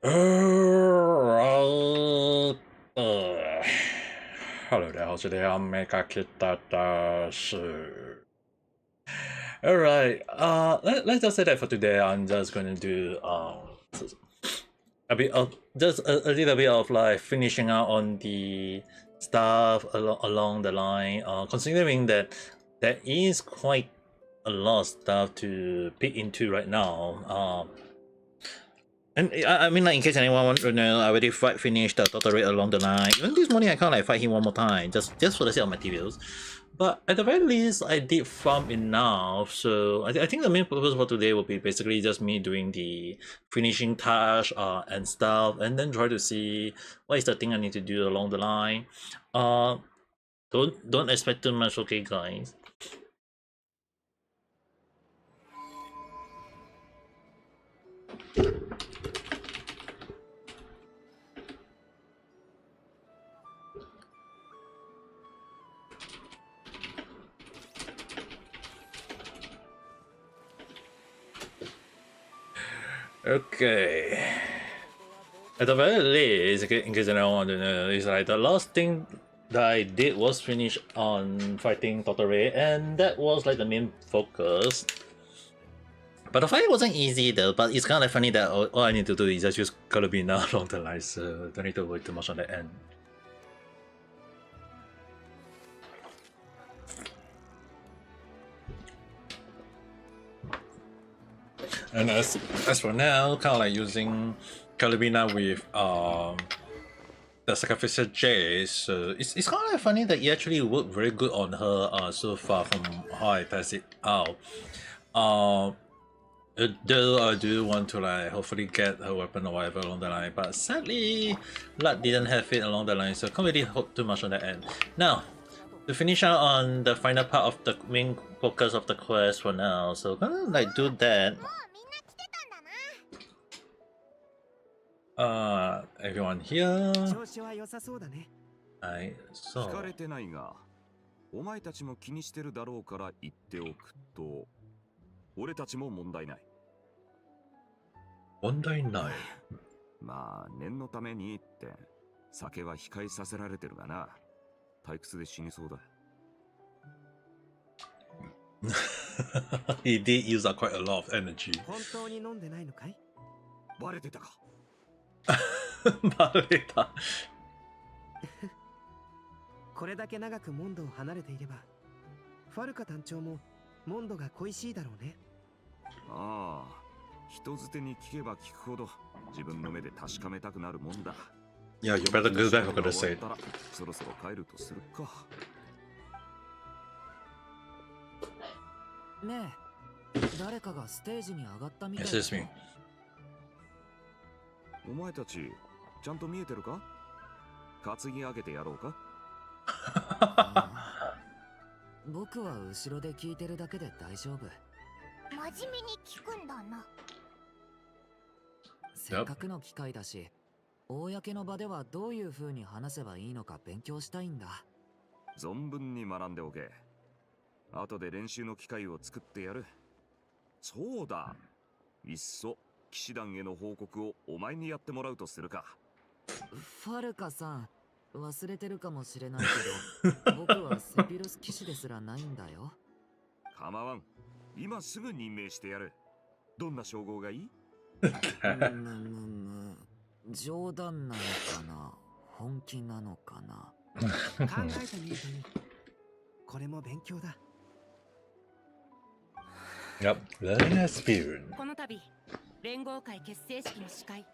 Alright. Hello there, how's it? Ame Gakita Alright, let's just say that for today I'm just gonna do a bit of a little bit of like finishing out on the stuff along the line, considering that there is quite a lot of stuff to pick into right now. And I mean, like, in case anyone want to know, I already finished the total rate along the line. Even this morning, I can't like fight him one more time, just for the sake of materials. But at the very least, I did farm enough. So I think the main purpose for today will be basically just me doing the finishing task and stuff, and then try to see what is the thing I need to do along the line. Don't expect too much, okay, guys. Okay. At the very least, in case anyone want to know, is like the last thing that I did was finish on fighting Totore, and that was like the main focus. But the fight wasn't easy though, but it's kind of funny that all I need to do is just use Kalabina along the line, so don't need to worry too much on the end. And as for now, kind of like using Kalabina with the Sacrificial J, so it's kind of funny that it actually worked very good on her so far from how I test it out. Though I do want to like hopefully get her weapon or whatever along the line, but sadly luck didn't have it along the line, so can't really hope too much on that end. Now, to finish out on the final part of the main focus of the quest for now, so gonna like do that. Everyone here. Right, so 聞かれてないが、お前たちも気にしてるだろうから言っておくと、俺たちも問題ない。問題ない。まあ念のためにって酒は控えさせられてるがな。退屈で死にそうだ。He did use up quite a lot of energy. 本当に飲んでないのかい？バレてたか。バレた。これだけ長くモンドを離れていれば、ファルカ団長もモンドが恋しいだろうね。ああ、人づてに聞けば聞くほど自分の目で確かめたくなるもんだ。Yeah, you better go back for the sake. そろそろ帰るとするか。ねえ、誰かがステージに上がったみたいだ。Excuse me. お前たちちゃんと見えてるか？担ぎ上げてやろうか？僕は後ろで聞いてるだけで大丈夫。真面目に聞くんだな。せっかくの機会だし、公の場ではどういう風に話せばいいのか勉強したいんだ。存分に学んでおけ。後で練習の機会を作ってやる。そうだ。いっそ騎士団への報告をお前にやってもらうとするか。ファルカさん、忘れてるかもしれないけど、僕はセピロス騎士ですらないんだよ。構わん。今すぐ任命してやる。どんな称号がいい？冗談なのかな？本気なのかな？考えてみるといい。これも勉強だ。Yep, learning experience. この度連合会結成式の司会、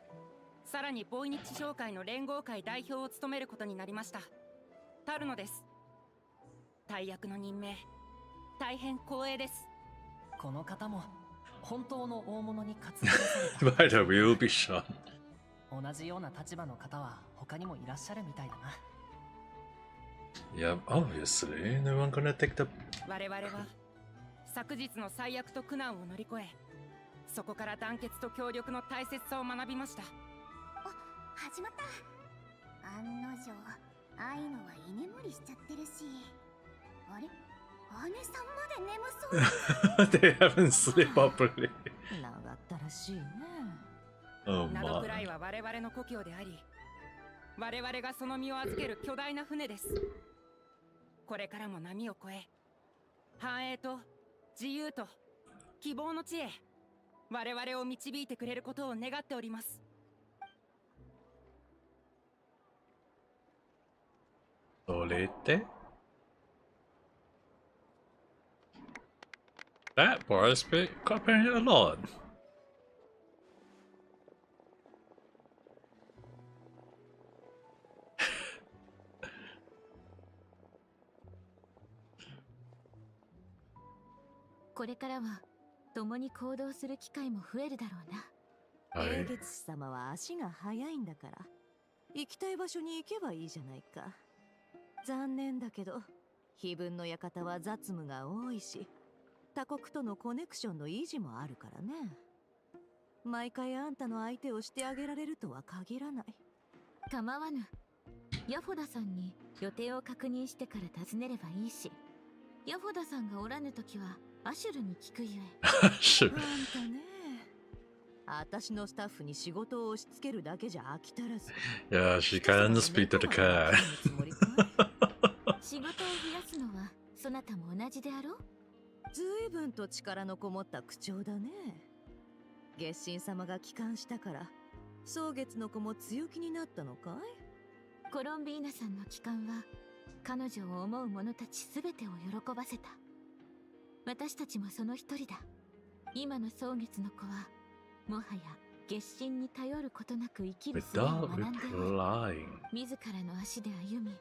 さらにボイニッチ商会の連合会代表を務めることになりましたタルノです。大役の任命、大変光栄です。この方も本当の大物に活躍された。 By the will be shot. 同じような立場の方は他にもいらっしゃるみたいだな。Yep, obviously, no one gonna take the. 我々は昨日の最悪と苦難を乗り越え、そこから団結と協力の大切さを学びました。始まった。案の定、愛のは居眠りしちゃってるし。あれ？姉さんまで眠そう。They haven't slept properly. 長ったらしいね。Oh などくら my. いは我々の故郷であり、我々がその身を預ける巨大な船です。これからも波を越え、繁栄と自由と希望の地へ我々を導いてくれることを願っております。それで That bar is big, apparently a lot. これからは共に行動する機会も増えるだろうな。はい英月師様は足が速いんだから、行きたい場所に行けばいいじゃないか。残念だけど、碑文の館は雑務が多いし、他国とのコネクションの維持もあるからね。毎回あんたの相手をしてあげられるとは限らない。構わぬ。ヤフォダさんに予定を確認してから尋ねればいいし、ヤフォダさんがおらぬときはアシュルに聞くゆえ。Sure. あんたね、私のスタッフに仕事を押し付けるだけじゃ飽き足らず。 Yeah, she can speak to the cat. 仕事を増やすのはそなたも同じであろう。ずいぶんと力のこもった口調だね。月神様が帰還したから蒼月の子も強気になったのかい？コロンビーナさんの帰還は彼女を思う者たちすべてを喜ばせた。私たちもその一人だ。今の蒼月の子はもはや月神に頼ることなく生きる術を Without 学んでいる。 replying. 自らの足で歩み、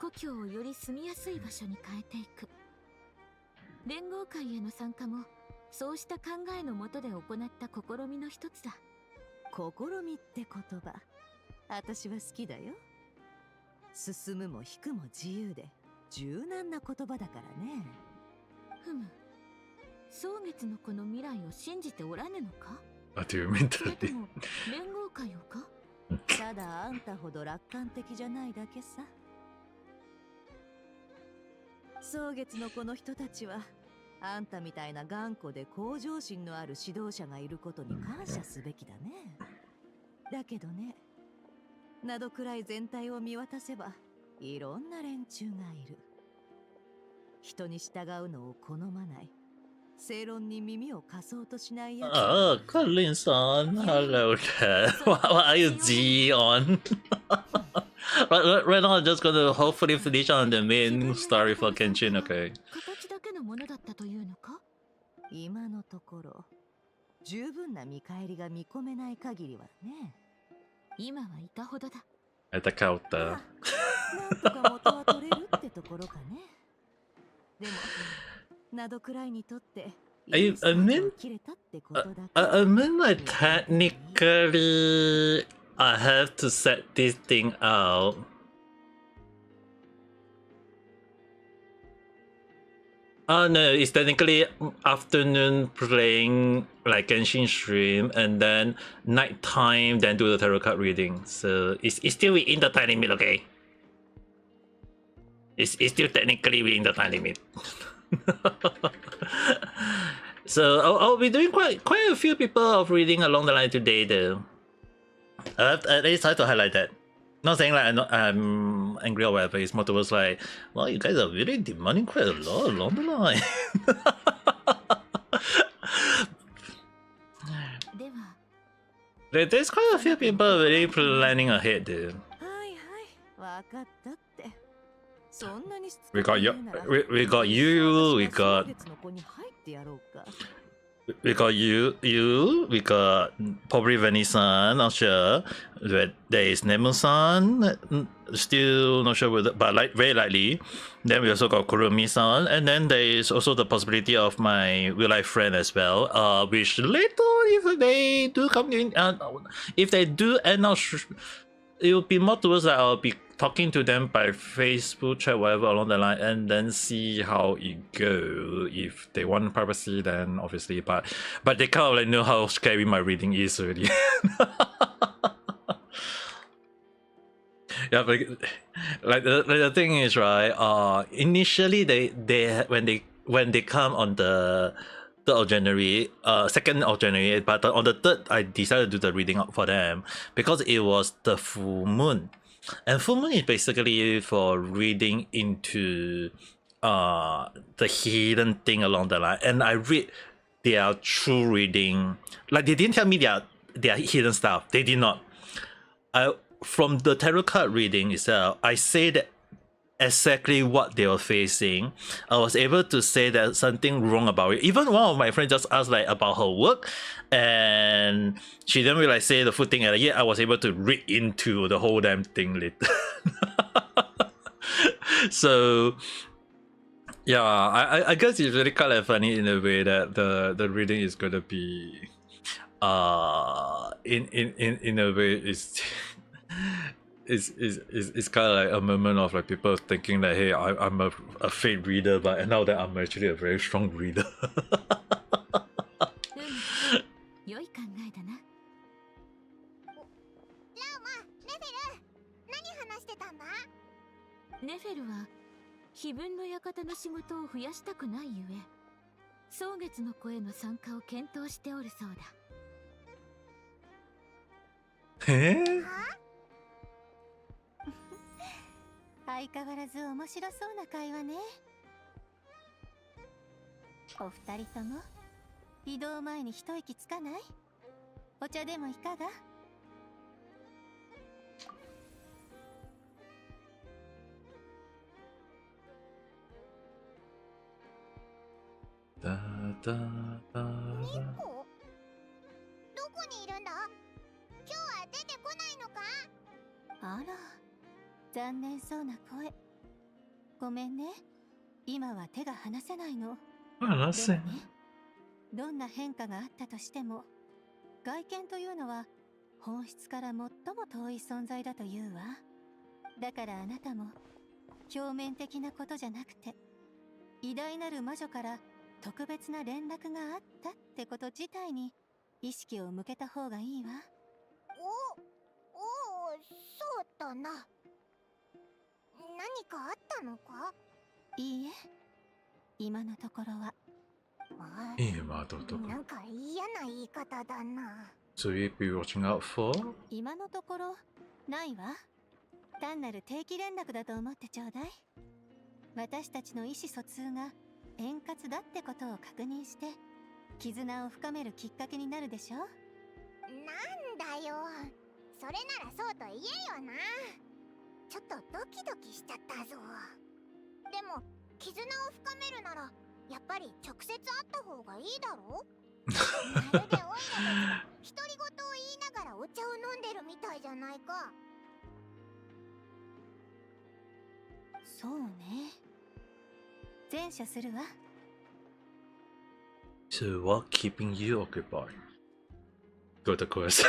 故郷をより住みやすい場所に変えていく。連合会への参加もそうした考えのもとで行った試みの一つだ。試みって言葉、私は好きだよ。進むも引くも自由で柔軟な言葉だからね。ふむ、蒼月の子の未来を信じておらぬのか？ What do you mean それ that? とも連合会をか？ただあんたほど楽観的じゃないだけさ。蒼月の子の人たちはあんたみたいな頑固で向上心のある指導者がいることに感謝すべきだね。だけどね、などくらい全体を見渡せばいろんな連中がいる。人に従うのを好まない、正論に耳を貸そうとしないやつ。 Oh, Colin-san. Hello there. What are you G on? right now, I'm just gonna hopefully finish on the main story for Genshin, okay? 形だけのものだったというのか？今のところ十分な見返りが見込めない限りはね。今はいかほどだ。 At the counter. なんとか元は取れるってところかね。でもなどくらいにとって I mean, 切れたってことだけ。 I mean, like, technically, I have to set this thing out. No, it's technically afternoon playing like Genshin stream, and then nighttime, then do the tarot card reading. So it's still within the time limit, okay? It's still technically within the time limit. So I'll be doing quite a few people of reading along the line today, though. At least I have to highlight that. Not saying like I'm angry or whatever. It's more towards like, well, you guys are really demanding quite a lot along the line. では There's quite a few people really planning ahead, dude. はいはい、わかったって。そんなにしつこ We く got 言 you. うなら We got you. We 私 got は蒼月の子に入ってやろうか。 we got you. We got probably Venice-san. Not sure. There is Nemu-san. Still not sure whether, but like very likely. Then we also got Kurumi-san, and then there is also the possibility of my real-life friend as well. Which later, if they do come in, if they do end up, it will be more towards that I'll be talking to them by Facebook chat, whatever along the line, and then see how it go. If they want privacy, then obviously, but they kind of like know how scary my reading is already. Yeah, but like the thing is, right? Initially they when they come on the 3rd of January, 2nd of January, but on the 3rd, I decided to do the reading out for them because it was the full moon. And full moon is basically for reading into the hidden thing along the line. And I read their true reading. Like, they didn't tell me their hidden stuff. They did not. From the tarot card reading itself, I say that exactly what they were facing. I was able to say that something wrong about it. Even one of my friends just asked like about her work, and she didn't really say the full thing, and yet I was able to read into the whole damn thing later. So yeah, I guess it's really kind of funny in a way that the reading is gonna be in a way it's kind of like a moment of like people thinking that, hey, I'm a fake reader, but now that I'm actually a very strong reader. 良い考えだな。ラウマ、ネフェル、何話してたんだ？ネフェルは非分の館の仕事を増やしたくないゆえ、蒼月の子への参加を検討しておるそうだ。相変わらず面白そうな会話ね。お二人とも移動前に一息つかない？お茶でもいかが？ニコ？どこにいるんだ？今日は出てこないのか？あら、残念そうな声。ごめんね。今は手が離せないの。でもね、どんな変化があったとしても、外見というのは本質から最も遠い存在だというわ。だからあなたも表面的なことじゃなくて、偉大なる魔女から特別な連絡があったってこと自体に意識を向けた方がいいわ。そうだな。何かあったのか？いいえ、今のところは。なんか嫌な言い方だな。So you be watching out for? 今のところないわ。単なる定期連絡だと思ってちょうだい。私たちの意思疎通が円滑だってことを確認して絆を深めるきっかけになるでしょ。なんだよ、それならそうと言えよな。ちょっとドキドキしちゃったぞ。でも絆を深めるならやっぱり直接会った方がいいだろ。まるでオイラたちが独り言を言いながらお茶を飲んでるみたいじゃないか。そうね。前処するわ。So what keeping you occupied? Go to quest.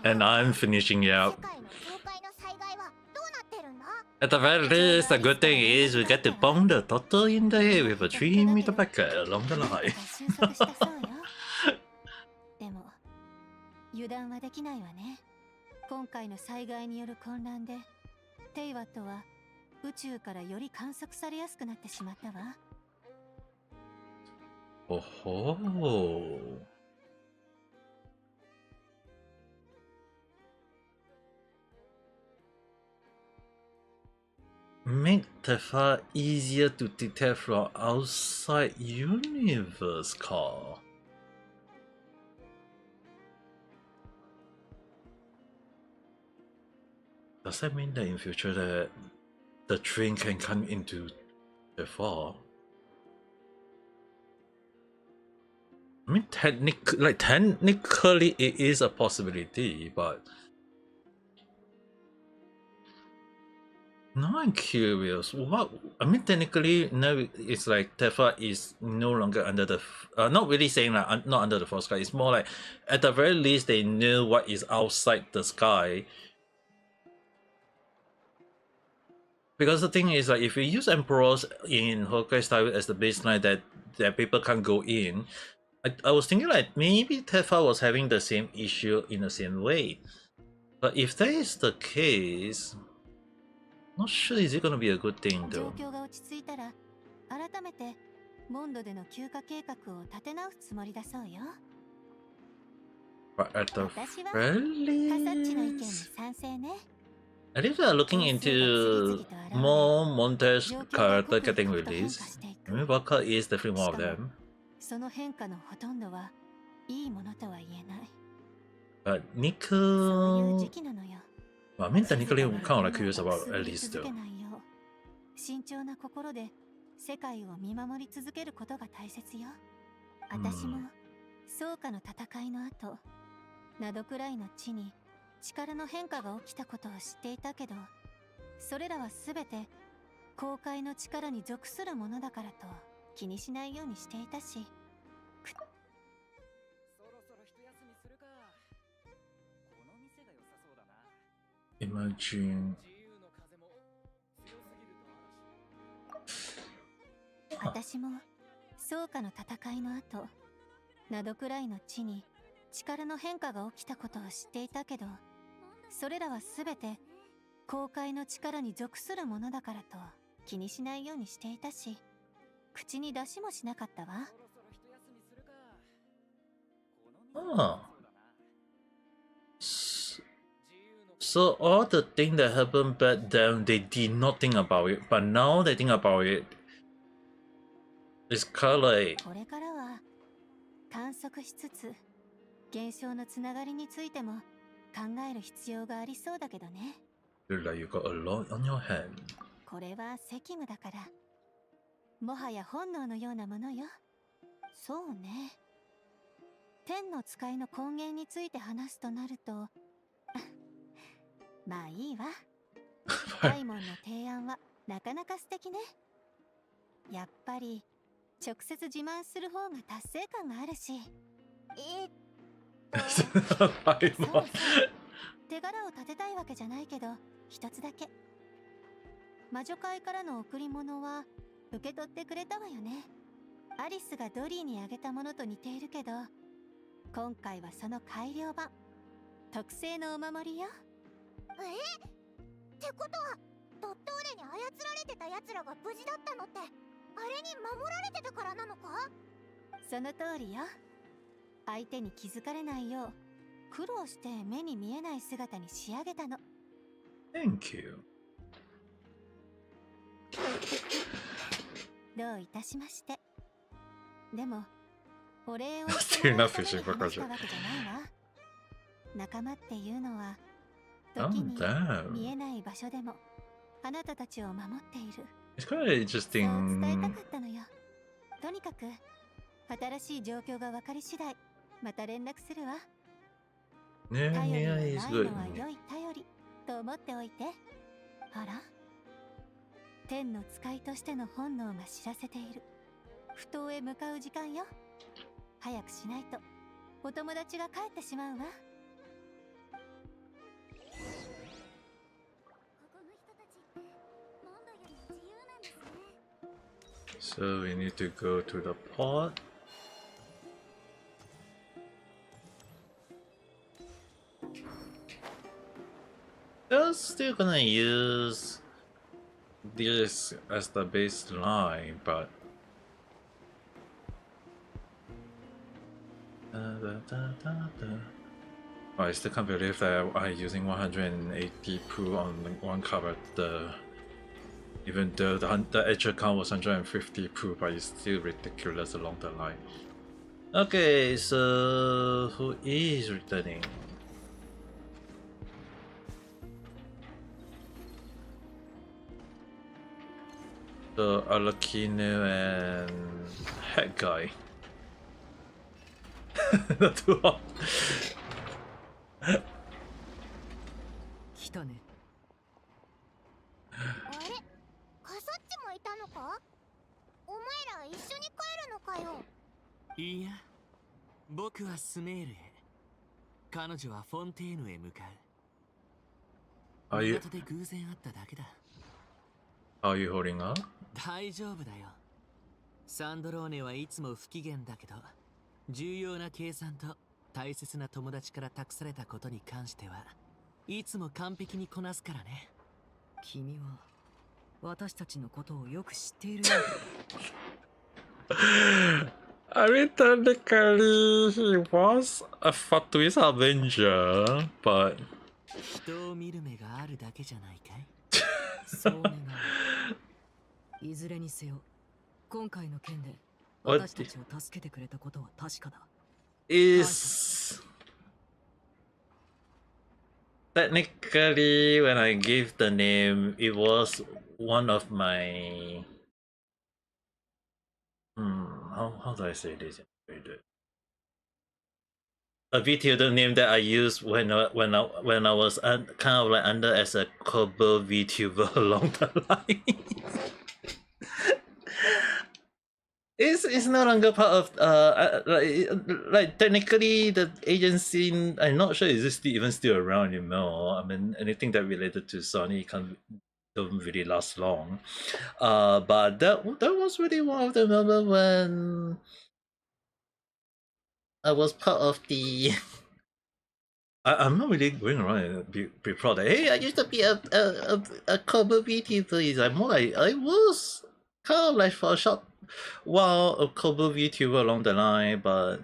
And I'm finishing it out. At the very least, the good thing is we get to bomb the turtle in the head with a 3-meter packet along the line. でも油断はできないわね。今回の災害による混乱でテイワットは宇宙からより観測されやすくなってしまったわ。Oh ho. Make Tefa easier to detect from outside universe car. Does that mean that in future that the train can come into Tefa? I mean, technically it is a possibility, but now I'm curious. What I mean, technically, no, it's like Tefa is no longer under the. Not really saying like not under the fourth sky. It's more like, at the very least, they know what is outside the sky. Because the thing is, like, if you use Emperors in Honkai style as the baseline that people can't go in, I was thinking like maybe Tefa was having the same issue in the same way. But if that is the case, not sure is it gonna be a good thing though. 状況が落ち着いたら改めてモンドでの休暇計画を立て直すつもりだそうよ。 But at the 私はカサッチの意見に friendlies, 賛成ね。 I think they are looking into more Montes character getting released. I mean, Waka is definitely one of them. その変化のほとんどはいいものとは言えない。 But そういう時 Nico, 期なのよ。 well, I mean, technically, 静 I'm か kind な of like curious 炎を about くすぶり Elise 続 though. けないよう慎重な心で世界を見守り続けることが大切よ。私も草加の戦いの後、ナドくらいの地に力の変化が起きたことを知っていたけど、それらはすべて公開の力に属するものだからと気にしないようにしていたし。そろそろ一休みするか。この店が良さそうだな。 Imagine. 自由の風も強すぎると嵐。私も草加の戦いの後、ナドくらいの地に力の変化が起きたことを知っていたけど、それらはすべて公開の力に属するものだからと気にしないようにしていたし、口に出しもしなかったわ。そろそろ一休みするか。この店が良 Ah. さそうだな。 So all the things that happened back then, they did not think about it, but now they think about it. It's kind of like これからは観測しつつ現象のつながりについても考える必要がありそうだけどね。 feel like you got a lot on your hand. これは責務だから、もはや本能のようなものよ。そうね。天の使いの根源について話すとなるとまあいいわ。ダイモンの提案はなかなか素敵ね。やっぱり直接自慢する方が達成感があるし。そうそう。手柄を立てたいわけじゃないけど、一つだけ。魔女会からの贈り物は受け取ってくれたわよね。アリスがドリーにあげたものと似ているけど、今回はその改良版、特製のお守りよ。ってことはドットーレに操られてた奴らが無事だったのって、あれに守られてたからなのか？その通りよ。相手に気づかれないよう苦労して目に見えない姿に仕上げたの。 Thank you. どういたしまして。でもお礼を Still 言わ not れる fishing た for めに話した pleasure. わけじゃないわ。仲間っていうのは Oh 時に見 damn. えない場所でもあなたたちを守っている。 It's kind of そう伝えた interesting. かったのよ。とにかく新しい状況が分かり次第また連絡するわ。 Yeah, 頼り yeah, は he's ない good. のは良い頼りと思っておいて。あら、天の使いとしての本能が知らせている。埠頭へ向かう時間よ。早くしないとお友達が帰ってしまうわ。ここの人たちってモンドよりも自由なんですね。 So we need to go to the port. They're still gonna use this as the baseline, but I still can't believe that I'm using 180 poo on one character. Even though the actual count was 150 poo, but it's still ridiculous along the line. Okay, so who is returning? So Alakino and Head Guy. Not too hot. 来たね。あれ、カサッチもいたのか？お前ら一緒に帰るのかよ。いいや、僕はスメールへ。彼女はフォンテーヌへ向かう。 Are you 港で偶然会っただけだ。are you holding up? 大丈夫だよ。サンドローネはいつも不機嫌だけど、重要な計算と大切な友達から託されたことに関してはいつも完璧にこなすからね。君は私たちのことをよく知っているようだ。I mean, technically, he was a Fatuist Avenger, but 人を見る目があるだけじゃないかい。そう願う。いずれにせよ、今回の件で what 私たちを助けてくれたことは確かだ。 is technically when I gave the name, it was one of my how do I say this? A VTuber name that I used when I was kind of like under as a Kobo VTuber along the line. It's no longer part of like technically the agency. I'm not sure is it even still around anymore. I mean anything that related to Sony don't really last long. But that was really one of the moments when I was part of the. I'm not really going around and be proud that hey, I used to be a Kobo VTuber. It's like more like I was kind of like for a short while a Kobo VTuber along the line, but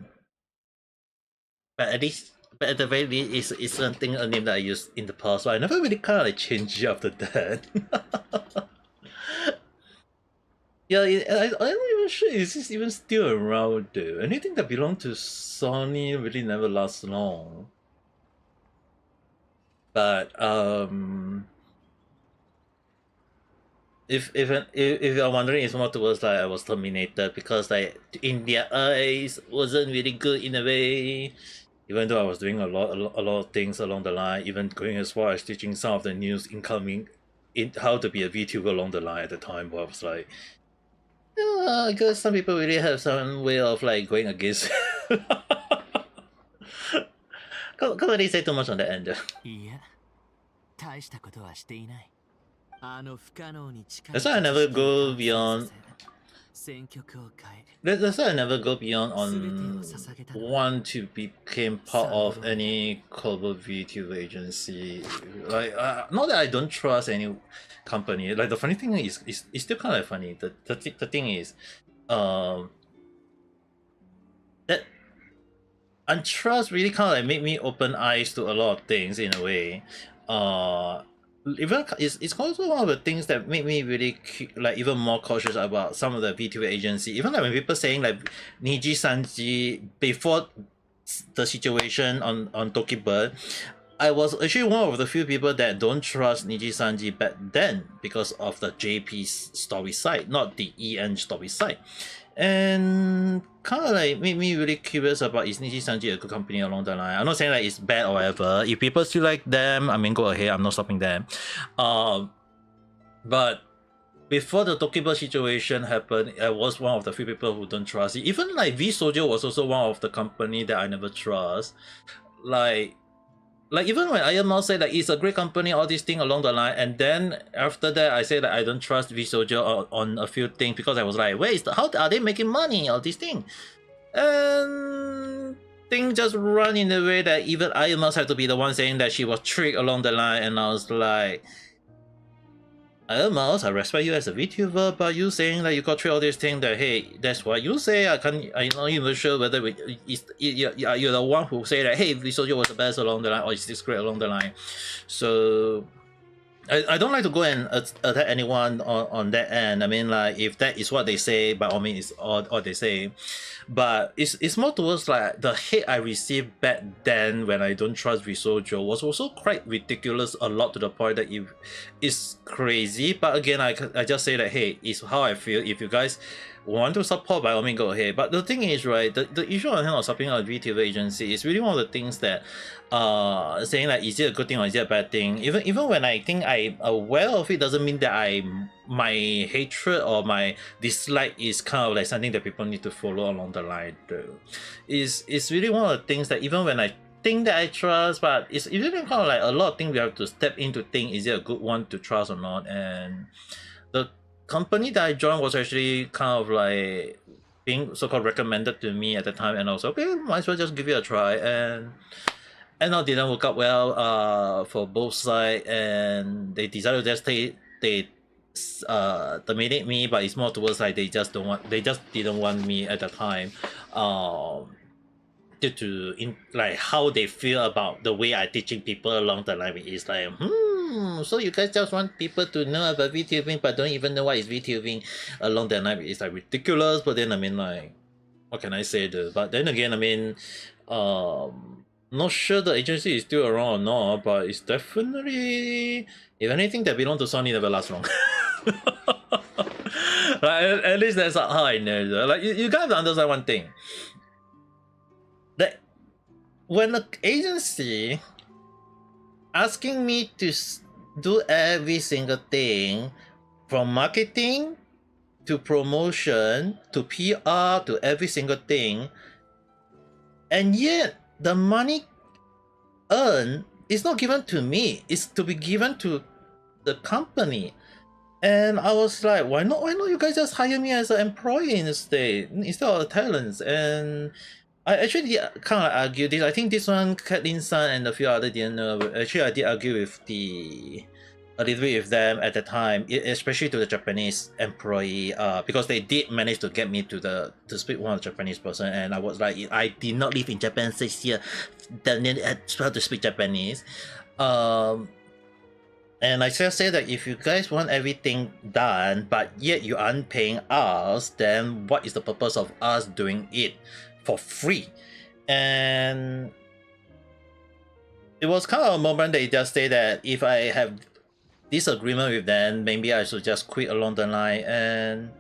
at least. But at the very least, it's something a name that I used in the past, so I never really kind of like changed it after that. Yeah, I'm not even sure is this even still around though. Anything that belonged to Sony really never lasts long. But if you're wondering, it's more towards like I was terminated because like in their eyes wasn't really good in a way. Even though I was doing a lot of things along the line, even going as far as teaching some of the news incoming in how to be a VTuber along the line at the time, but I was like, yeah, I guess some people really have some way of like going against. Can't really say too much on the end. いや、大したことはしていない。あの不可能に近い。That's why I never go beyond. 選曲を変え。That's why I never go beyond on want to become part of any global VTuber agency. Like not that I don't trust any company. Like the funny thing is it's still kind of funny. The thing is, that untrust really kind of like made me open eyes to a lot of things in a way. Even it's also one of the things that made me really like even more cautious about some of the VTuber agency. Even like when people saying like Niji Sanji before the situation on Tokibird, I was actually one of the few people that don't trust Niji Sanji back then because of the JP story side, not the EN story side. And kind of like made me really curious about is Niji Sanji a good company along the line. I'm not saying like it's bad or whatever. If people still like them, I mean go ahead, I'm not stopping them. But before the Tokiba situation happened, I was one of the few people who don't trust it. Even like V Sojo was also one of the company that I never trust. Like even when Iron Mouse said like it's a great company, all these things along the line, and then after that I said that I don't trust V Soldier on a few things because I was like, how are they making money? All these things, and things just run in the way that even Iron Mouse had to be the one saying that she was tricked along the line, and I was like, Iron Mouse, I respect you as a VTuber, but you saying that you got through all these things that hey, that's what you say. I'm not even sure whether you're the one who say that hey, Visojo was the best along the line or is this great along the line. So I don't like to go and attack anyone on that end. I mean like if that is what they say, by all means it's all they say. But it's more towards like the hate I received back then when I don't trust Visojo was also quite ridiculous, a lot to the point that it's crazy. But again, I just say that hey, it's how I feel. If you guys want to support, by all means go ahead. But the thing is, right, the issue on hand of supporting a VTuber agency is really one of the things that saying like is it a good thing or is it a bad thing? Even when I think I'm aware of it doesn't mean that my hatred or my dislike is kind of like something that people need to follow along the line though. It's really one of the things that even when I think that I trust, but it's really kind of like a lot of things we have to step into think is it a good one to trust or not. And the company that I joined was actually kind of like being so-called recommended to me at the time, and I was like, okay, might as well just give it a try. And now it didn't work out well for both sides, and they decided to just terminate me, but it's more towards like they just didn't want me at the time. Due to like how they feel about the way I teaching people along the line is like, so you guys just want people to know about VTubing but don't even know what is VTubing along the line. It's like ridiculous. But then I mean, like, what can I say though? But then again, I mean, not sure the agency is still around or not, but it's definitely, if anything, that belong to Sony never last long. Like, at least that's how I know. Like, you gotta understand one thing. That when an agency asking me to do every single thing, from marketing to promotion to PR to every single thing, and yet the money earned is not given to me, it's to be given to the company. And I was like, why not you guys just hire me as an employee instead of the talents? And I actually kind of argue this. I think this one, Kathleen-san and a few other didn't know. Actually, I did argue with a little bit with them at the time, especially to the Japanese employee, because they did manage to get me to speak one of the Japanese person, and I was like, I did not live in Japan 6 years, then I tried to speak Japanese. And I just say that if you guys want everything done, but yet you aren't paying us, then what is the purpose of us doing it for free? And it was kind of a moment they just say that if I have disagreement with them, maybe I should just quit along the line. And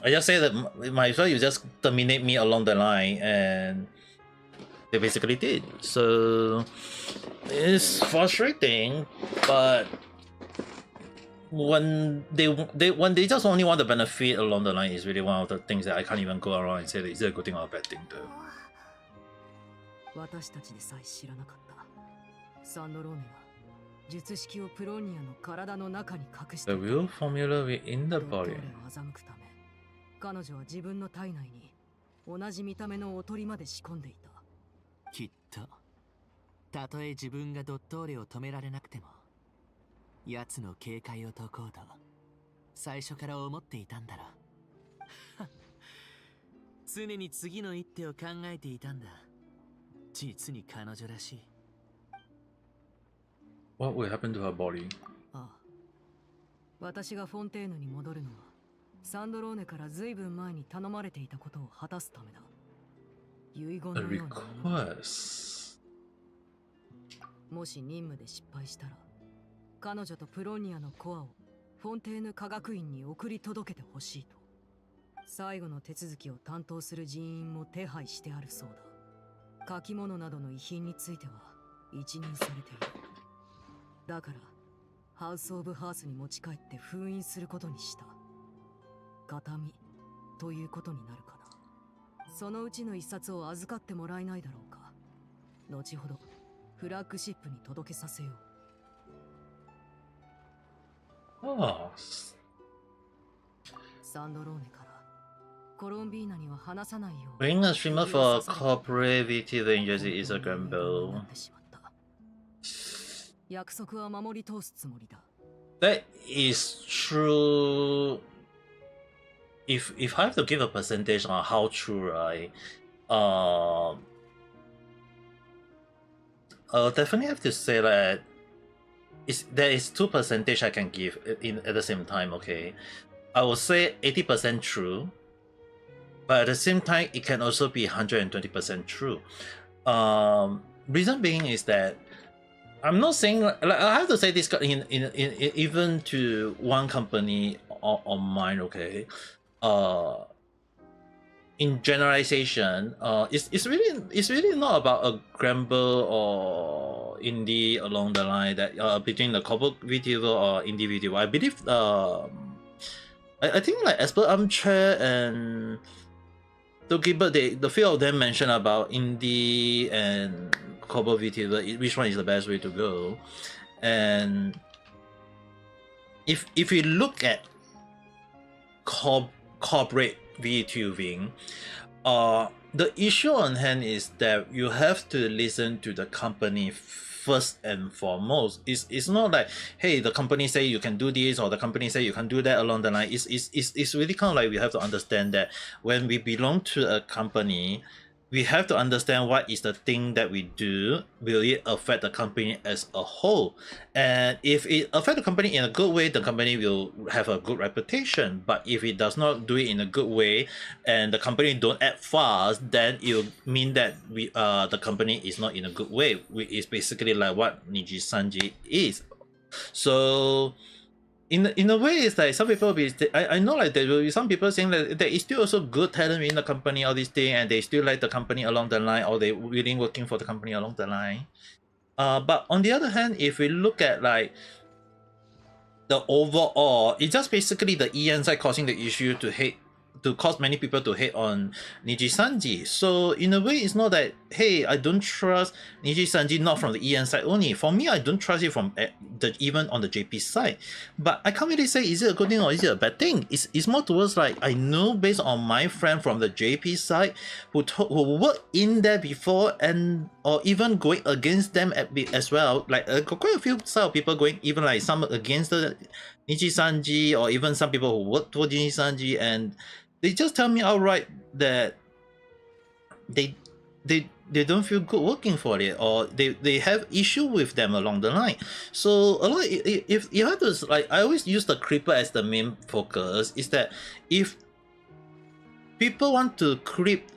I just say that might as well you just terminate me along the line, and they basically did. So it's frustrating, but when they just only want the benefit along the line is really one of the things that I can't even go around and say that is it a good thing or a bad thing though. 私たちでさえ知らなかったサンドローネが術式をプロニアの体の中に隠して The real formula within the body. 欺くため彼女は自分の体内に同じ見た目のおとりまで仕込んでいた。きっとたとえ自分がドットーレを止められなくても奴の警戒を解こうと最初から思っていたんだろう。常に次の一手を考えていたんだ。実に彼女らしい。What will happen to her body? ああ、私がフォンテーヌに戻るのはサンドローネからずいぶん前に頼まれていたことを果たすためだ。遺言の A ようなものだ。 request. もし任務で失敗したら彼女とプロニアのコアをフォンテーヌ科学院に送り届けてほしいと。最後の手続きを担当する人員も手配してあるそうだ。書き物などの遺品については一任されている。だからハウス・オブ・ハースに持ち帰って封印することにした。形見ということになるかな。そのうちの一冊を預かってもらえないだろうか。後ほどフラッグシップに届けさせよう。Oh. サンドローネからコロンビーナには話さないよう。 Being a streamer for corporate VTuber agency is a gamble. 約束は守り通すつもりだ。 That is true. If I have to give a percentage on how true, right? I'll definitely have to say that there is 2% I can give at the same time. Okay, I will say 80% true, but at the same time it can also be 120% true. Reason being is that I'm not saying, like, I have to say this in even to one company on mine, okay? In generalization, it's really not about a gamble or indie along the line that between the corporate VTuber or indie VTuber. I believe I think like as per Armchair and the Gilbert, the few of them mentioned about indie and corporate VTuber, which one is the best way to go. And if we look at corporate VTubing, the issue on hand is that you have to listen to the company first and foremost. It's not like, hey, the company say you can do this or the company say you can do that along the line. It's really kind of like we have to understand that when we belong to a company, we have to understand what is the thing that we do, will it affect the company as a whole. And if it affect the company in a good way, the company will have a good reputation. But if it does not do it in a good way and the company don't act fast, then it will mean that the company is not in a good way. It's basically like what Niji Sanji is. So in a way, it's like some people will be, I know like there will be some people saying that there is still also good talent in the company, all these things, and they still like the company along the line, or they willing working for the company along the line. But on the other hand, if we look at like the overall, it's just basically the EN side causing the issue to cause many people to hate on Niji Sanji. So in a way, it's not that, hey, I don't trust Niji Sanji, not from the EN side only. For me, I don't trust it from even on the JP side. But I can't really say is it a good thing or is it a bad thing. It's more towards like, I know based on my friend from the JP side who worked in there before, and or even going against them as well. Like got quite a few side of people going even like some against the Niji Sanji, or even some people who worked for Niji Sanji, and they just tell me outright that they don't feel good working for it, or they have issue with them along the line. So a lot, if you have to, like, I always use the creeper as the main focus, is that if people want to creep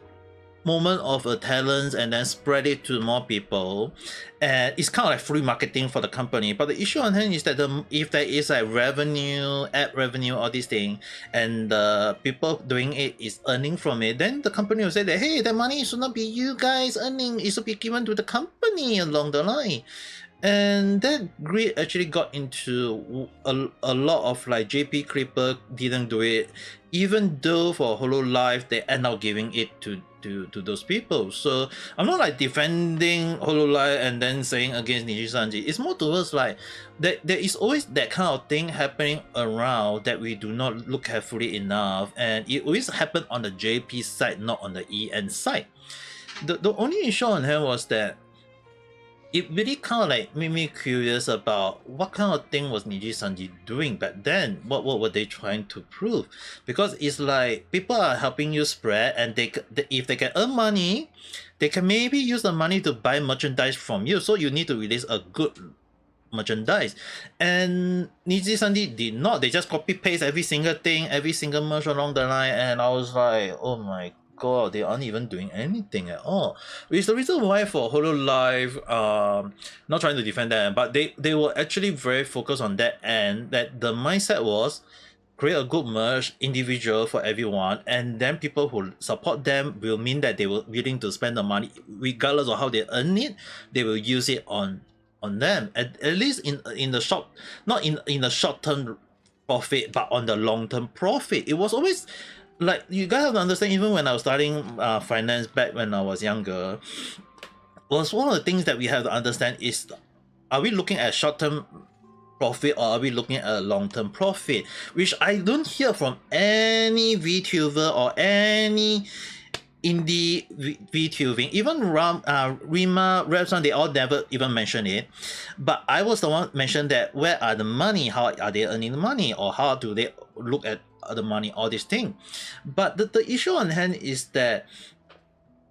moment of a talent and then spread it to more people, and it's kind of like free marketing for the company. But the issue on hand is that if there is like revenue, ad revenue, all these things, and the people doing it is earning from it, then the company will say that, hey, the money should not be you guys earning, it should be given to the company along the line. And that greed actually got into a lot of like JP Creeper didn't do it, even though for Hololive they end up giving it to those people. So I'm not like defending Hololive and then saying against Niji Sanji. It's more towards like there is always that kind of thing happening around that we do not look carefully enough, and it always happened on the JP side, not on the EN side. The only issue on hand was that it really kind of like made me curious about what kind of thing was Niji Sanji doing back then. What were they trying to prove? Because it's like people are helping you spread, and if they can earn money, they can maybe use the money to buy merchandise from you. So you need to release a good merchandise. And Niji Sanji did not. They just copy paste every single thing, every single merch along the line, and I was like, oh my god, they aren't even doing anything at all. Which is the reason why for Hololive, not trying to defend them, but they were actually very focused on that end, that the mindset was create a good merch, individual for everyone, and then people who support them will mean that they were willing to spend the money, regardless of how they earn it, they will use it on them. At least in the short, not in the short term profit, but on the long term profit. It was always like, you guys have to understand, even when I was studying finance back when I was younger, was one of the things that we have to understand is, are we looking at short-term profit or are we looking at a long-term profit? Which I don't hear from any VTuber or any indie VTubing. Even Rima, Repson, they all never even mention it. But I was the one mentioned that, where are the money? How are they earning the money? Or how do they look at the money, all this thing? But the issue on hand is that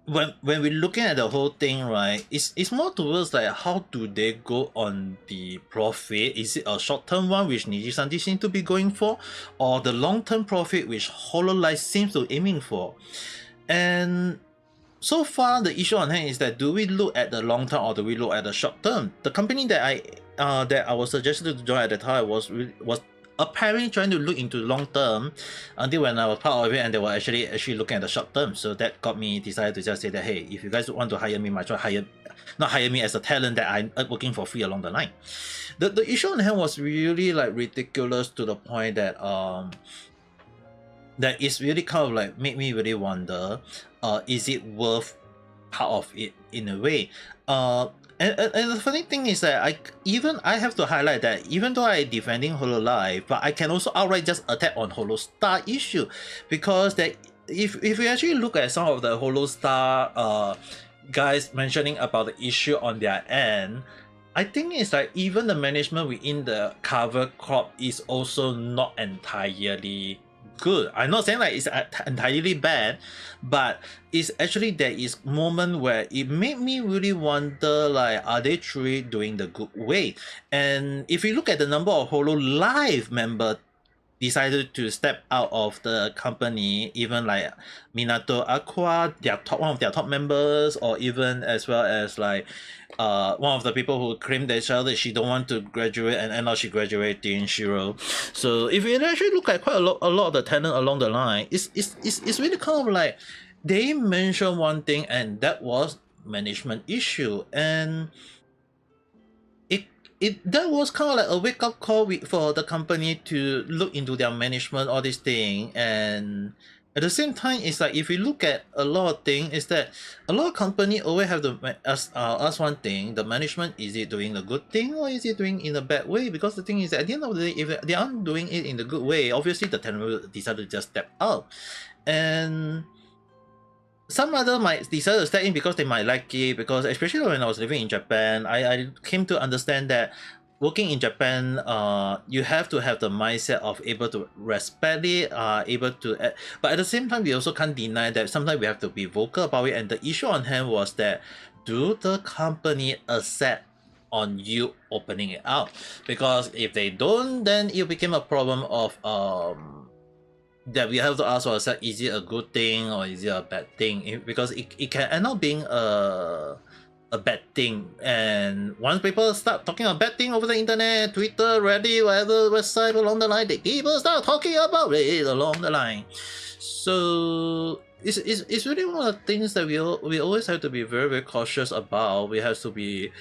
when we're looking at the whole thing, right, it's more towards like, how do they go on the profit? Is it a short-term one which Niji Sanji seems to be going for, or the long-term profit which Hololive seems to aiming for? And so far the issue on hand is that, do we look at the long term or do we look at the short term? The company that I was suggested to join at the time was apparently trying to look into long term, until when I was part of it and they were actually looking at the short term. So that got me decided to just say that, hey, if you guys want to hire me, might try not hire me as a talent that I'm working for free along the line. The issue on hand was really like ridiculous, to the point that that is really kind of like made me really wonder, is it worth part of it in a way? And the funny thing is that I have to highlight that even though I defending Hololive, but I can also outright just attack on Holostar issue, because that if we actually look at some of the Holostar guys mentioning about the issue on their end, I think it's like even the management within the cover crop is also not entirely good. I'm not saying like it's entirely bad, but it's actually there is moment where it made me really wonder like, are they truly doing the good way? And if you look at the number of Hololive members decided to step out of the company, even like Minato Aqua, one of their top members, or even as well as like one of the people who claimed that she don't want to graduate and now she graduating, Sharou. So if you actually look at quite a lot of the talent along the line, it's really kind of like they mentioned one thing, and that was management issue, and that was kind of like a wake-up call for the company to look into their management, all this thing. And at the same time, it's like if you look at a lot of things, is that a lot of company always have to ask one thing: the management, is it doing a good thing or is it doing in a bad way? Because the thing is that at the end of the day, if they aren't doing it in the good way, obviously the talent will decide to just step out. And some other might decide to step in because they might like it, because especially when I was living in Japan, I came to understand that working in Japan, you have to have the mindset of able to respect it, able to, but at the same time, we also can't deny that sometimes we have to be vocal about it. And the issue on hand was that, do the company accept on you opening it out? Because if they don't, then it became a problem of that we have to ask ourselves, is it a good thing or is it a bad thing? Because it can end up being a bad thing. And once people start talking about bad thing over the internet, Twitter, Reddit, whatever website along the line, people start talking about it along the line. So it's really one of the things that we always have to be very, very cautious about. We have to be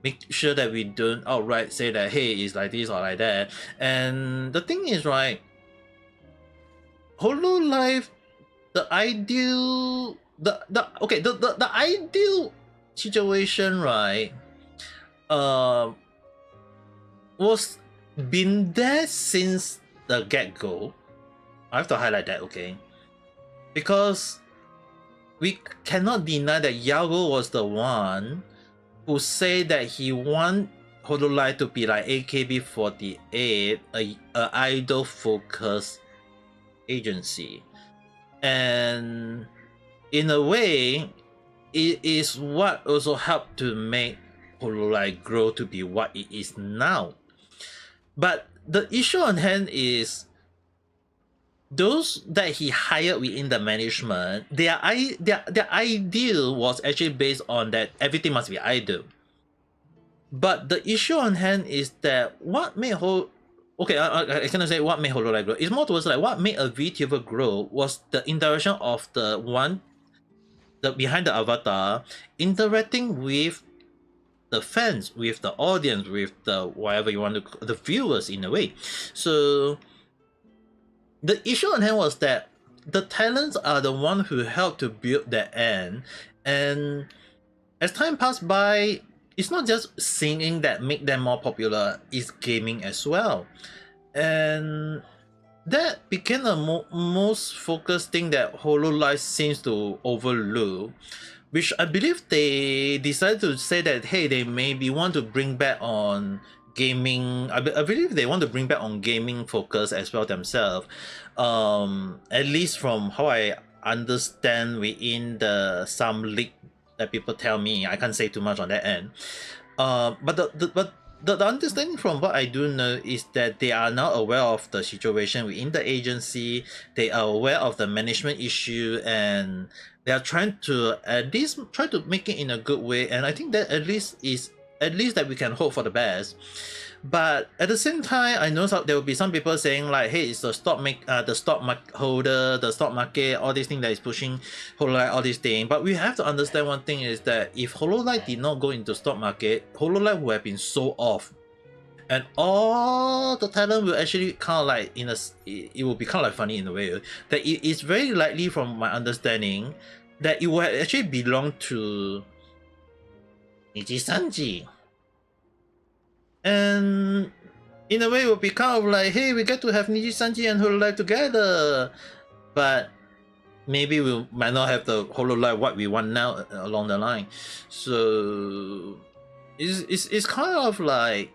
make sure that we don't outright say that, hey, it's like this or like that. And the thing is, right, Hololive, the ideal the ideal situation, right, was been there since the get-go. I have to highlight that, okay? Because we cannot deny that Yago was the one who said that he want Hololive to be like AKB48, a idol focused agency. And in a way, it is what also helped to make Hololive grow to be what it is now. But the issue on hand is those that he hired within the management, their ideal was actually based on that everything must be idol. But the issue on hand is that what made I cannot say what made Hololive grow. It's more towards like what made a VTuber grow was the interaction of the behind the avatar interacting with the fans, with the audience, with the whatever you want to, the viewers in a way. So the issue on hand was that the talents are the one who helped to build that end, and as time passed by, it's not just singing that make them more popular, it's gaming as well. And that became the most focused thing that Hololive seems to overlook, which I believe they decided to say that, hey, they maybe want to bring back on gaming. I believe they want to bring back on gaming focus as well themselves. At least from how I understand within some leak that people tell me. I can't say too much on that end. But the understanding from what I do know is that they are now aware of the situation within the agency. They are aware of the management issue, and they are trying to at least try to make it in a good way. And I think that at least that we can hope for the best. But at the same time, I know there will be some people saying like, hey, it's the stock holder, the stock market, all these things that is pushing Hololive, all these things. But we have to understand one thing is that if Hololive did not go into stock market, Hololive would have been sold off. And all the talent will actually kind of like, it will be kind of like funny in a way, that it is very likely from my understanding that it will actually belong to Nijisanji. And in a way, it will be kind of like, hey, we get to have Nijisanji and Hololive together. but maybe we might not have the hololive what we want now along the line. So it's kind of like,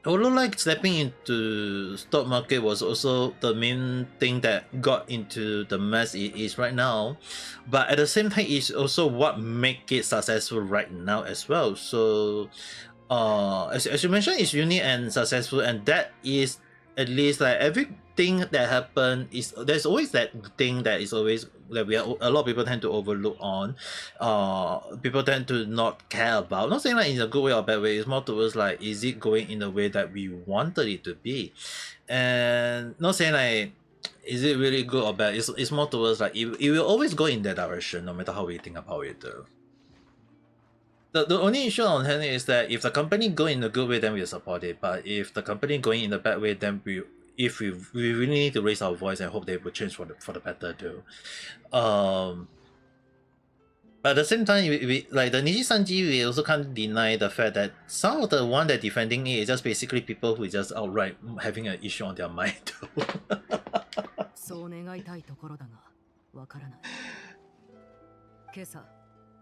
although like stepping into stock market was also the main thing that got into the mess it is right now, but at the same time it's also what make it successful right now as well. So as you mentioned, it's unique and successful, and that is at least like everything that happened is, there's always that thing that is always that we are, a lot of people tend to overlook on, people tend to not care about, not saying like in a good way or bad way, it's more towards like, is it going in the way that we wanted it to be, and not saying like is it really good or bad, it's more towards like it will always go in that direction no matter how we think about it though. The only issue on hand is that if the company go in a good way, then we support it. But if the company going in a bad way, then we really need to raise our voice and hope they will change for the better too. But at the same time, we like the Niji Sanji, we also can't deny the fact that some of the one that defending it is just basically people who just outright having an issue on their mind too. そう願いたいところだが、わからない。今朝。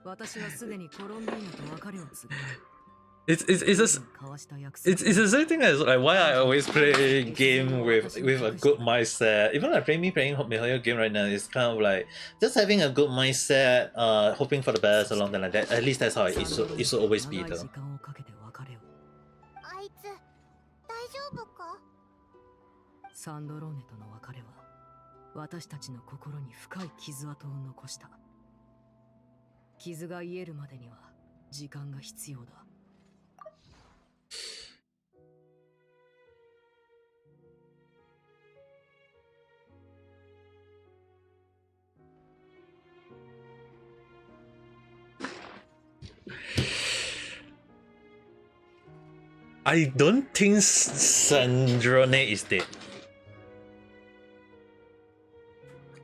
私はすでにコロンビーナと別れを告げた。It's the same thing as like why I always play game with a good mindset. Even like playing MiHoYo game right now, it's kind of like just having a good mindset, hoping for the best along the line. That at least that's how it should always be though. あいつ大丈夫か？サンドローネとの別れは私たちの心に深い傷跡を残した。傷が癒えるまでには時間が必要だ。I don't think Sandrone is dead.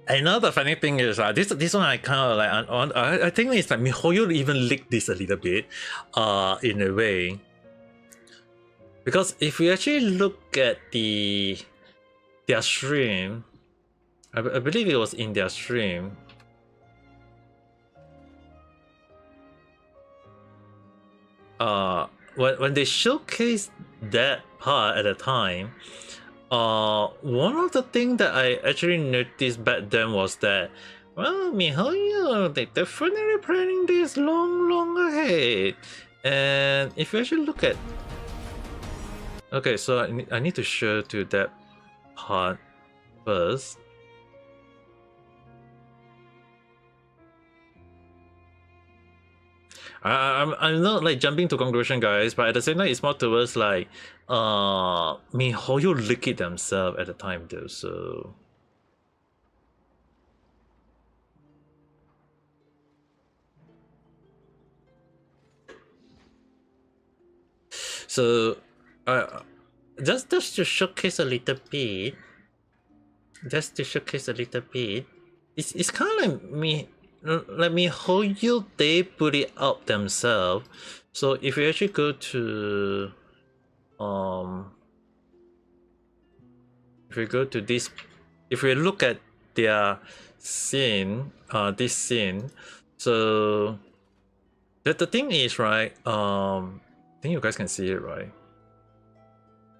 I know the funny thing is this one I kind of like I think it's like MiHoYo even leaked this a little bit in a way, because if you actually look at their stream, I believe it was in their stream. When they showcased that part at the time, one of the things that I actually noticed back then was that, well, MiHoYo, they definitely planning this long ahead. And if you actually look at, okay, so I need to show to that part first. I'm not like jumping to conclusion, guys, but at the same time, it's more towards like MiHoYo leaked it themselves at the time though, so just to showcase a little bit, it's kind of like MiHoYo, they put it out themselves. So if you actually go to if we look at their scene, this scene, so that the thing is, right, I think you guys can see it, right?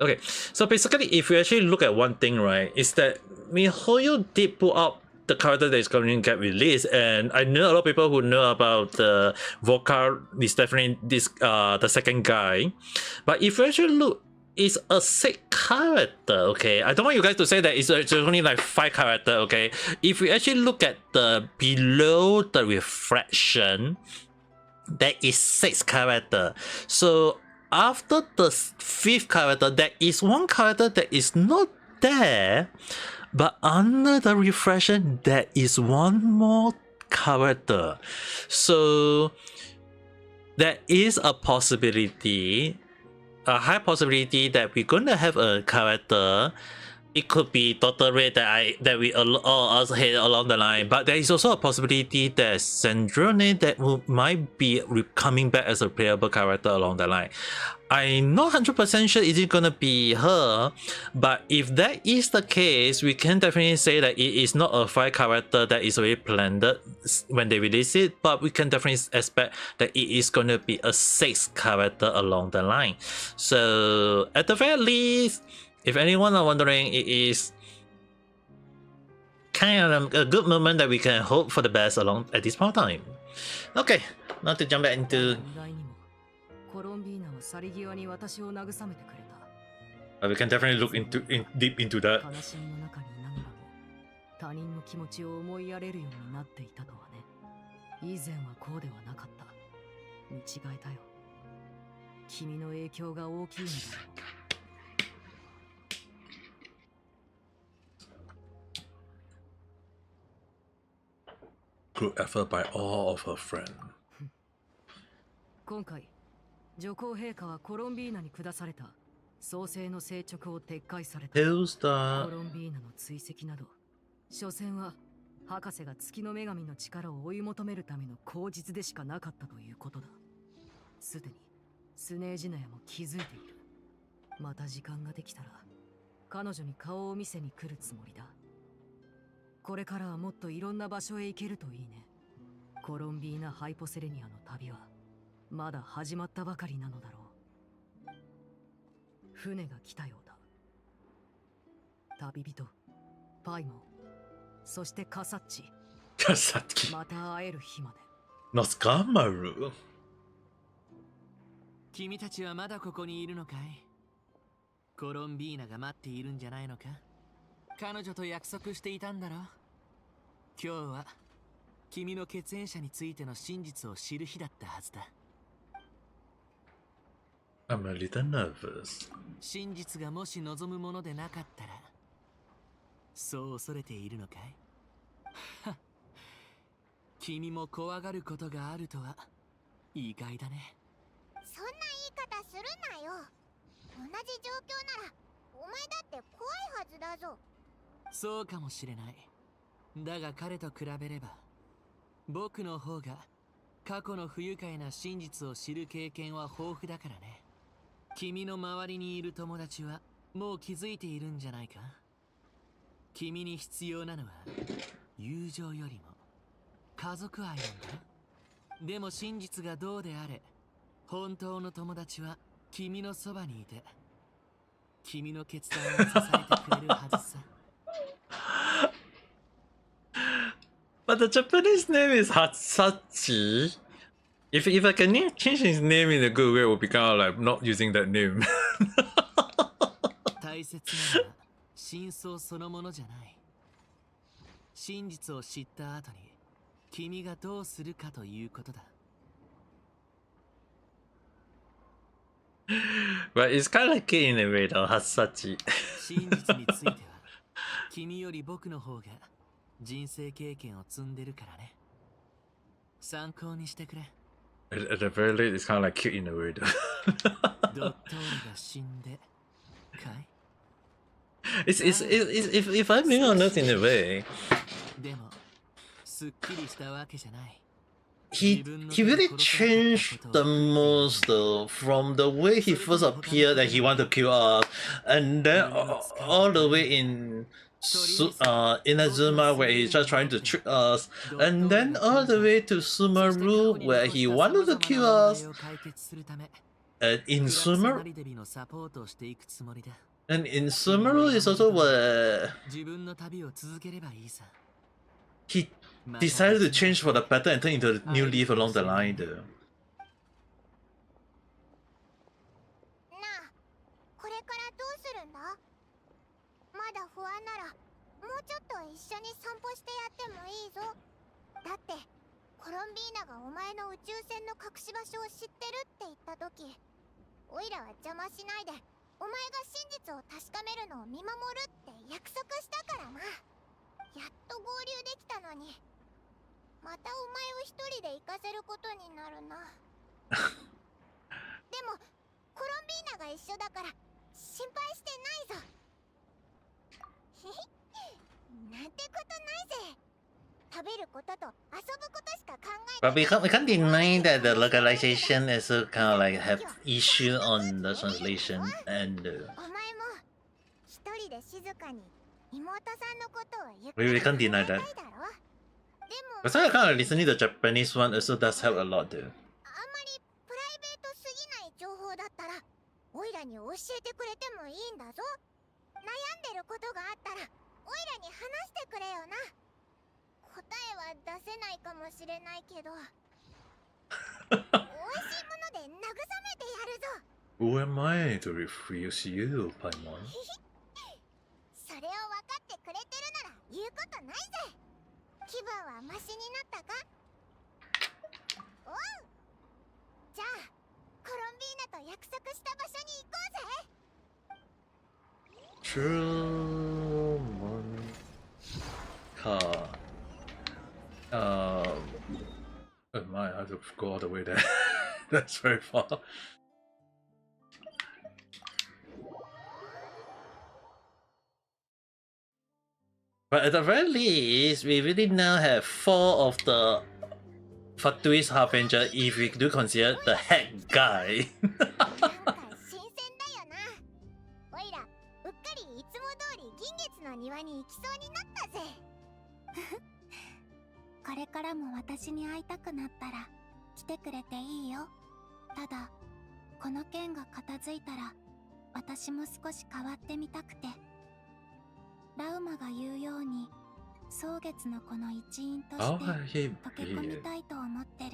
Okay, so basically if you actually look at one thing, right, is that MiHoYo did put up the character that is going to get released, and I know a lot of people who know about the vocal is definitely this the second guy. But if you actually look, it's a 6 character, okay? I don't want you guys to say that it's only like 5 character, okay? If you actually look at the below the reflection, there is 6 character. So after the 5th character, there is 1 character that is not there. But under the reflection, there is 1 more character. So there is a possibility, a high possibility that we're gonna have a character. It could be Dr. Ray that we all us hit along the line, but there is also a possibility that Sandrone that might be coming back as a playable character along the line. I'm not 100% sure is it gonna be her, but if that is the case, we can definitely say that it is not a 5 character that is already planned when they release it, but we can definitely expect that it is gonna be a 6 character along the line. So at the very least, if anyone are wondering, it is kind of a good moment that we can hope for the best along at this point of time. Okay, now to jump back into. We can definitely look deep into that. 他人の気持ちを思いやれるようになっていたとはね。以前はこうではなかった。見違えたよ。君の影響が大きいのだろう。Good effort by all of her friends. 今回、女皇陛下はコロンビーナに下された創世の聖勅を撤回された。コロンビーナの追跡など、所詮は博士が月の女神の力を追い求めるための口実でしかなかったということだ。すでにスネージナヤも気づいている。また時間ができたら彼女に顔を見せに来るつもりだ。これからはもっといろんな場所へ行けるといいね。コロンビーナ・ハイポセレニアの旅はまだ始まったばかりなのだろう。船が来たようだ。旅人、パイモン、そしてカサッチ。また会える日まで。ノスカマル。君たちはまだここにいるのかい？コロンビーナが待っているんじゃないのか？彼女と約束していたんだろ？今日は君の血縁者についての真実を知る日だったはずだ。I'm a little nervous. 真実がもし望むものでなかったら、そう恐れているのかい？君も怖がることがあるとは意外だね。そんな言い方するなよ。同じ状況ならお前だって怖いはずだぞ。そうかもしれない。だが彼と比べれば僕の方が過去の不愉快な真実を知る経験は豊富だからね。君の周りにいる友達はもう気づいているんじゃないか？君に必要なのは友情よりも家族愛なんだ。でも真実がどうであれ、本当の友達は君のそばにいて君の決断を支えてくれるはずさ。But the Japanese name is Hatsachi. If I can change his name in a good way, it would be kind of like not using that name. 大切なのは真相そのものじゃない。真実を知った後に君がどうするかということだ。But it's kind of like it in a way though, Hatsachi. 真実については君より僕の方が人生経験を積んでるからね。参考にしてくれ。At the very least, it's kind of like cute in a way though. ドットールが死んでかい？ if I'm being honest in a way, でもすっきりしたわけじゃない。he really changed the most from the way he first appeared that he wanted to kill us, and then all the way in Inazuma where he's just trying to trick us, and then all the way to Sumeru where he wanted to kill us, and in Sumeru is also where he decided to change for the better and turn into a new leaf along the line though. なあ、これからどうするんだ？まだ不安ならもうちょっと一緒に散歩してやってもいいぞ。だってコロンビーナがお前の宇宙船の隠し場所を知ってるって言った時、オイラは邪魔しないでお前が真実を確かめるのを見守るって約束したからな。やっと合流できたのに、またお前を一人で行かせることになるな。でもコロンビーナが一緒だから心配してないぞ。なんてことないぜ。食べることと遊ぶことしか考え But we can't deny that the localization is kind of like have issue on the translation and お前も一人で静かに妹さんのことをゆっく we り can't 考え deny た that. いだろ。でも But I kind of listening to the Japanese one also does help a lot though. あんまりプライベートすぎない情報だったらオイラに教えてくれてもいいんだぞ。悩んでることがあったらオイラに話してくれよな。答えは出せないかもしれないけど美味しいもので慰めてやるぞ。 Who am I to refuse you, Paimon? それを分かってくれてるなら言うことないぜ。気分はマシになったか？おう。じゃあコロンビーナと約束した場所に行こうぜ。 True Monica. Oh my, I have to go all the way there. That's very far. But at the very least, we really now have 4 of the Fatui's Harbinger if we do consider the head guy. 新鮮だよな。おいらうっかりいつも通り銀月の庭に行きそうになったぜ。これからも私に会いたくなったら来てくれていいよ。ただこの件が片付いたら私も少し変わってみたくて、ラウマが言うように蒼月の子の一員として溶け込みたいと思ってる。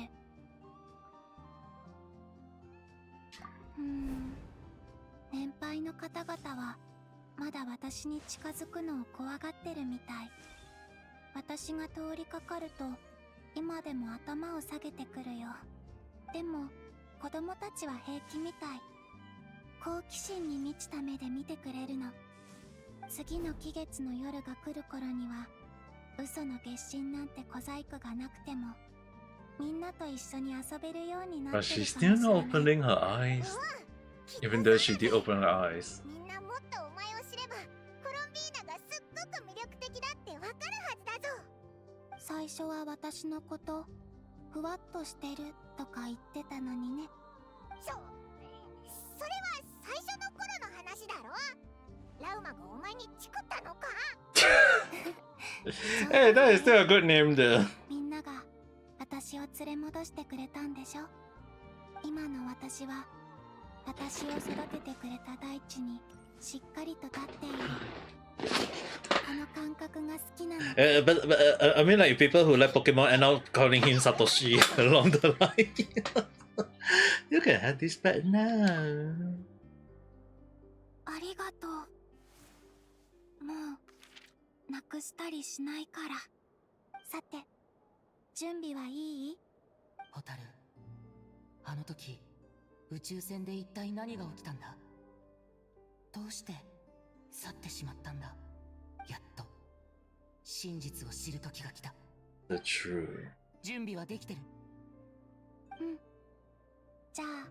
年配の方々はまだ私に近づくのを怖がってるみたい。私が通りかかると今でも頭を下げてくるよ。でも子供たちは平気みたい。好奇心に満ちた目で見てくれるの。次の期月の夜が来る頃には嘘の月神なんて小細工がなくてもみんなと一緒に遊べるようになって But るかも she's しれない。 still not opening her eyes. Even though she did open her eyes. みんなもっとお前を知ればコロンビーナがすっごく魅力的だってわかるはずだぞ。最初は私のことふわっとしてるとか言ってたのにね。それは最初の頃の話だろ。ラウマがお前にチクったのか？ Hey, that is still a good name though. みんなが私を連れ戻してくれたんでしょ。今の私は私を育ててくれた大地にしっかりと立っている。この感覚が好きなの。But I mean, like people who like Pokemon and now calling him Satoshi along the line. You can have this back now. ありがとう。もうなくしたりしないから。さて、準備はいい？ホタル、あの時宇宙船で一体何が起きたんだ？どうして去ってしまったんだ？やっと真実を知る時が来た。 The true. 準備はできてる？うん。じゃあ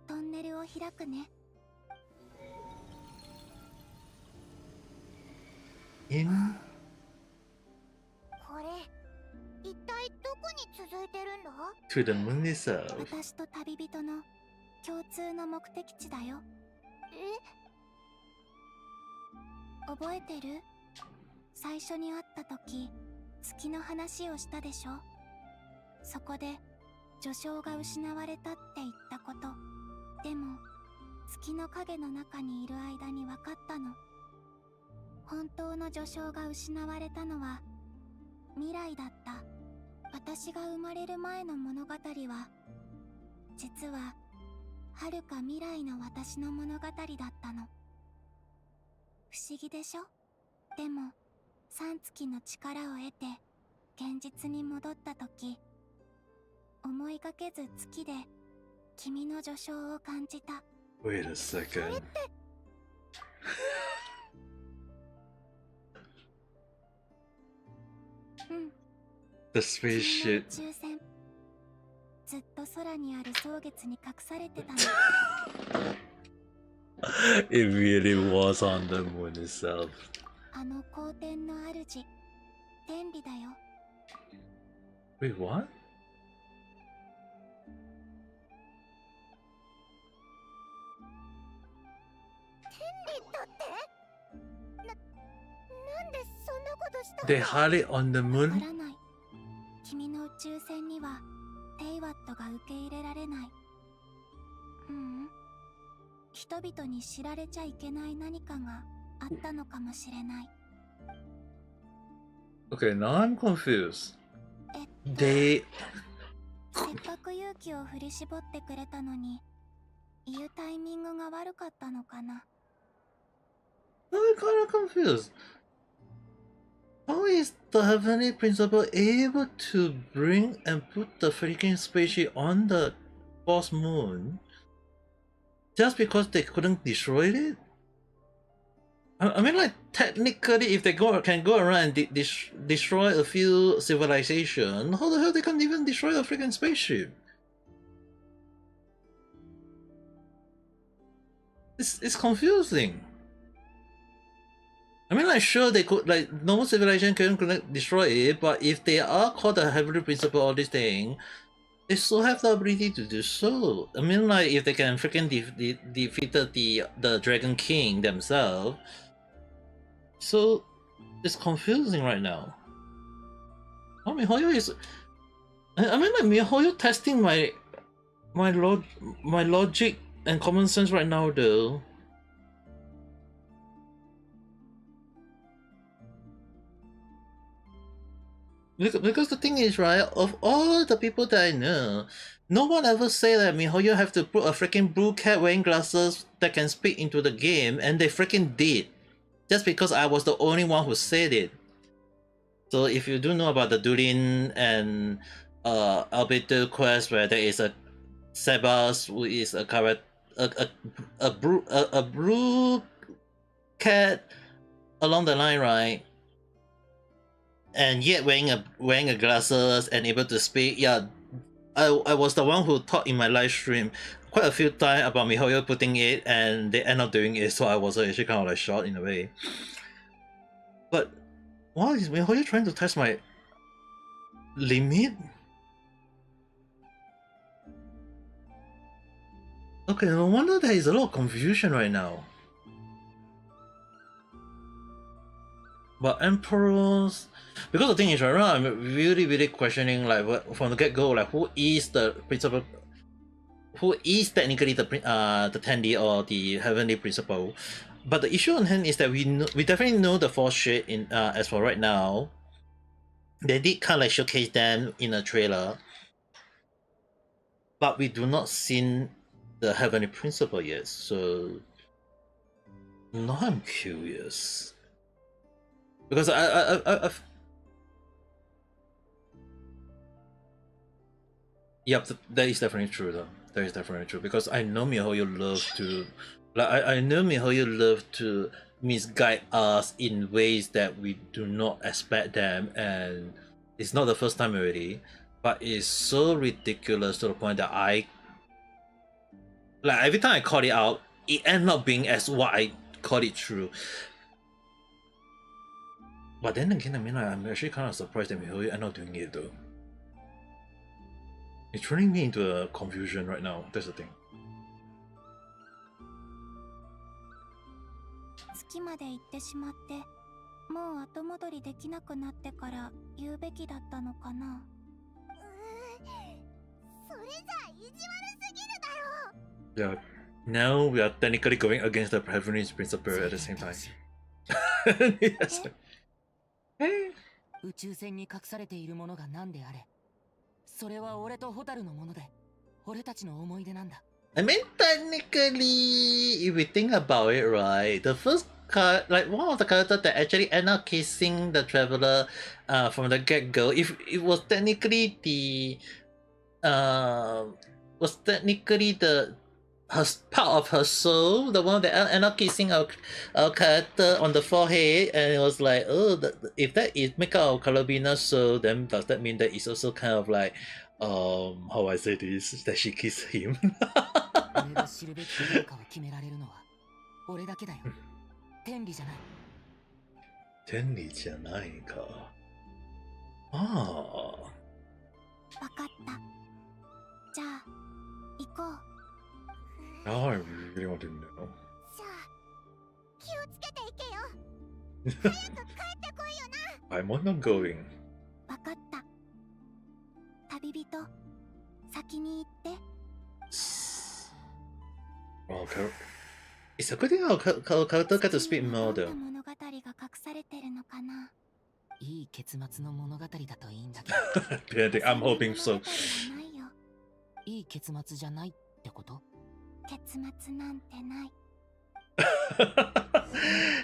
トンネルを開くね。これ一体どこに続いてるんだ？ To the moon itself. 私と旅人の共通の目的地だよ。覚えてる？最初に会った時月の話をしたでしょ。そこで序章が失われたって言ったこと。でも月の影の中にいる間に分かったの。本当の序章が失われたのは未来だった。私が生まれる前の物語は実は遥か未来の私の物語だったの。不思議でしょ？でも3月の力を得て現実に戻った時、思いがけず月で君の序章を感じた。 Wait a second. The spaceship. 君の宇宙船、ずっと空にある蒼月に隠されてたの。It really was on the moon itself. あの皇天の主、天理だよ。 Wait, what? したの They had it on the わか moon? らない。君の宇宙船にはテイワットが受け入れられない。ううん。人々に知られちゃいけない何かがあったのかもしれない。Okay, now I'm confused. They... せっかく勇気を振り絞ってくれたのに、言うタイミングが悪かったのかな。I'm kind of confused. How is the Heavenly Principle able to bring and put the freaking spaceship on the false moon just because they couldn't destroy it? I mean, like, technically, if they can go around and destroy a few civilizations, how the hell they can't even destroy a freaking spaceship? It's confusing. I mean, like, sure, they could, like, normal civilization couldn't destroy it, but if they are called the Heavenly Principle or this thing, they still have the ability to do so. I mean, like, if they can freaking defeated the Dragon King themselves. So, it's confusing right now. Oh, MiHoYo is... I mean, like, MiHoYo testing my logic and common sense right now, though. Because the thing is, right, of all the people that I know, no one ever say that MiHoYo have to put a freaking blue cat wearing glasses that can speak into the game, and they freaking did. Just because I was the only one who said it. So if you do know about the Durin and Albedo quest where there is a Sebas who is a character, a blue cat along the line, right? And yet wearing a glasses and able to speak. Yeah, I was the one who taught in my live stream quite a few times about MiHoYo putting it, and they end up doing it, so I was actually kind of like shocked in a way. But why is MiHoYo trying to test my limit? Okay, no wonder there is a lot of confusion right now. But Emperors... Because the thing is, right now I'm really questioning, like, from the get-go, like, who is the principal... Who is technically the 10D or the Heavenly Principle. But the issue on hand is that we definitely know the Force shit in as for right now. They did kind of like showcase them in a trailer. But we do not see the Heavenly Principle yet, so now I'm curious. Because I've... Yep, that is definitely true though. That is definitely true, because I know MiHoYo loves to, like, I know MiHoYo loves to misguide us in ways that we do not expect them, and it's not the first time already, but it's so ridiculous to the point that like, every time I call it out, it ends up being as what I call it true. But then again, I mean, I'm actually kind of surprised that MiHoYo end up doing it though. It's turning me into a confusion right now. That's the thing. 月まで行ってしまって、もう後戻りできなくなってから言うべきだったのかな。それじゃ意地悪すぎるだろ。 Yeah, now we are technically going against the Heavenly Principle at the same time. Yes. Hey. 宇宙船に隠されているものが何であれ、それは俺とホタルのもので、俺たちの思い出なんだ。I mean, technically, if we think about it, right, the first card, like one of the characters that actually end up kissing the traveler, from the get-go, if it was technically the, her part of her soul, the one that end up kissing our character on the forehead, and it was like, oh, if that is make out of Carabina's soul, then does that mean that it's also kind of like, how I say this, that she kissed him? 俺が知るべきかどうかを決められるのは俺だけだよ。天理じゃない。天理じゃないか。ああ。わかった。じゃあ行こう。Now I really want to know. じゃあ気をつけていけよ。早く帰ってこいよな。I'm not going. わかった。旅人、先に行って。Oh, it's a good thing I'll get to speak more though. 物語が隠されてるのかな。いい結末の物語だといいんだけど。I'm hoping so. いい結末じゃないってこと？結末なんてない。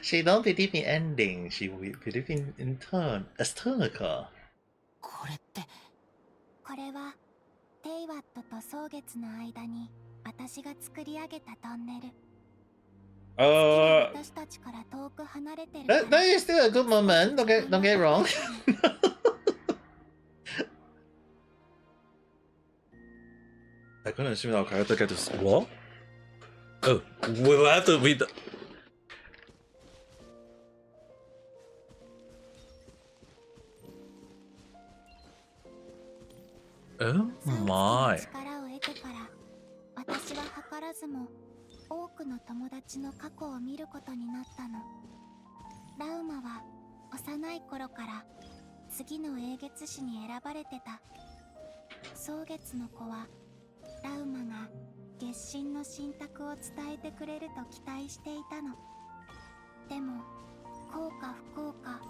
She don't believe in ending. She believe in turn. As turnか。これって。これはテイワットと蒼月の間に私が作り上げたトンネル。私たちから遠く離れてる。That is still a good moment. Don't get wrong. I couldn't assume our character get to what? Oh, we will have to read. Oh my. 力を得てから私は図らずも多くの友達の過去を見ることになったの。ラウマは幼い頃から次の英月誌に選ばれてた。蒼月の子はラウマが月神の信託を伝えてくれると期待していたの。でも幸か不幸か、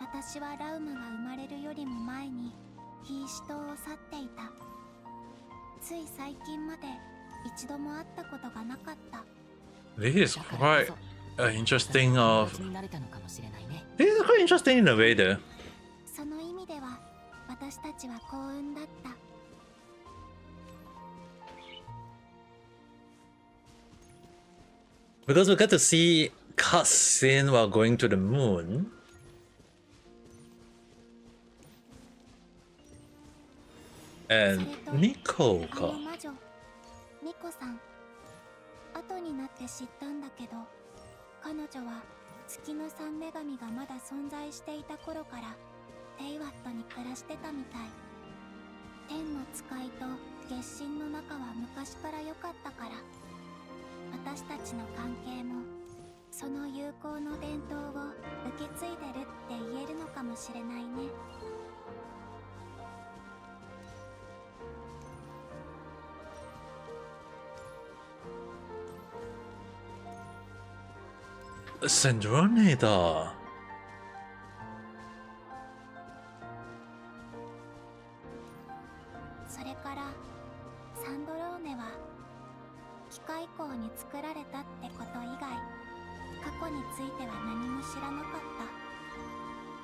私はラウマが生まれるよりも前にヒーシ島を去っていた。つい最近まで一度も会ったことがなかった。This is quite interesting of. This is quite interesting in a way though. その意味では私たちは幸運だった。Because we got to see cutscene while going to the moon. And Nico か。魔女ニコさん。後になって知ったんだけど、彼女は月の三女神がまだ存在していた頃からテイワットに暮らしてたみたい。天の使いと月神の仲は昔から良かったから、私たちの関係もその友好の伝統を受け継いでるって言えるのかもしれないね。センドロネだ。それからサンドローネは機械工に作られたってこと以外過去については何も知らなかっ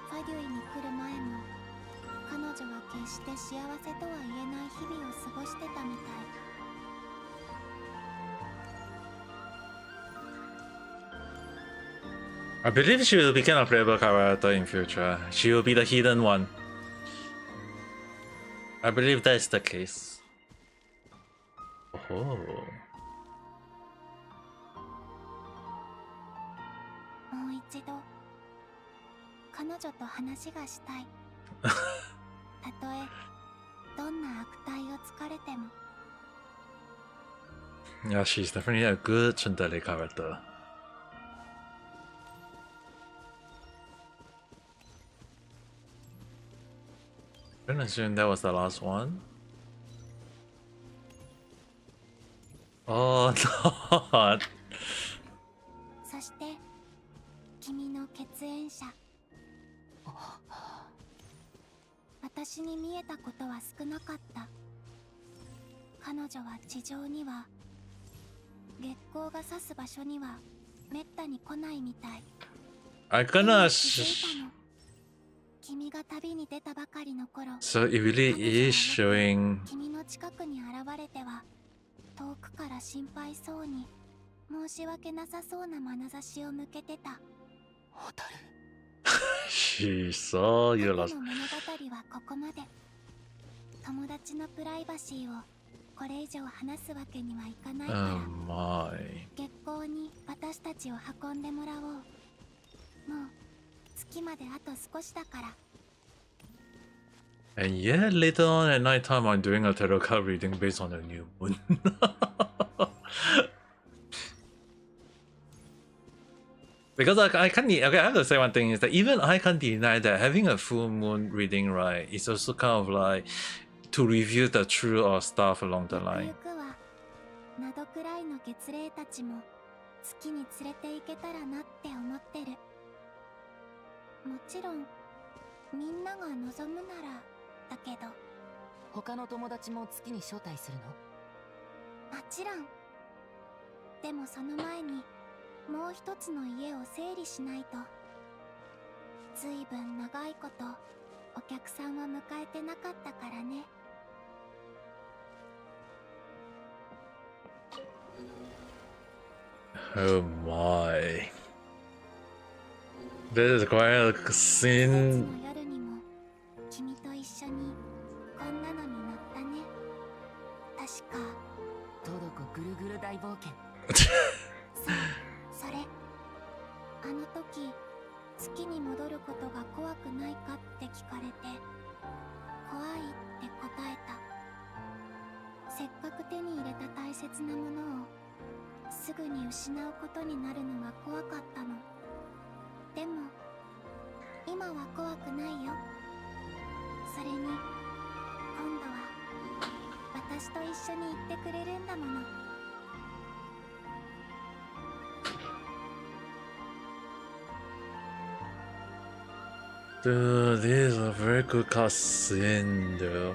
た。ファデュイに来る前も彼女は決して幸せとは言えない日々を過ごしてたみたい。I believe she will become a playable character in future. She will be the hidden one. I believe that is the case. Oh. もう一度彼女と話がしたい。たとえどんな悪態をつかれても。Yeah, she's definitely a good Tsundere character. I'm gonna assume that was the last one. Oh, not. そして君の血縁者。私に見えたことは少なかった。彼女は地上には月光が差す場所にはめったに来ないみたい。I gonna. 君が旅に出たばかりの頃。So it really is showing. 君の近くに現れては遠くから心配そうに申し訳なさそうな眼差しを向けてた。She saw you last. 物語はここまで。友達のプライバシーをこれ以上話すわけにはいかないから。Oh my. 月光に私たちを運んでもらおう。もう月まであと少しだから。And yet later on at night time I'm doing a tarot card reading based on the new moon. Because I can't. Okay, I have to say one thing is that even I can't deny that having a full moon reading, right, is also kind of like to reveal the truth or stuff along the line. などくらいの月齢たちも月に連れて行けたらなって思ってる。もちろんみんなが望むならだけど。他の友達も月に招待するの？もちろん。でもその前にもう一つの家を整理しないと。ずいぶん長いことお客さんは迎えてなかったからね。Oh my. This is quite a scene. 夜にも君と一緒にこんなのに乗ったね。確かトドコぐるぐる大冒険。それあの時月に戻ることが怖くないかって聞かれて怖いって答えた。せっかく手に入れた大切なものをすぐに失うことになるのが怖かったの。でも今は怖くないよ。それに今度は私と一緒に行ってくれるんだもの。Dude, this is a very good cutscene, though.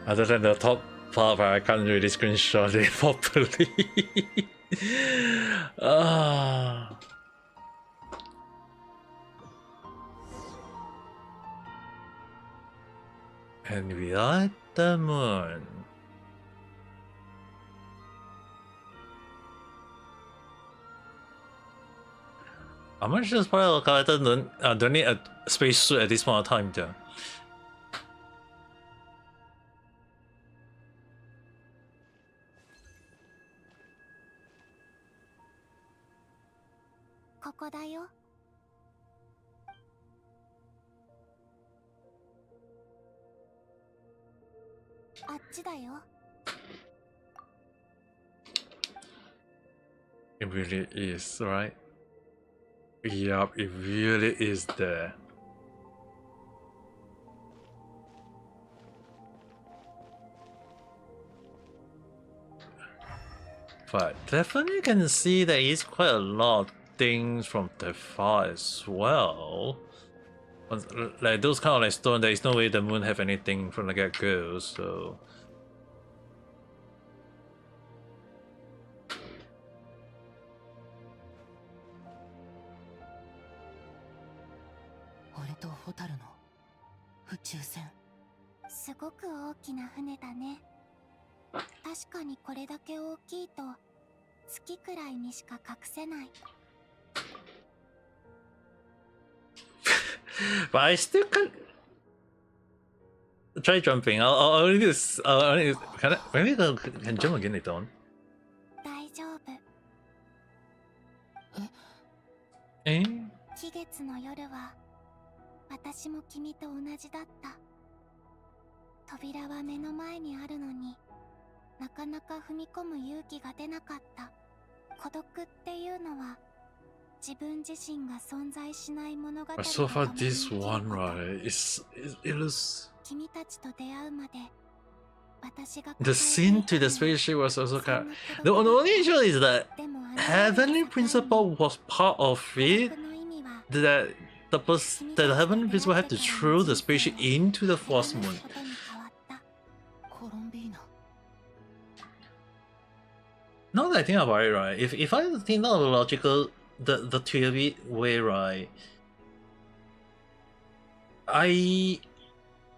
Other than the top part, I can't really screenshot it properly. Ah. And we are at the moon. I'm not sure Spiral character don't need a spacesuit at this point of time, though. ここだよ。あっちだよ。It really is, right? Yup, it really is there. But definitely can see there is quite a lot of things from the far as well. Like those kind of like stone, there is no way the moon have anything from the get-go, so... 俺とホタルの宇宙船。すごく大きな船だね。確かにこれだけ大きいと月くらいにしか隠せない。But I still can't try jumping. I'll need this. Can I, maybe I can jump again later on. 大丈夫。Eh? 期月の夜は私も君と同じだった。扉は目の前にあるのになかなか踏み込む勇気が出なかった。孤独っていうのは自分自身が存在しない物語。 So far, this one, right? It is. 君たちと出会うまで私が The scene to the spaceship was also kind of... The only issue is that Heavenly Principle was part of it. That the Heavenly Principle had to throw the spaceship into the Force Moon. コロンビーナ。 Now that I think about it, right? If I think of the logical, the theory way, right?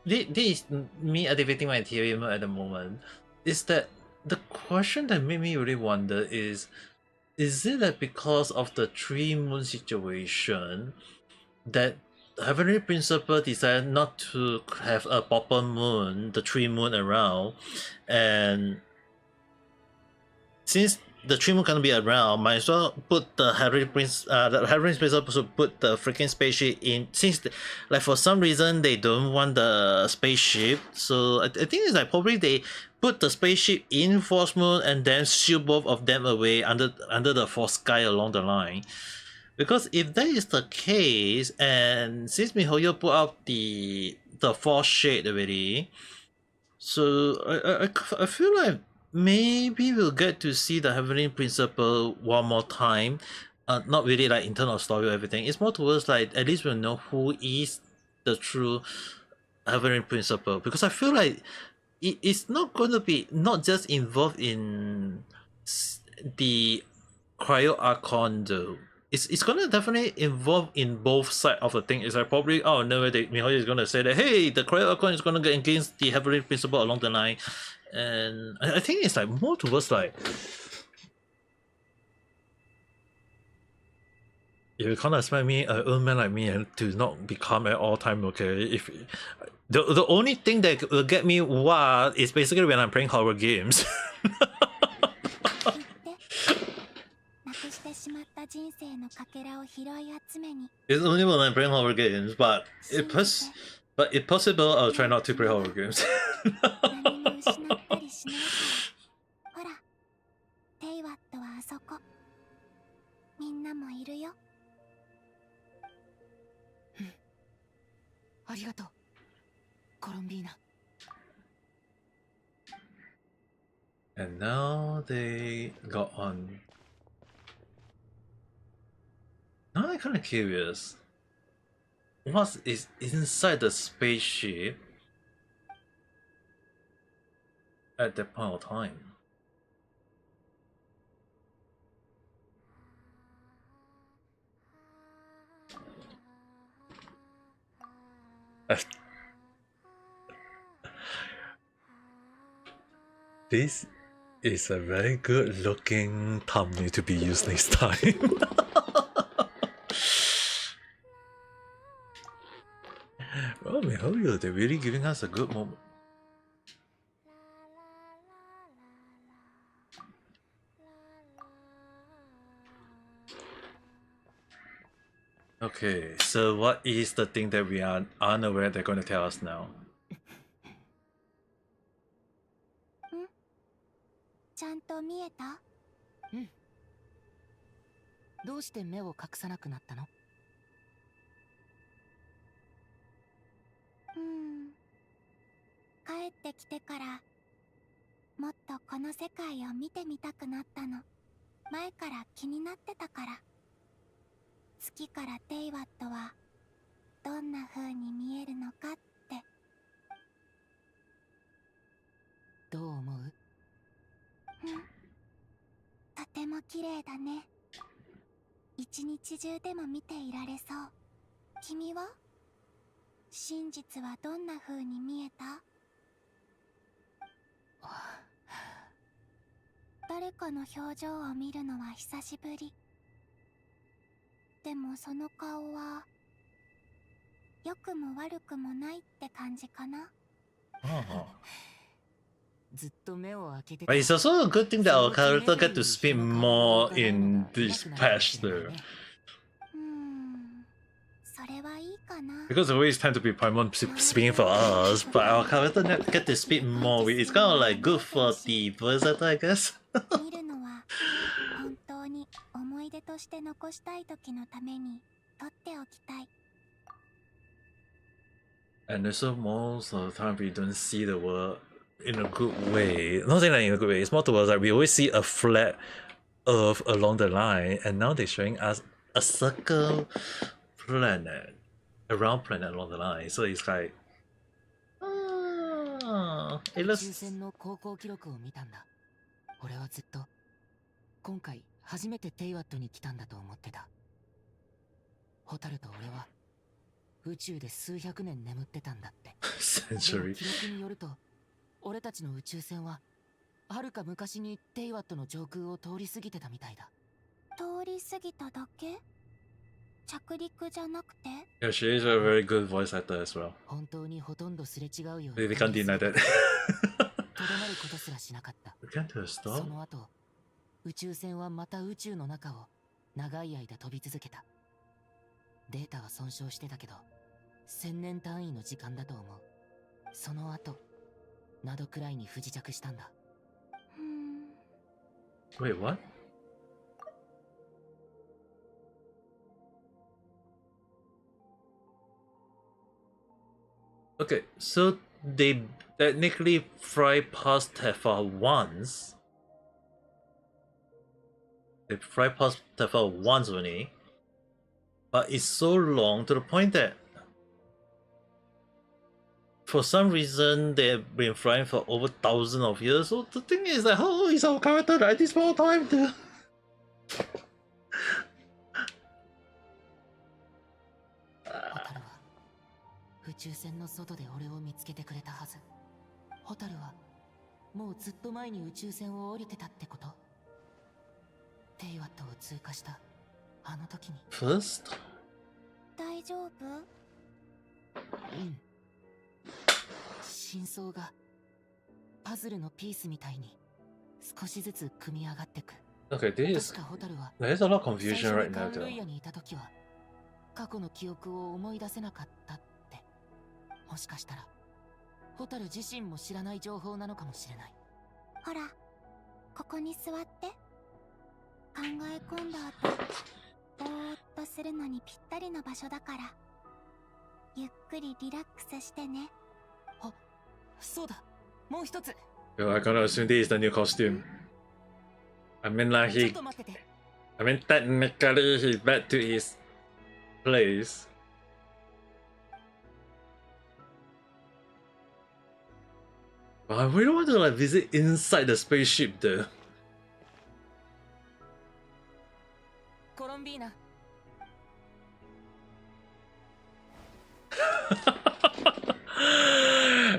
This is me activating my theory mode at the moment. Is that the question that made me really wonder is it that because of the 3 moon situation that Heavenly Principle decided not to have a proper moon, the 3 moon around, and since the 3 moon can't be around, might as well put the Heavenly Principle to put the freaking spaceship in, since like for some reason they don't want the spaceship, so I think it's like probably they put the spaceship in Force Moon and then shield both of them away under the Force Sky along the line. Because if that is the case, and since MiHoYo put out the fourth shade already, so I feel like maybe we'll get to see the Heavenly Principle one more time. Not really like in terms of story or everything. It's more towards like at least we'll know who is the true Heavenly Principle. Because I feel like it's not going to be not just involved in the Cryo Archon though. It's gonna definitely involve in both sides of the thing. It's like probably no Mihoyo is gonna say that hey the Cryo Archon is gonna go against the Heavenly Principle along the line, and I think it's like more towards like if you can't expect me an old man like me and to not be calm at all time, okay? If the only thing that will get me wild is basically when I'm playing horror games. It's only when I'm playing horror games, but if possible, I'll try not to play horror games. ありがとう、コロンビーナ。 And now they got on. Now I'm kind of curious. What is inside the spaceship at that point of time? This is a very good looking thumbnail to be used next time. Oh, MiHoYo, they're really giving us a good moment. Okay, so what is the thing that we are unaware they're going to tell us now? ちゃんと見えた？うん。どうして目を隠さなくなったの？帰ってきてからもっとこの世界を見てみたくなったの。前から気になってたから。月からテイワットはどんな風に見えるのかって。どう思う？とても綺麗だね。一日中でも見ていられそう。君は？真実はどんな風に見えた？誰かの表情を見るのは久しぶり。でもその顔は良くも悪くもないって感じかな。But it's also a good thing that our character get to speak more in this patch though. それはいいかな。 Because it always tend to be Paimon speaking for us, but our character get to speak more. It's kind of like good for the voice actor, I guess. 見るのは本当に思い出として残したい時のために撮っておきたい。 And also most of the time we don't see the world in a good way. Not saying that in a good way, it's more towards like we always see a flat earth along the line, and now they're showing us a circle planet, a round planet along the line. So it's like, it looks... 宇宙船の航行記録を見たんだ。俺はずっと今回初めてテイワットに来たんだと思ってた。ホタルと俺は宇宙で数百年眠ってたんだって。Century. 記録によると、俺たちの宇宙船は遥か昔にテイワットの上空を通り過ぎてたみたいだ。通り過ぎただけ？着陸じゃなくて？ Yeah, she is a very good voice actor as well. 本当にほとんどすれ違うよ。They can't deny that. とどまることすらしなかった。その後、宇宙船はまた宇宙の中を長い間飛び続けた。データは損傷してたけど、1000年単位の時間だと思う。その後、などくらいに不時着したんだ。Wait, what? Okay, so they technically fly past Tefa once. They fly past Tefa once only, but it's so long to the point that for some reason they have been flying for over thousands of years. So the thing is that how old is our character at this point of time? To... 宇宙船の外で俺を見つけてくれたはず。ホタルはもうずっと前に宇宙船を降りてたってこと？テイワットを通過したあの時に。First? 大丈夫？うん。真相がパズルのピースみたいに少しずつ組み上がってく。Okay, there's a lot of confusion right now too. にいた時は過去の記憶を思い出せなかったって。もしかしたらホタル自身も知らない情報なのかもしれない。ほら、ここに座って。考え込んだ後、ぼーっとするのにぴったりの場所だから。ゆっくりリラックスしてね。あ、そうだ。もう一つ。Yo, I gotta assume this is the new costume. I mean, like I mean, technically he's back to his place. But I really want to like visit inside the spaceship though. コロンビーナ。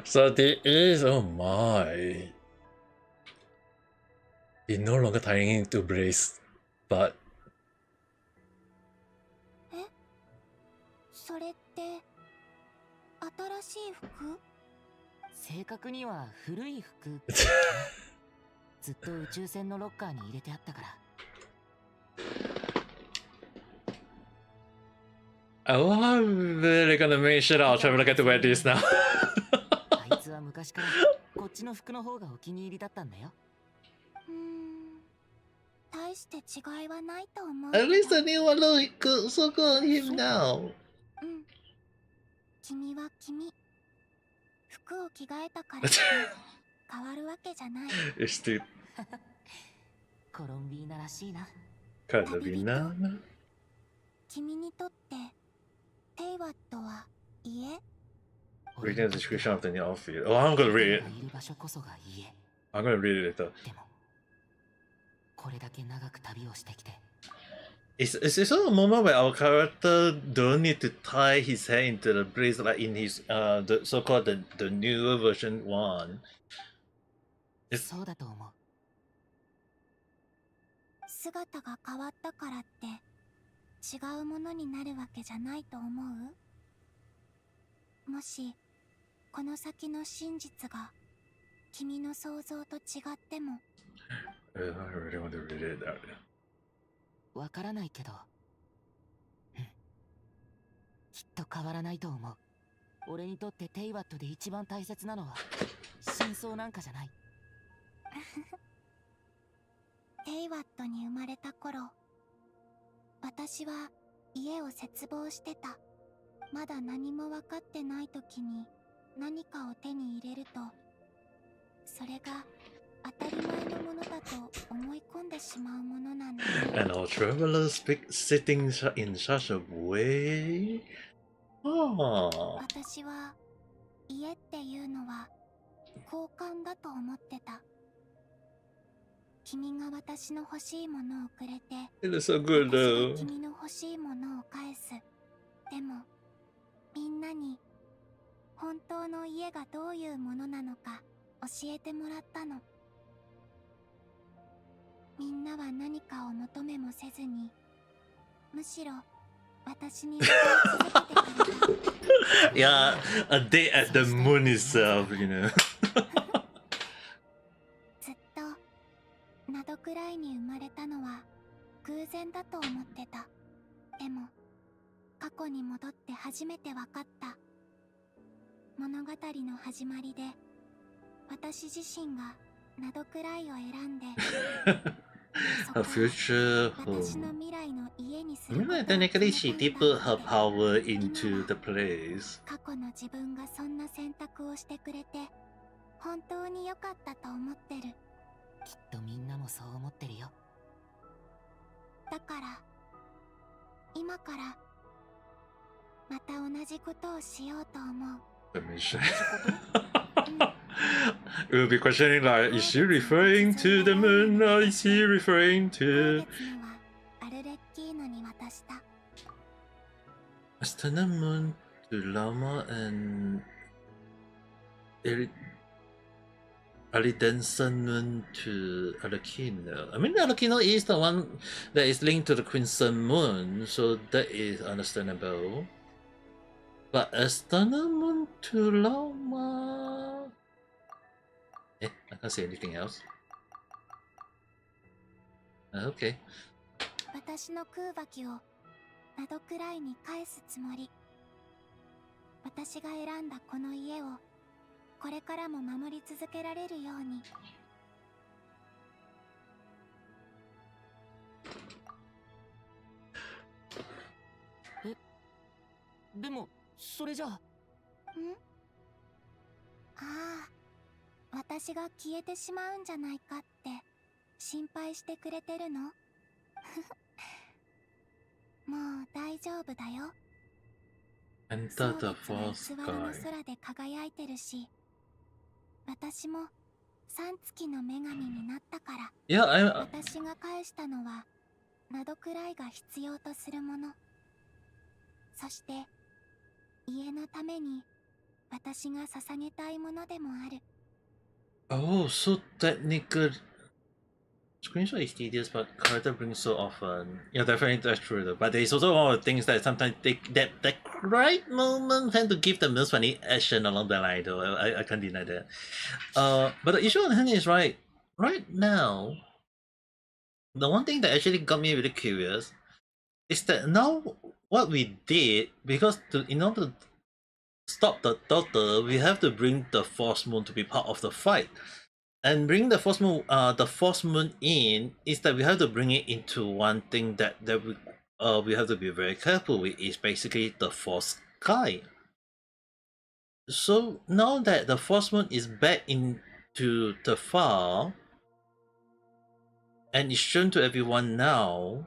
So there is, oh my. He's no longer tying into brace, but え？それって新しい服？正確には古い服。ずっと宇宙船のロッカーに入れてあったから。Oh, I'm really gonna make sure I'll try to get to wear this now. あいつは昔からこっちの服の方がお気に入りだったんだよ。大して違いはないと思う。At least the new one looks good, so good on him now. うん。君は君。服を着替えたからって変わるわけじゃない。Este コロンビーナらしいな。Carolina. 君にとってテイワットは家？ Reading the description of the new outfit. Oh, I'm gonna read it. いる場所こそが家。I'm gonna read it later. でもこれだけ長く旅をしてきて。It's also a moment where our character don't need to tie his hair into the brace like in his the so-called the newer version one. そうだと思う。姿が変わったからって違うものになるわけじゃないと思う？もしこの先の真実が君の想像と違っても。I really want to read it out. わからないけど、うん、きっと変わらないと思う。俺にとってテイワットで一番大切なのは真相なんかじゃない。テイワットに生まれた頃、私は家を切望してた。まだ何も分かってない時に何かを手に入れると、それが当たり前のものだと思い込んでしまうものなんだ。And our travelers sitting in such a way. Oh. 私は家っていうのは交換だと思ってた。君が私の欲しいものをくれて、 It is so good 私 though. が君の欲しいものを返す。でもみんなに本当の家がどういうものなのか教えてもらったの。みんなは何かを求めもせずに、むしろ私に続けてくれた。Yeah, a day at the moon itself, you know. ずっとナドくらいに生まれたのは偶然だと思ってた。でも過去に戻って初めて分かった。物語の始まりで私自身がナドくらいを選んで Her future home. I mean, like, technically, she did put her power into the place. 過去の自分がそんな選択をしてくれて本当に良かったと思ってる。きっとみんなもそう思ってるよ。だから今からまた同じことをしようと思う。 Permission. We'll be questioning like, is she referring to the moon or is she referring to アルレッキーノに渡した。 Astana Moon to Lama and Aridensan Moon to Alakino? I mean, Alakino is the one that is linked to the Crimson Moon, so that is understandable. But Astana Moon to Lama... I can't say anything else. Okay. 私の空爆をなどくらいに返すつもり。私が選んだこの家をこれからも守り続けられるように。でもそれじゃあ。ああ、私が消えてしまうんじゃないかって心配してくれてるの？もう大丈夫だよ。 Enter the 蒼月は false 偽らの sky. 空で輝いてるし、私も三月の女神になったから。 Yeah, 私が返したのはなどくらいが必要とするもの。そして家のために私が捧げたいものでもある。 Oh, so technical. Screenshot is tedious, but character brings so often. Yeah, definitely that's true though. But there's also one of the things that sometimes that right moment tend to give the most funny action along the line though. I can't deny that. But the issue on hand is right now. The one thing that actually got me really curious is that now what we did, because in order to stop the Doctor, we have to bring the Force Moon to be part of the fight. And bring the Force Moon in is that we have to bring it into one thing that we have to be very careful with, is basically the Force Sky. So now that the Force Moon is back into the file and is shown to everyone now,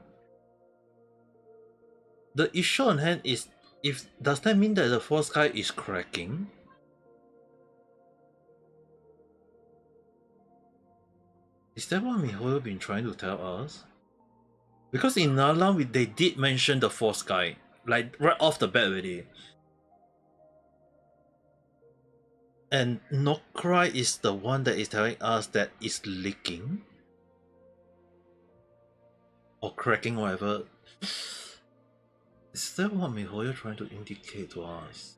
the issue on hand is, does that mean that the Force Sky is cracking? Is that what Mihoyo been trying to tell us? Because in Nala, they did mention the Force Sky, like right off the bat already. And Nokrai is the one that is telling us that it's leaking or cracking, whatever. Is that what Mihoyo trying to indicate to us?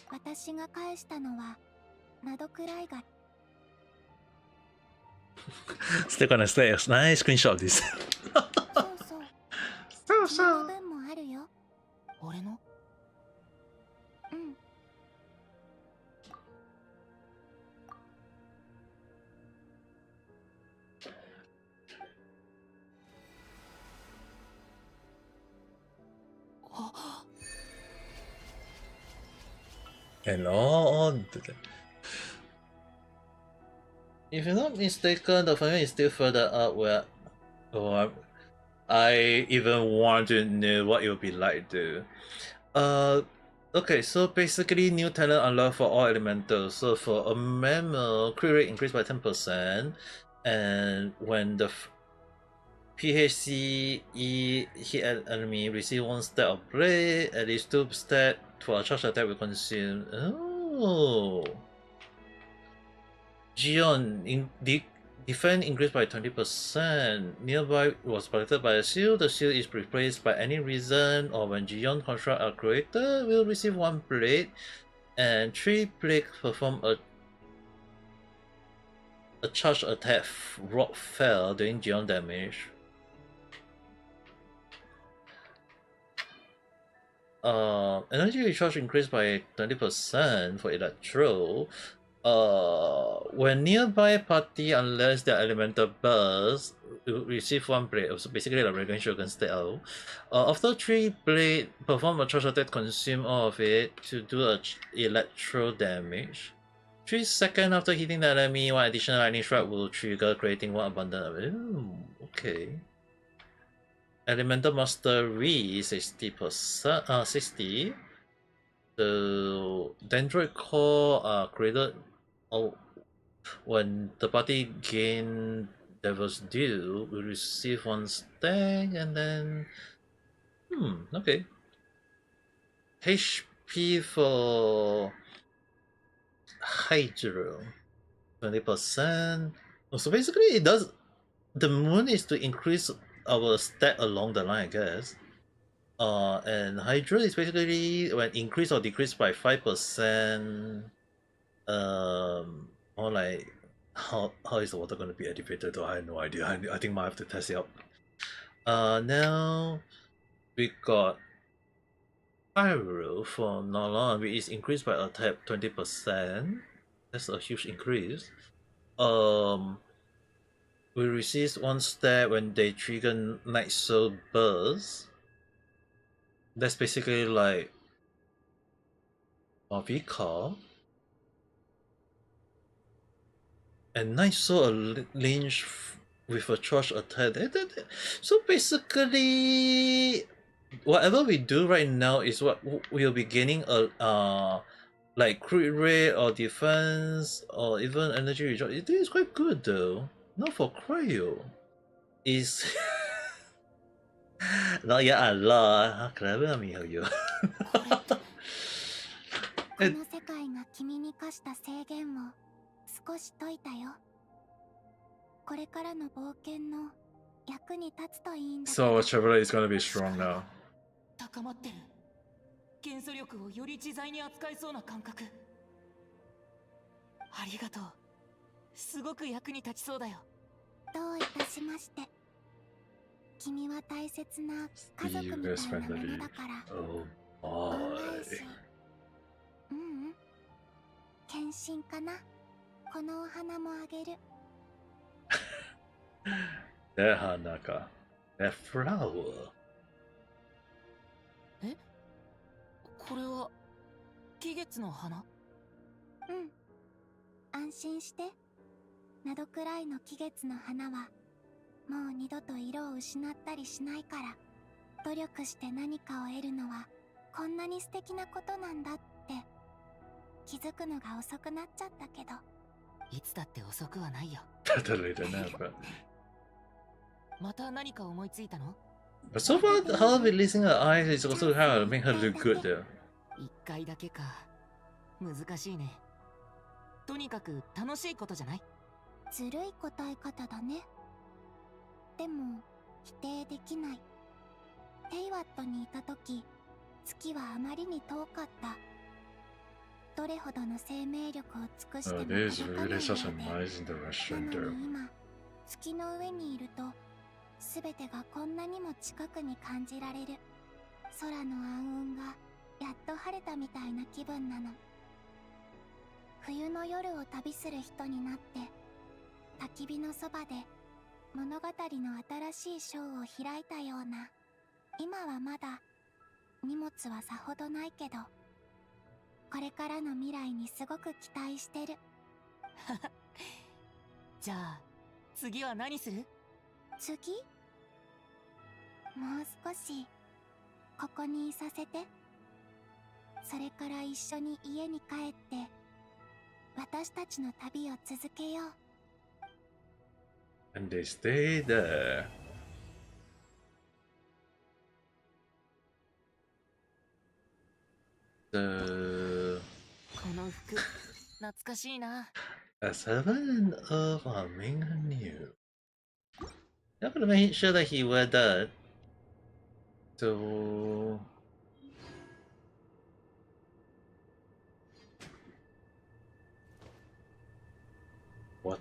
私が返したのはなどくらいが。 Still gonna stay a nice screenshot of this. そうそう。分もあるよ。俺の？うん。 And on. If you're not mistaken, the family is still further up where I even want to know what it would be like to. Okay, so basically new talent unlocked for all elementals. So for a mammal, crit rate increased by 10%, and when the PHCE hit an enemy, receive 1 stat of blade, at least 2 stat for a charge attack will consume. Oh. Gion, defense increased by 20%. Nearby was protected by a shield. The shield is replaced by any reason, or when Gion construct are created, will receive 1 blade, and 3 blades perform a charge attack rock fell doing Gion damage. Energy recharge increased by 20% for Electro. when nearby party, unless they're elemental burst, you receive one blade. So basically, like regular Shogun style. After 3 blade, perform a charge attack, consume all of it to do a electro damage. 3 seconds after hitting the enemy, one additional lightning strike will trigger, creating one abundant. Okay. Elemental mastery 60%. 60. The Dendroid core are created when the party gain Devil's Due, we receive 1 stack and then okay. HP for Hydro 20%. So basically it does, the moon is to increase our stat along the line, I guess. And Hydra is basically when increase or decrease by 5%. Or like how is the water going to be activated? Though I have no idea. I think I have to test it out. Now we got Pyro for Nolan, which is increased by attack 20%. That's a huge increase. We receive 1 stat when they trigger Night Soul Burst. That's basically like Vika. And Night Soul range with a charge attack. So basically, whatever we do right now is what we'll be gaining a like crit rate or defense or even energy recharge. It is quite good though. Not for cryo. Is no, yeah, Allah. Clever me, you. この世界が君に課した制限を少し解いたよ。これからの冒険の役に立つといいんだけど。 So Chevrolet is gonna be strong now. 高まってる。元素力をより自在に扱いそうな感覚。ありがとう。すごく役に立ちそうだよ。どういたしまして。君は大切な家族みたいなものだから。恩返し。献身かな。このお花もあげる。That Hanaka. That flower. え？これは季月の花？安心して。などくらいの季月の花はもう二度と色を失ったりしないから。努力して何かを得るのはこんなに素敵なことなんだって気づくのが遅くなっちゃったけど。いつだって遅くはないよ。また何か思いついたの？ But so far, her releasing her eyes is also how to make her look good there. 一回だけか。難しいね。とにかく楽しいことじゃない？ずるい答え方だね。でも否定できない。テイワットにいた時、月はあまりに遠かった。どれほどの生命力を尽くしても届かないようで。なのに今、月の上にいると、すべてがこんなにも近くに感じられる。空の暗雲がやっと晴れたみたいな気分なの。冬の夜を旅する人になって、焚き火のそばで物語の新しい章を開いたような。今はまだ荷物はさほどないけど、これからの未来にすごく期待してる。じゃあ次は何する？次？もう少しここにいさせて。それから一緒に家に帰って私たちの旅を続けよう。And they stay there. The この服懐かしいな。A servant of Ame Gakita. I'm gonna make sure that he wear that. So what?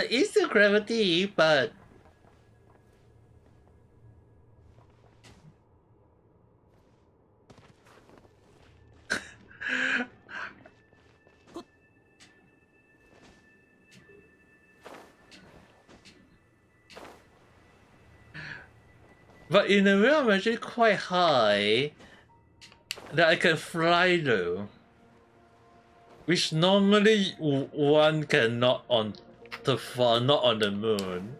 there is still gravity, but but in a way I'm actually quite high that I can fly though, which normally one cannot on the far, not on the moon.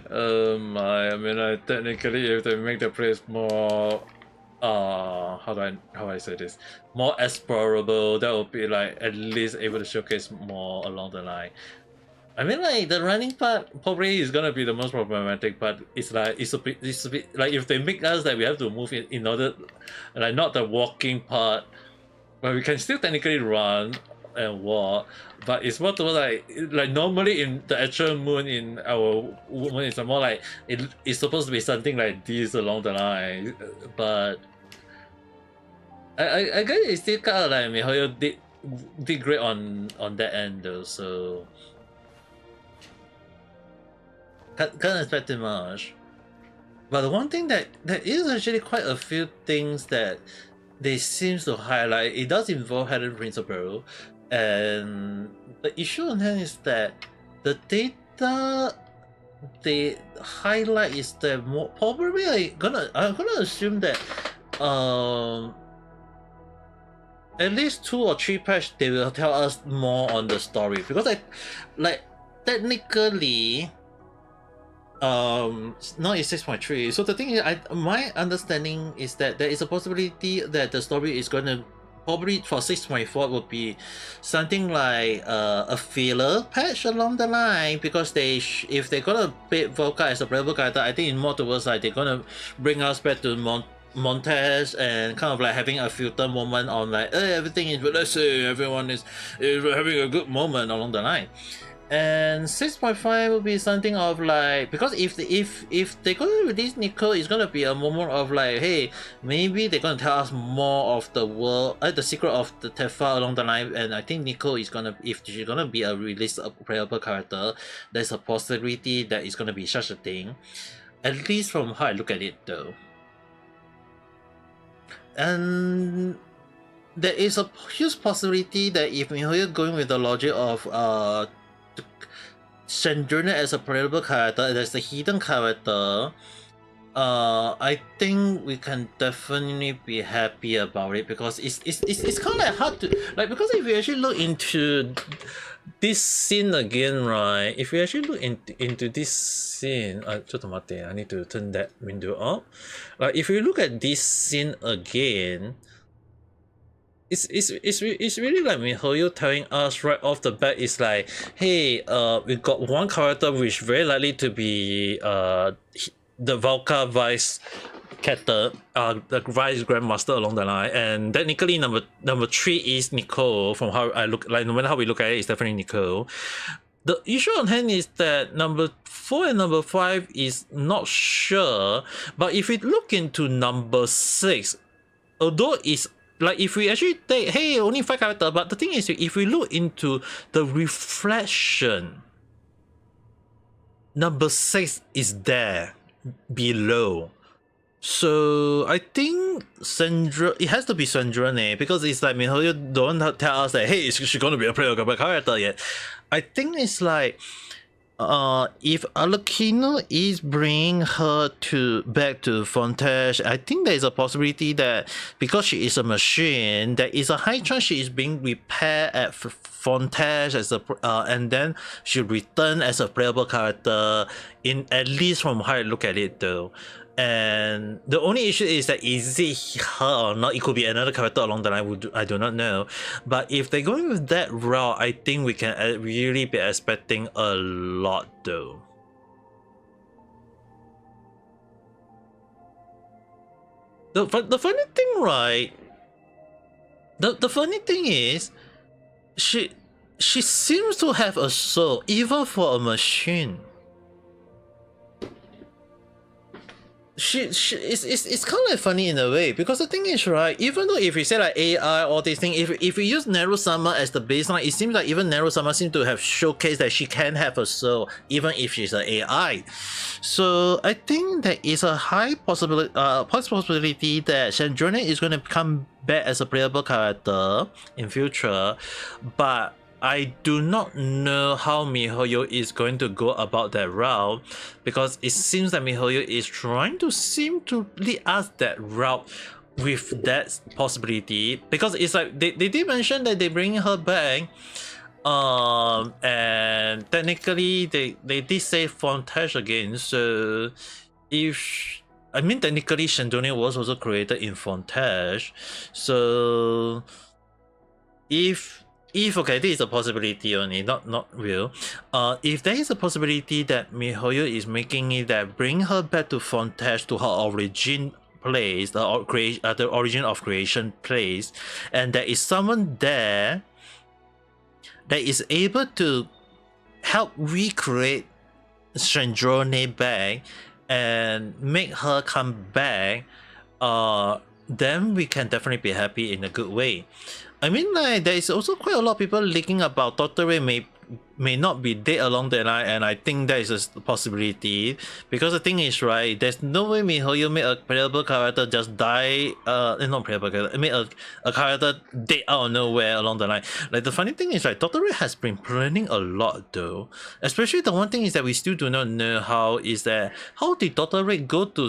Oh my, I mean, technically if they make the place more how do I say this, more explorable, that would be like at least able to showcase more along the line. I mean, like the running part probably is gonna be the most problematic, but it's like it's a bit like if they make us like we have to move in order, like not the walking part, but we can still technically run and walk, but it's more to like normally in the actual moon, in our moon, it's more like it's supposed to be something like this along the line, but I guess it's still kind of like Mihoyo did great on that end though, so can't expect too much. But the one thing that there is actually quite a few things that they seem to highlight. It does involve hidden principle, and the issue on hand is that the data they highlight is that more probably I'm gonna assume that at least 2 or 3 patch they will tell us more on the story, because like technically now it's 6.3, so the thing is, my understanding is that there is a possibility that the story is gonna probably for 6.4 would be something like a filler patch along the line, because if they're gonna put Volca as a playable character, I think in more towards like they're gonna bring us back to Montez and kind of like having a filter moment on like everything is, let's say everyone is having a good moment along the line. And 6.5 will be something of like, because if they're gonna release Nico, it's gonna be a moment of like, hey, maybe they're gonna tell us more of the world, the secret of the Tefa along the line. And I think Nico is gonna, if she's gonna be a released playable character, there's a possibility that it's gonna be such a thing, at least from how I look at it though. And there is a huge possibility that if we're going with the logic of Sandrina as a playable character, as a hidden character, I think we can definitely be happy about it, because it's kind of like hard to like, because if you actually look into this scene again, right? If you actually look into this scene, I need to turn that window up. Like if you look at this scene again, it's really like Mihoyo telling us right off the bat, is like, hey, we got one character which very likely to be the Valka Vice Captain, the Vice Grandmaster along the line, and technically number 3 is Nicole. From how I look, like no matter how we look at it, it's definitely Nicole. The issue on hand is that number 4 and number 5 is not sure, but if we look into number 6, although it's like if we actually take, hey, only 5 characters, but the thing is, if we look into the reflection, number 6 is there below. So I think Sandra, it has to be Sandrane, because it's like Mihoyo don't tell us that, hey, she's gonna be a playable character yet. I think it's like if Alakino is bringing her back to Fontaine, I think there is a possibility that because she is a machine, there is a high chance she is being repaired at Fontaine as a and then she return as a playable character, in at least from how I look at it though. And the only issue is that is it her or not? It could be another character along the line. I do not know. But if they're going with that route, I think we can really be expecting a lot though. The funny thing, right? The funny thing is, she seems to have a soul, even for a machine. it's kind of like funny in a way, because the thing is, right, even though if you say like AI or this thing, if you use Naru-sama as the baseline, it seems like even Naru-sama seems to have showcased that she can have a soul even if she's an AI. So I think there is a high possibility that Chandrone is going to come back as a playable character in future, but I do not know how MiHoYo is going to go about that route, because it seems that MiHoYo is trying to lead us that route with that possibility, because it's like they did mention that they bring her back, and technically they did say Fontage again, so if I mean technically Chandrone was also created in Fontage, so if okay, this is a possibility only, not real. If there is a possibility that MiHoYo is making it that bring her back to Fontage, to her origin place, the origin of creation place, and there is someone there that is able to help recreate Chandrone back and make her come back, then we can definitely be happy in a good way. I mean, like, there is also quite a lot of people leaking about Dr. Ray may not be dead along the line, and I think that is a possibility, because the thing is, right, there's no way MiHoYo made a playable character just die, not playable character, made a character dead out of nowhere along the line. Like, the funny thing is, like, Dr. Ray has been planning a lot though, especially the one thing is that we still do not know how did Dr. Ray go to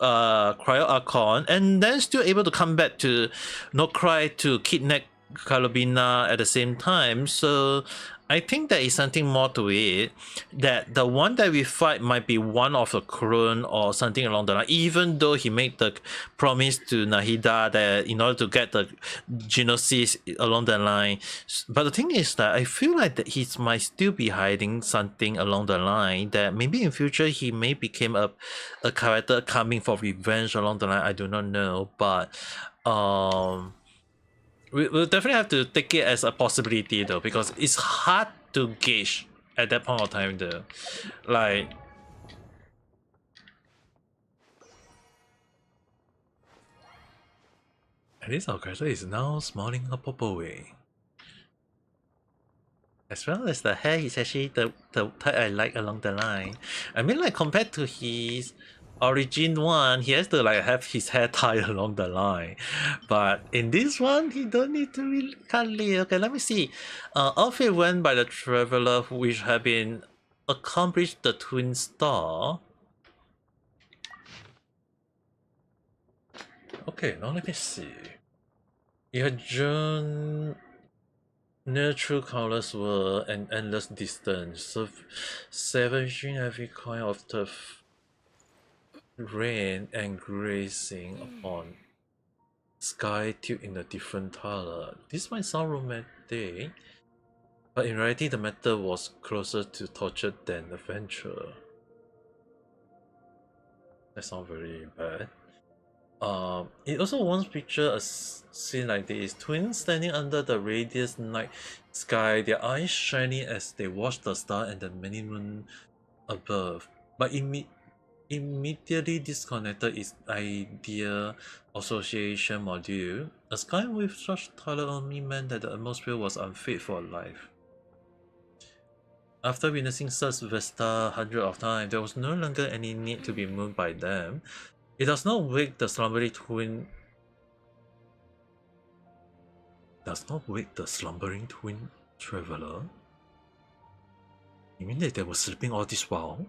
Cryo Archon and then still able to come back to Nokrai to kidnap Kalobina at the same time. So I think there is something more to it, that the one that we fight might be one of the clone or something along the line, even though he made the promise to Nahida that in order to get the Genesis along the line. But the thing is that I feel like that he might still be hiding something along the line, that maybe in future he may become a character coming for revenge along the line. I do not know, but we'll definitely have to take it as a possibility though, because it's hard to gauge at that point of time though. Like, at least our character is now smiling a purple way. As well as the hair is actually the type I like along the line. I mean, like, compared to his origin one, he has to like have his hair tied along the line, but in this one he don't need to really curly. Okay, let me see. Outfit went by the traveler, which have been accomplished the twin star. Okay, now let me see. You had June near true countless world and endless distance, so savaging every coin of the rain and grazing upon sky tilt in a different color. This might sound romantic, but in reality the matter was closer to torture than adventure. That sounds very bad. It also once pictured a scene like this: twins standing under the radiant night sky, their eyes shining as they watch the star and the many moon above. But immediately disconnected its ideal association module. A sky with such color only meant that the atmosphere was unfit for life. After witnessing such vista hundreds of times, there was no longer any need to be moved by them. It does not wake the slumbering twin. Does not wake the slumbering twin traveler? You mean that they were sleeping all this while?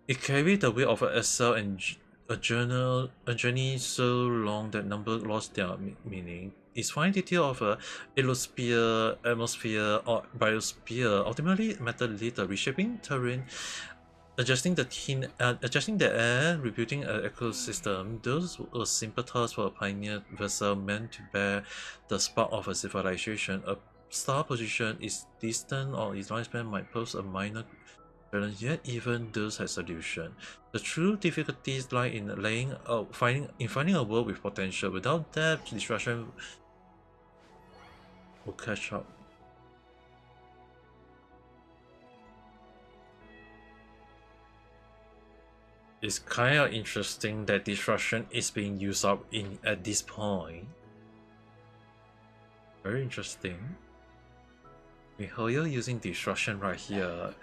It carried the weight of an SL and a journey so long that numbers lost their meaning. Its fine detail of a allosphere, atmosphere, or biosphere ultimately mattered little, reshaping terrain, adjusting the air, rebuilding an ecosystem. Those were simple tasks for a pioneer vessel meant to bear the spark of a civilization. A star position is distant or its lifespan might pose a minor challenge, yet even those had solution. The true difficulties lie in finding a world with potential. Without depth, destruction will catch up. It's kind of interesting that disruption is being used up at this point. Very interesting. Hoyo using disruption right here.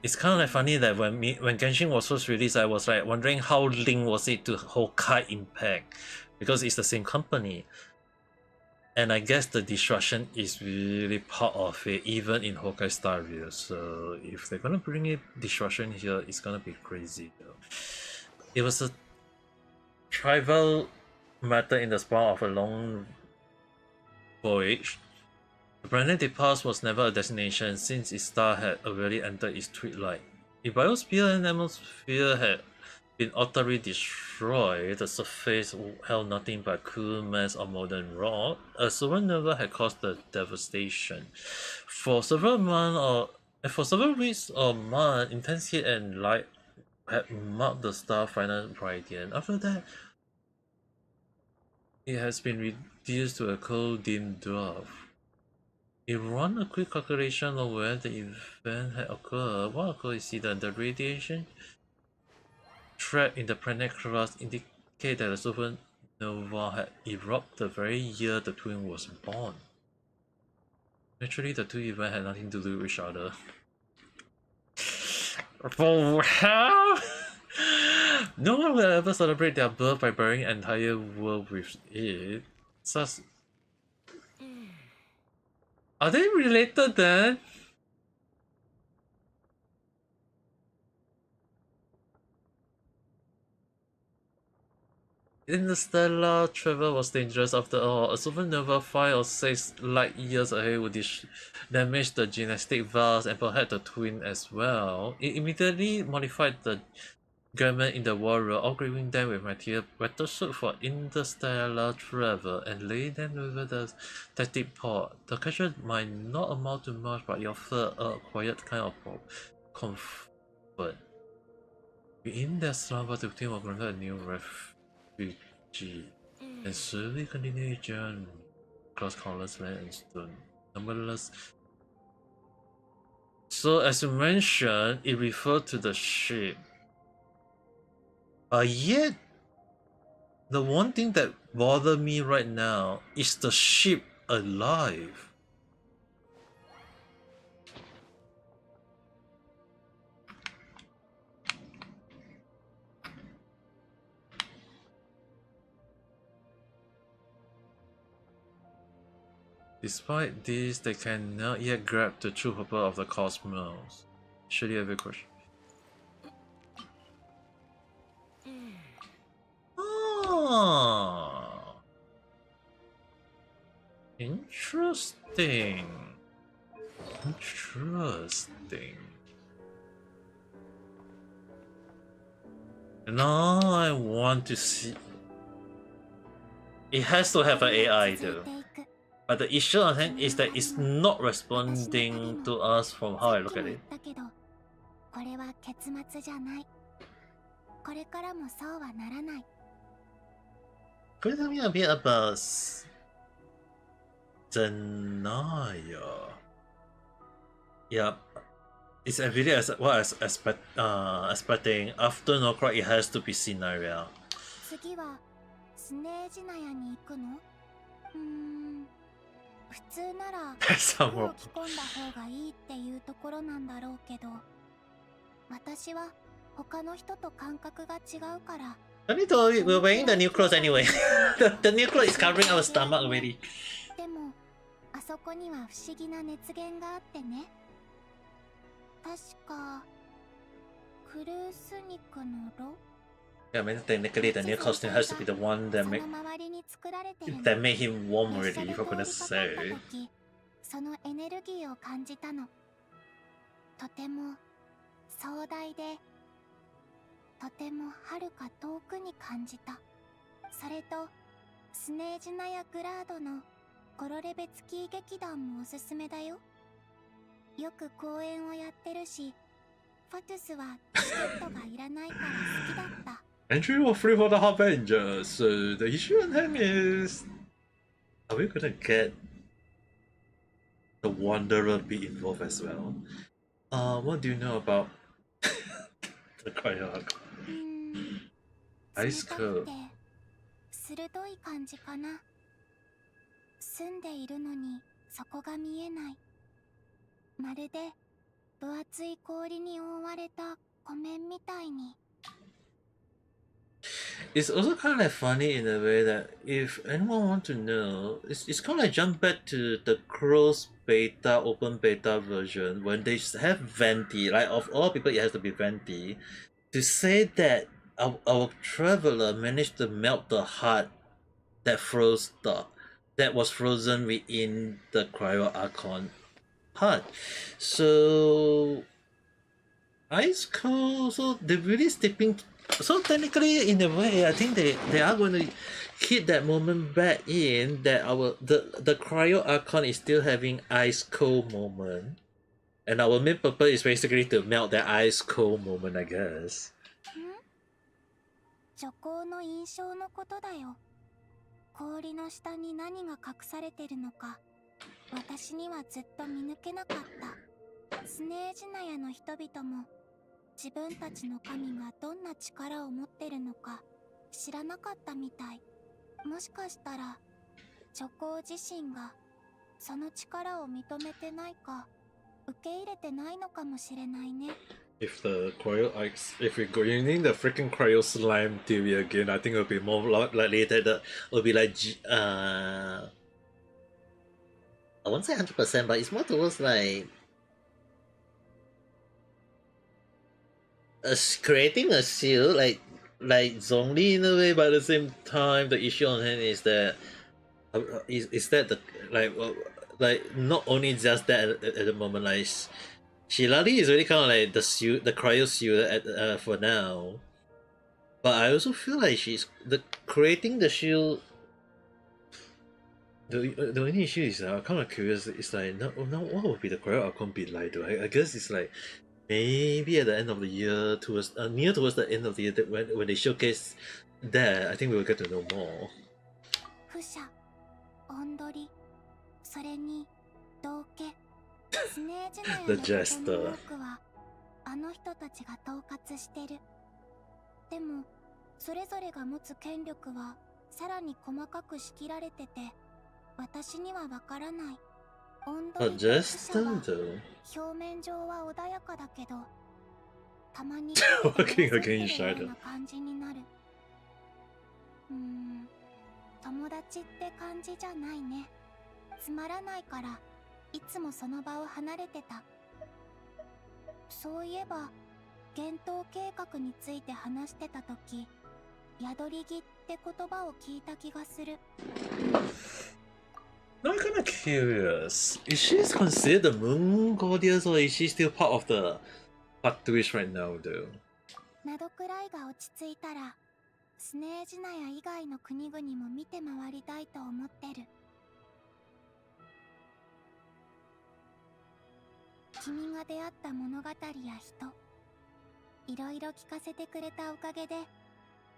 It's kind of like funny that when Genshin was first released, I was like wondering how linked was it to Honkai Impact, because it's the same company. And I guess the disruption is really part of it, even in Honkai Star Rail. So if they're gonna bring in disruption here, it's gonna be crazy. It was a trivial matter in the span of a long voyage. The planet they passed was never a destination since its star had already entered its twilight. If biosphere and atmosphere had been utterly destroyed, the surface held nothing but cool mass of molten rock. A supernova had caused the devastation. For several weeks or months, intense heat and light had marked the star's final radiance. After that, it has been reduced to a cold, dim dwarf. It ran a quick calculation of where the event had occurred. What occurred is that the radiation trapped in the planet crust indicate that the supernova had erupted the very year the twin was born. Naturally, the two events had nothing to do with each other. For how? No one will ever celebrate their birth by burying an entire world with it. Such... Are they related then? Interstellar travel was dangerous after all. A supernova 5 or 6 light years ahead would damage the genetic vase and perhaps the twin as well. It immediately modified the garment in the warrior, upgrading them with material better suit for interstellar travel and laying them over the static pod. The capture might not amount to much, but it offered a quiet kind of comfort. Within their slumber, the team was granted a new refugee and slowly continued its journey across countless land and stone. Numberless. So, as you mentioned, it referred to the ship. Yet, the one thing that bothers me right now is the ship alive. Despite this, they cannot yet grab the true purpose of the cosmos. Should you have a question? Ah, interesting. Interesting. Now I want to see. It has to have an AI though. But the issue on hand is that it's not responding to us from how I look at it. Could you tell me a bit about Zanaya? Yeah, it's really as what I was expecting. After Nokra, it has to be Scenario. Don't need to worry, we're wearing the new clothes anyway. the new clothes is covering our stomach already. Yeah, I mean technically the new costume has to be the one that made him warm already, for goodness sake. そのエネルギーを感じたの。とても壮大で、とても遥か遠くに感じた。それとスネージナやグラードのコロレベツキー劇団もおすすめだよ。よく公演をやってるし、ファトゥスはチケットがいらないから好きだった。Entry was free for the Avengers, so the issue on him is Are we gonna get the Wanderer be involved as well? What do you know about the Cryo arc? アイスカー。鋭い感じかな。住んでいるのにそこが見えない。まるで分厚い氷に覆われた湖面みたいに。It's also kind of like funny in a way that if anyone want to know, it's kind of like jump back to the Crow's beta, open beta version when they have Venti, like of all people it has to be Venti, to say that our traveler managed to melt the heart that that was frozen within the Cryo Archon heart. So Ice Cold, so they're really stepping. So technically, in a way, I think they are going to hit that moment back in that the Cryo Archon is still having ice cold moment, and our main purpose is basically to melt that ice cold moment, I guess. 徐行の印象のことだよ。氷の下に何が隠されてるのか、私にはずっと見抜けなかった。スネージナヤの人々も自分たちの神がどんな力を持ってるのか知らなかったみたい。もしかしたら徐行自身がその力を認めてないか受け入れてないのかもしれないね。If the cryo ice, if we're going the freaking cryo slime theory again, I think it'll be more likely that it'll be like I won't say 100%, but it's more towards like creating a shield like Zhongli in a way, but at the same time the issue on hand is that is that the like not only just that at the moment, like Shilali is really kind of like the cryo shield for now, but I also feel like she's creating the shield. The only issue is I'm kind of curious. It's like now what would be the cryo Archon be like? Though I guess it's like maybe at the end of the year, towards near towards the end of the year, that when they showcase that, I think we will get to know more. 不捨、音取り、それに道化。スネージナヤのことの多くはあの人たちが統括してる。でもそれぞれが持つ権力はさらに細かく仕切られてて私にはわからない。音取りと不捨は表面上は穏やかだけどたまに争ってるような感じになる。友達って感じじゃないね。つまらないからいつもその場を離れてた。そういえば幻冬計画について話してた時宿り木って言葉を聞いた気がする。I'm kind of curious. Is she considered the moon goddess or is she still part of the Factories right now, though? ナドくらいが落ち着いたらスネージナヤ以外の国々も見て回りたいと思ってる。君が出会った物語や人、いろいろ聞かせてくれたおかげで、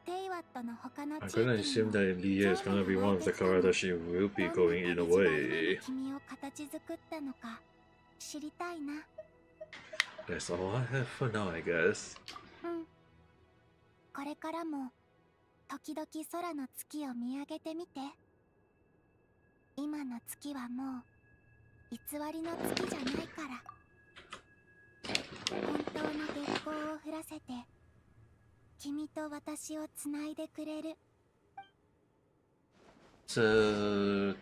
テイワットの他の地域にも I'm gonna assume that Leah is gonna be one of the characters she will be going in a way. 君を形作ったのか知りたいな。That's all I have for now, I guess. これからも時々空の月を見上げてみて。今の月はもう偽りの月じゃないから。本当の月光を降らせて君と私をつないでくれる。 So...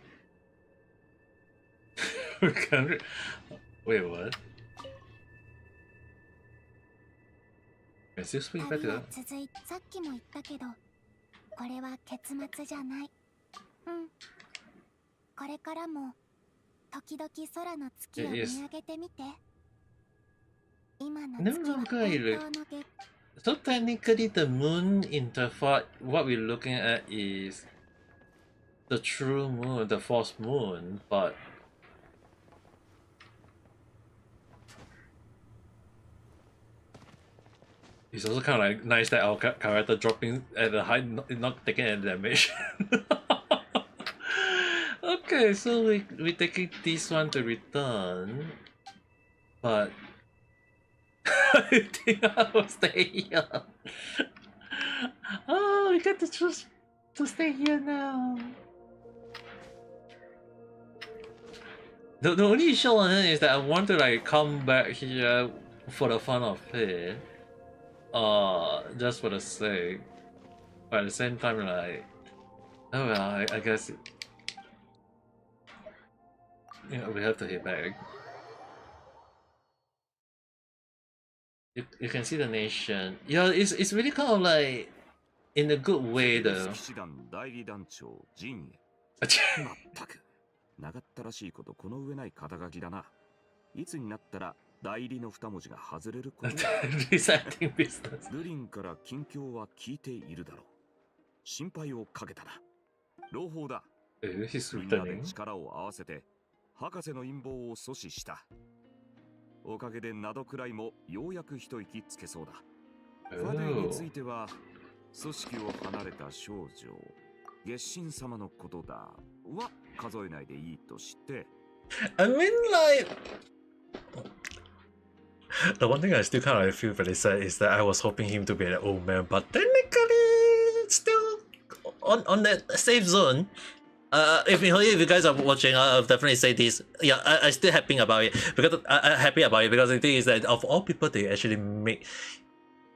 Wait, what? Is this way better? さっきも言ったけどこれは結末じゃない。これからも時々空の月を見上げてみて。今の月は本当の月。 So technically the moon in the what we're looking at is the true moon, the false moon, but it's also kind of like nice that our character dropping at the height, not taking any damage. Okay, so we taking this one to return, but I think I will stay here. Oh, we got to choose to stay here now. The only issue on it is that I want to like come back here for the fun of it, just for the sake. But at the same time, like, oh well, I guess we have to head back. You can see the nation. Yeah, it's really kind of like in a good way though. 長ったらしいことこの上ない肩書きだな。いつになったら代理の二文字が外れることドリンから近況は聞いているだろう。心配をかけたな。朗報だ。みんなで力を合わせて博士の陰謀を阻止した。おかげでなどくらいもようやく一息つけそうだ。ファデーについては組織を離れた少女月神様のことだは数えないでいいとして。I mean, like, the one thing I still kind of feel very sad is that I was hoping him to be an old man, but technically still on that safe zone. If you guys are watching, I'll definitely say this. Yeah, I still happy about it because I'm happy about it because the thing is that of all people, they actually make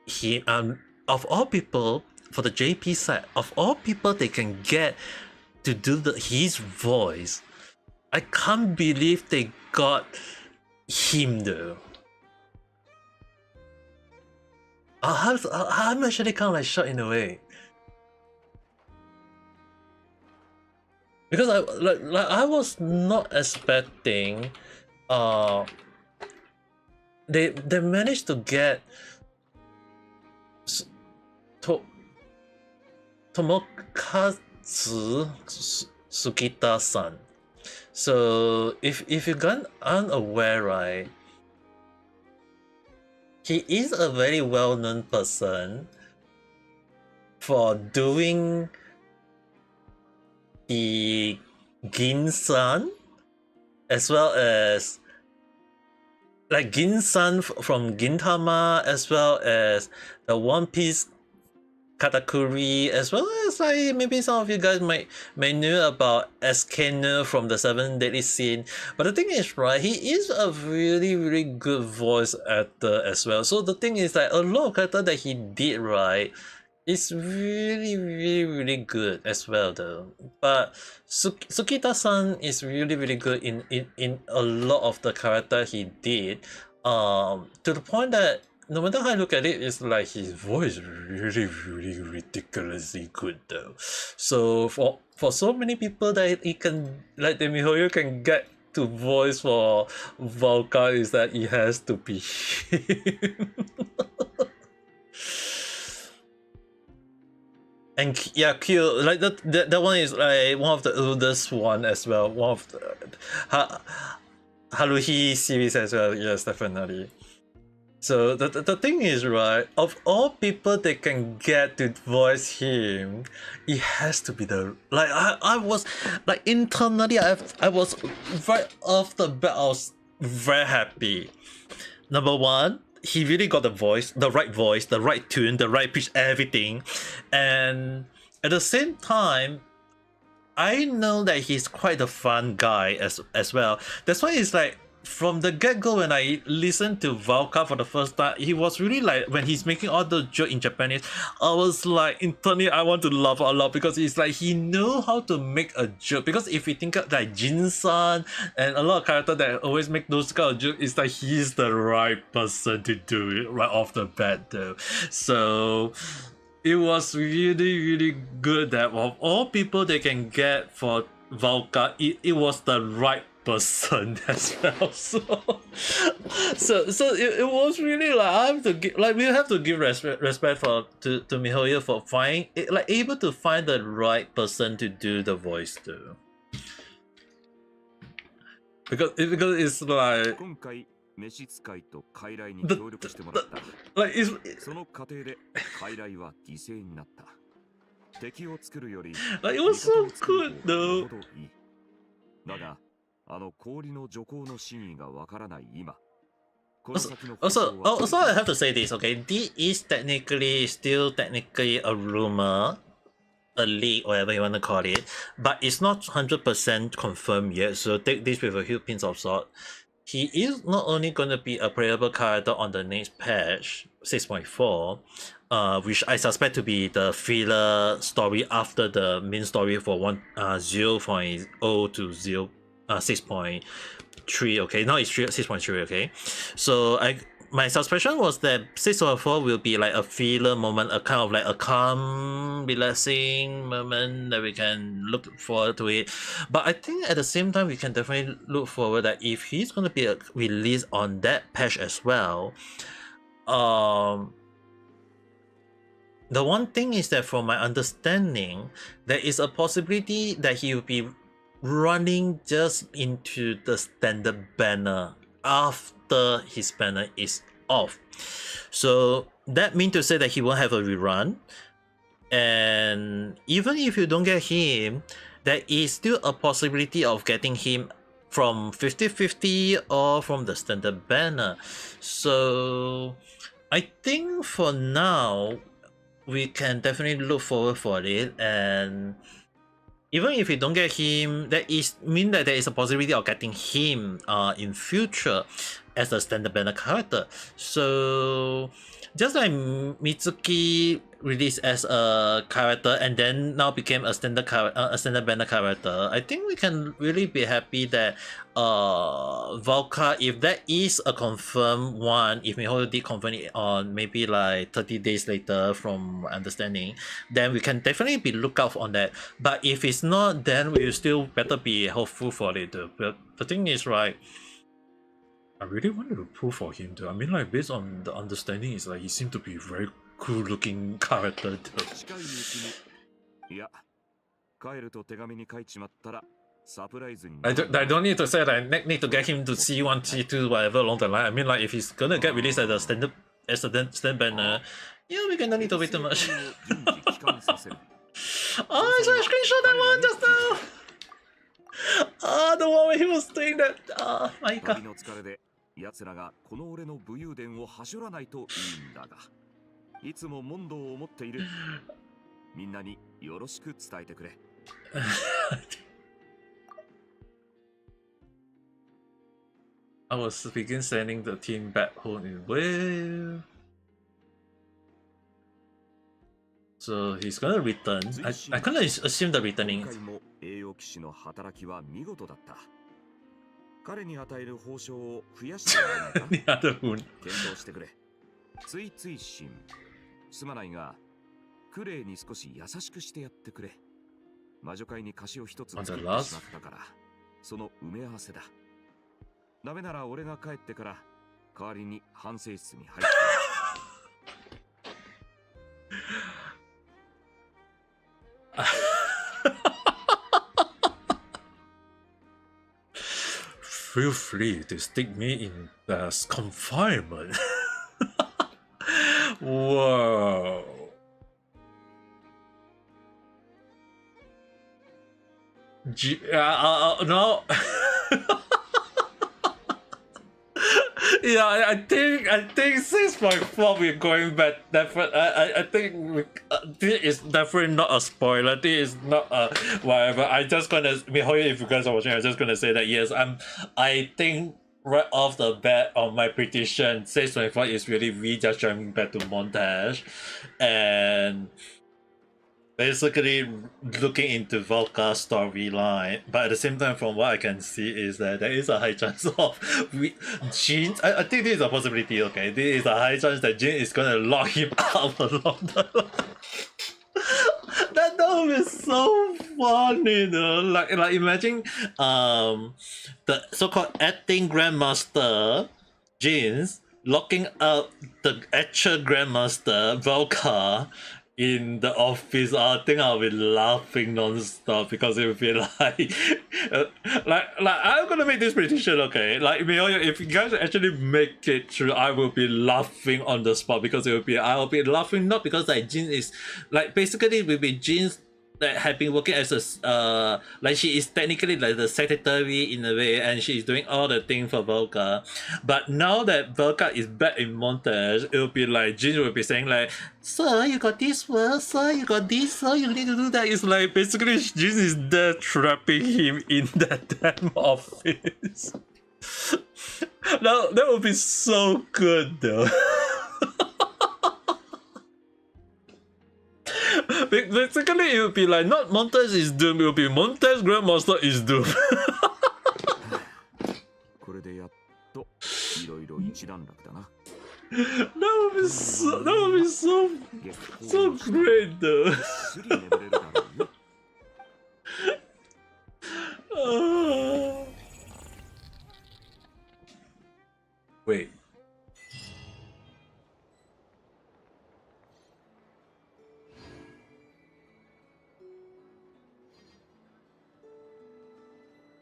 him. Of all people, for the JP side, of all people they can get to do his voice, I can't believe they got him though. I'm actually kind of like shocked in a way. Because I was not expecting they managed to get Tomokazu Sugita-san. So if you got unaware, right, he is a very well-known person for doing the Gin-san, as well as like Gin-san from Gintama, as well as the One Piece Katakuri, as well as like maybe some of you guys may know about Eskenu from the Seven Deadly Sin. But the thing is, right, he is a really good voice actor as well. So the thing is that a lot of character that he did, right, is really good as well though. But Sukita-san is really good in a lot of the character he did. To the point that no matter how I look at it, it's like his voice is really ridiculously good though. So for so many people that he can, like the MiHoYo can get to voice for Valka, is that it has to be him. And yeah, Kyo, like that one is like one of the oldest one as well. One of the Haruhi series as well. Yes, definitely. So the thing is, right, of all people they can get to voice him, it has to be the, like, I was like internally I was right off the bat, I was very happy. Number one, he really got the voice, the right tune, the right pitch, everything. And at the same time, I know that he's quite a fun guy as well. That's why it's like, from the get-go, when I listened to Valka for the first time, he was really like, when he's making all the joke in Japanese, I was like, internally I want to laugh a lot, because it's like he know how to make a joke. Because if you think of like Jin-san and a lot of characters that always make those kind of jokes, it's like he's the right person to do it right off the bat though. So it was really good that of all people they can get for Valka, it was the right person as well. So it was really like, I have to give, like, we have to give respect to MiHoYo for finding it, like able to find the right person to do the voice too. Because it's like like it's like it was so good though. だが、あの氷の徐行の真意がわからない今。Also, I have to say this, okay? This is still technically a rumor, a leak, whatever you want to call it, but it's not 100% confirmed yet, so take this with a huge pinch of salt. He is not only going to be a playable character on the next patch, 6.4, which I suspect to be the filler story after the main story for 0.0 to 6.3, okay? Now it's 6.3, okay? So my suspicion was that 6.4 will be like a filler moment, a kind of like a calm, relaxing moment that we can look forward to it. But I think at the same time, we can definitely look forward that if he's going to be released on that patch as well, the one thing is that from my understanding, there is a possibility that he will be running just into the standard banner after his banner is off. So that means to say that he won't have a rerun. And even if you don't get him, there is still a possibility of getting him from 50-50 or from the standard banner. So I think for now, we can definitely look forward for it. And even if we don't get him, that mean that there is a possibility of getting him in future as a standard banner character. So just like Mitsuki released as a character and then now became a standard banner character, I think we can really be happy that Valka, if that is a confirmed one, if Mihoyo did confirm it on maybe like 30 days later from my understanding, then we can definitely be lookout on that. But if it's not, then we still better be hopeful for it. But the thing is, right, I really wanted to pull for him too. I mean, like, based on the understanding, is like he seemed to be a very cool looking character too. I don't need to say that I need to get him to C1, C2, whatever along the line. I mean, like, if he's gonna get released as a standard banner, yeah, we cannot need to wait too much. Oh, I saw a screenshot that one just now! Ah, the one where he was doing that. Ah, my god. 奴らがこの俺の武勇伝をはしょらないといいんだが、いつも問答を思っている。みんなによろしく伝えてくれ。I was begin sending the team back home in wave. So he's gonna return. I kind of assume the returning. 今回も栄養騎士の働きは見事だった。彼に与える報奨を増やしてもらえないか検討してくれ。ついつい心すまないが、クレイに少し優しくしてやってくれ。魔女会に貸しを一つ作ってしまったから、その埋め合わせだ。ダメなら俺が帰ってから代わりに反省室に入って。Feel free to stick me in the confinement. Whoa. No. Yeah, I think 6.4 we're going back. I think this is definitely not a spoiler. This is not a whatever. I just gonna if you guys are watching, I'm just gonna say that yes, I think right off the bat on my prediction, 6.4 is really we just jumping back to montage and basically looking into Volka's storyline, but at the same time, from what I can see, is that there is a high chance of Jin. I think this is a possibility. Okay, there is a high chance that Jin is gonna lock him up along the line. That would be so funny, though. Like imagine the so-called acting grandmaster Jin locking up the actual grandmaster Volka in the office. I think I'll be laughing non-stop because it will be like I'm gonna make this prediction, okay? Like, if you guys actually make it through, I will be laughing on the spot because I'll be laughing not because like Jin is like basically it will be Jin's that had been working as a like she is technically like the secretary in a way, and she is doing all the thing for Volca. But now that Volca is back in montage, it will be like Jin will be saying like, "Sir, you got this work. Sir, you got this. Sir, you need to do that." It's like basically Jin is there trapping him in that damn office. Now that would be so good though. Basically, it would be like not Montage is doomed, it would be Montage Grandmaster is doomed. That would be so great though. Wait.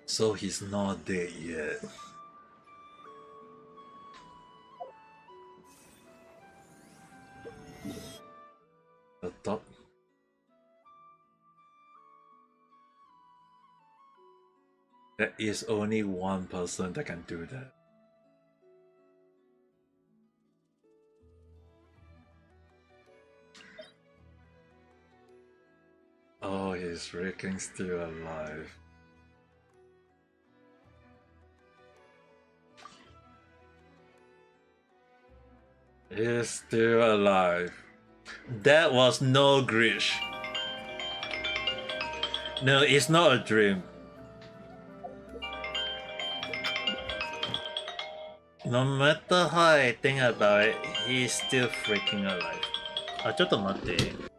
So he's not dead yet. The top. There is only one person that can do that. Oh, he's freaking still alive. He's still alive. That was no glitch. No, it's not a dream. No matter how I think about it, he's still freaking alive. あ、ちょっと待って。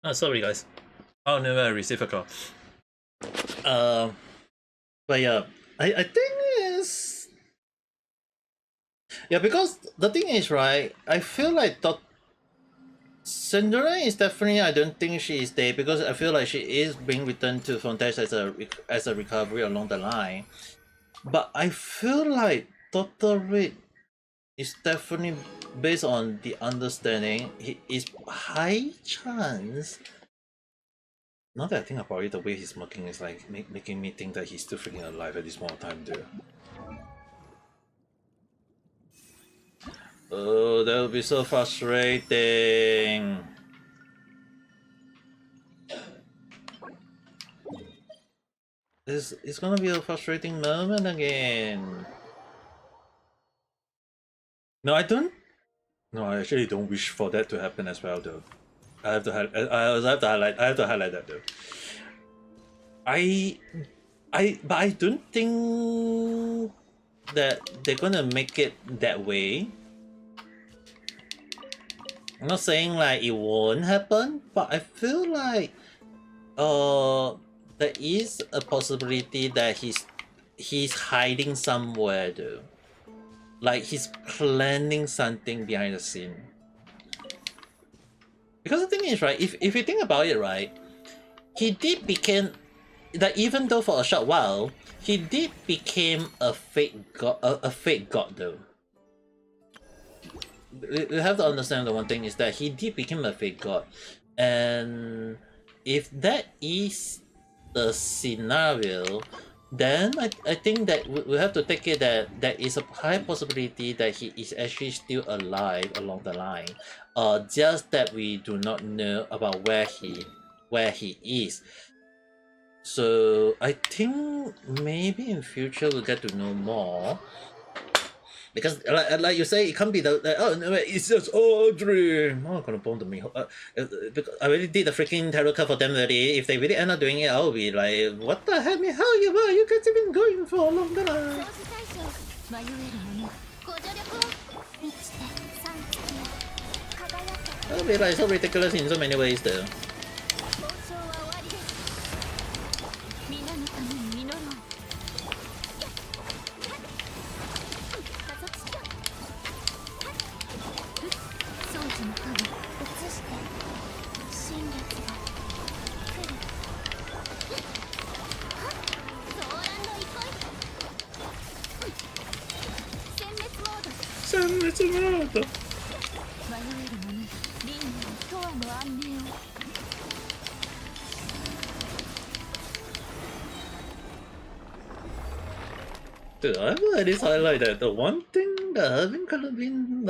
Oh, sorry guys. Oh, never I received a call. But yeah, I think it's yeah, because the thing is, right, I feel like Cinderella is definitely, I don't think she is dead, because I feel like she is being returned to Fontaine as a recovery along the line. But I feel like Dr. Reed is definitely, based on the understanding, he is high chance. Now that I think about it, the way he's smoking is like making me think that he's still freaking alive at this moment of time, dude. Oh, that would be so frustrating. It's gonna be a frustrating moment again. No, I don't. No, I actually don't wish for that to happen as well, though. I have to highlight that though. But I don't think that they're gonna make it that way. I'm not saying like it won't happen, but I feel like there is a possibility that he's hiding somewhere though. Like he's planning something behind the scene. Because the thing is, right, if you think about it, right, he did become, that even though for a short while, he did become a fake god though. You have to understand the one thing is that he did become a fake god, and if that is the scenario, then I think that we have to take it that there is a high possibility that he is actually still alive along the line. Just that we do not know about where he is. So I think maybe in future we'll get to know more. Because like you say, it can't be oh no, it's just all a dream. Oh, I'm gonna bomb the me. Because I already did the freaking tarot card for them already. If they really end up doing it, I'll be like, what the hell, how you guys have been going for a long time? I'll be like so ridiculous in so many ways though. Dude, I will at least highlight that the one thing that I haven't kind of been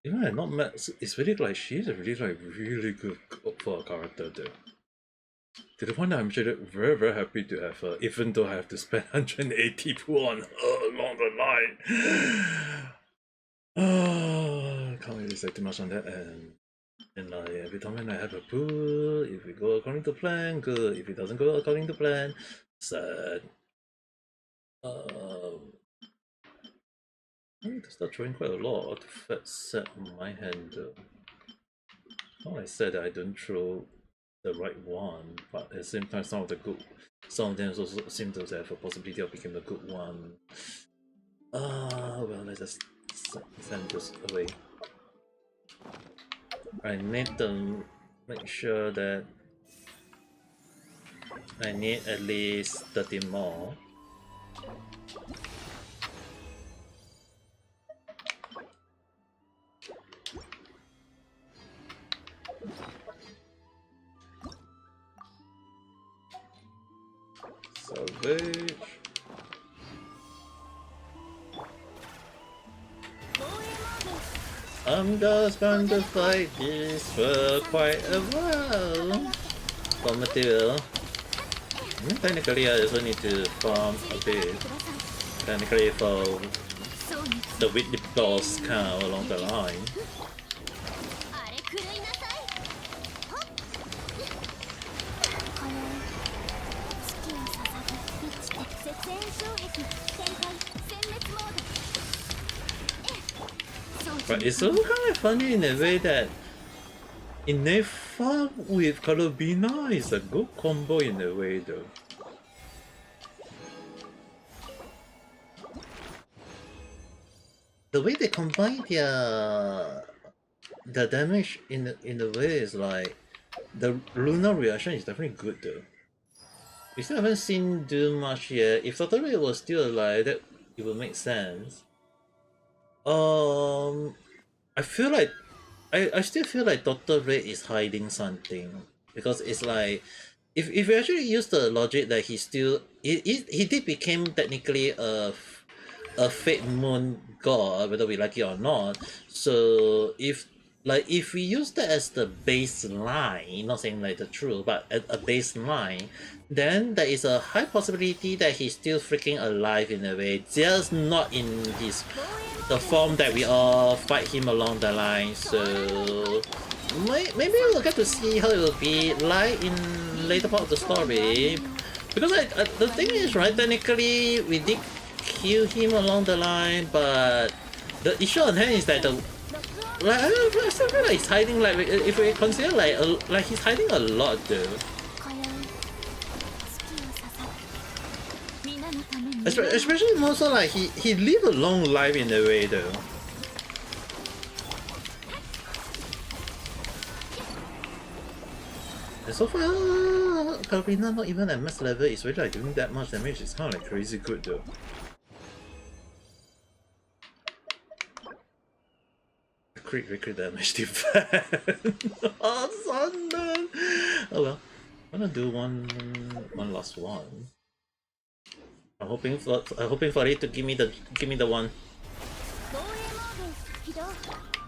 even I not met, it's really like she's a really good for a character though. To the point that I'm actually very happy to have her, even though I have to spend 180 pool on her along the line. Can't really say too much on that, and like every time when I have a pool, if we go according to plan, good. If it doesn't go according to plan, sad. I need to start throwing quite a lot of fat set on my hand though. Not I said that I don't throw the right one, but at the same time some of them also seem to have a possibility of becoming a good one. Well, let's just send this away. I need to make sure that I need at least 30 more. Salvage. I'm just going to fight this for quite a while. For material. Technically I also need to farm a bit. Technically for the weekly boss count along the line. But it's also kind of funny in a way that innate farm with Carabina is a good combo in a way though. The way they combine the damage in a way is like the lunar reaction is definitely good though. We still haven't seen do much yet. If Totoro was still alive, that it would make sense. I feel like I still feel like Dr. Red is hiding something, because it's like if you actually use the logic that he did become technically a fate moon god, whether we like it or not. So if we use that as the baseline, not saying like the truth, but a baseline, then there is a high possibility that he's still freaking alive in a way, just not in the form that we all fight him along the line. So maybe we'll get to see how it will be like in later part of the story. Because the thing is, right, technically we did kill him along the line, but the issue on hand is that I still feel like he's hiding, like if we consider like he's hiding a lot though. Especially more so like he lived a long life in a way though. And so far, Karina not even at max level is really like doing that much damage. It's kind of like crazy good though. Crit damage defense. Oh, Sundan! Oh well, I'm gonna do one last one. I'm hoping for it to give me the one. 防衛モード起動。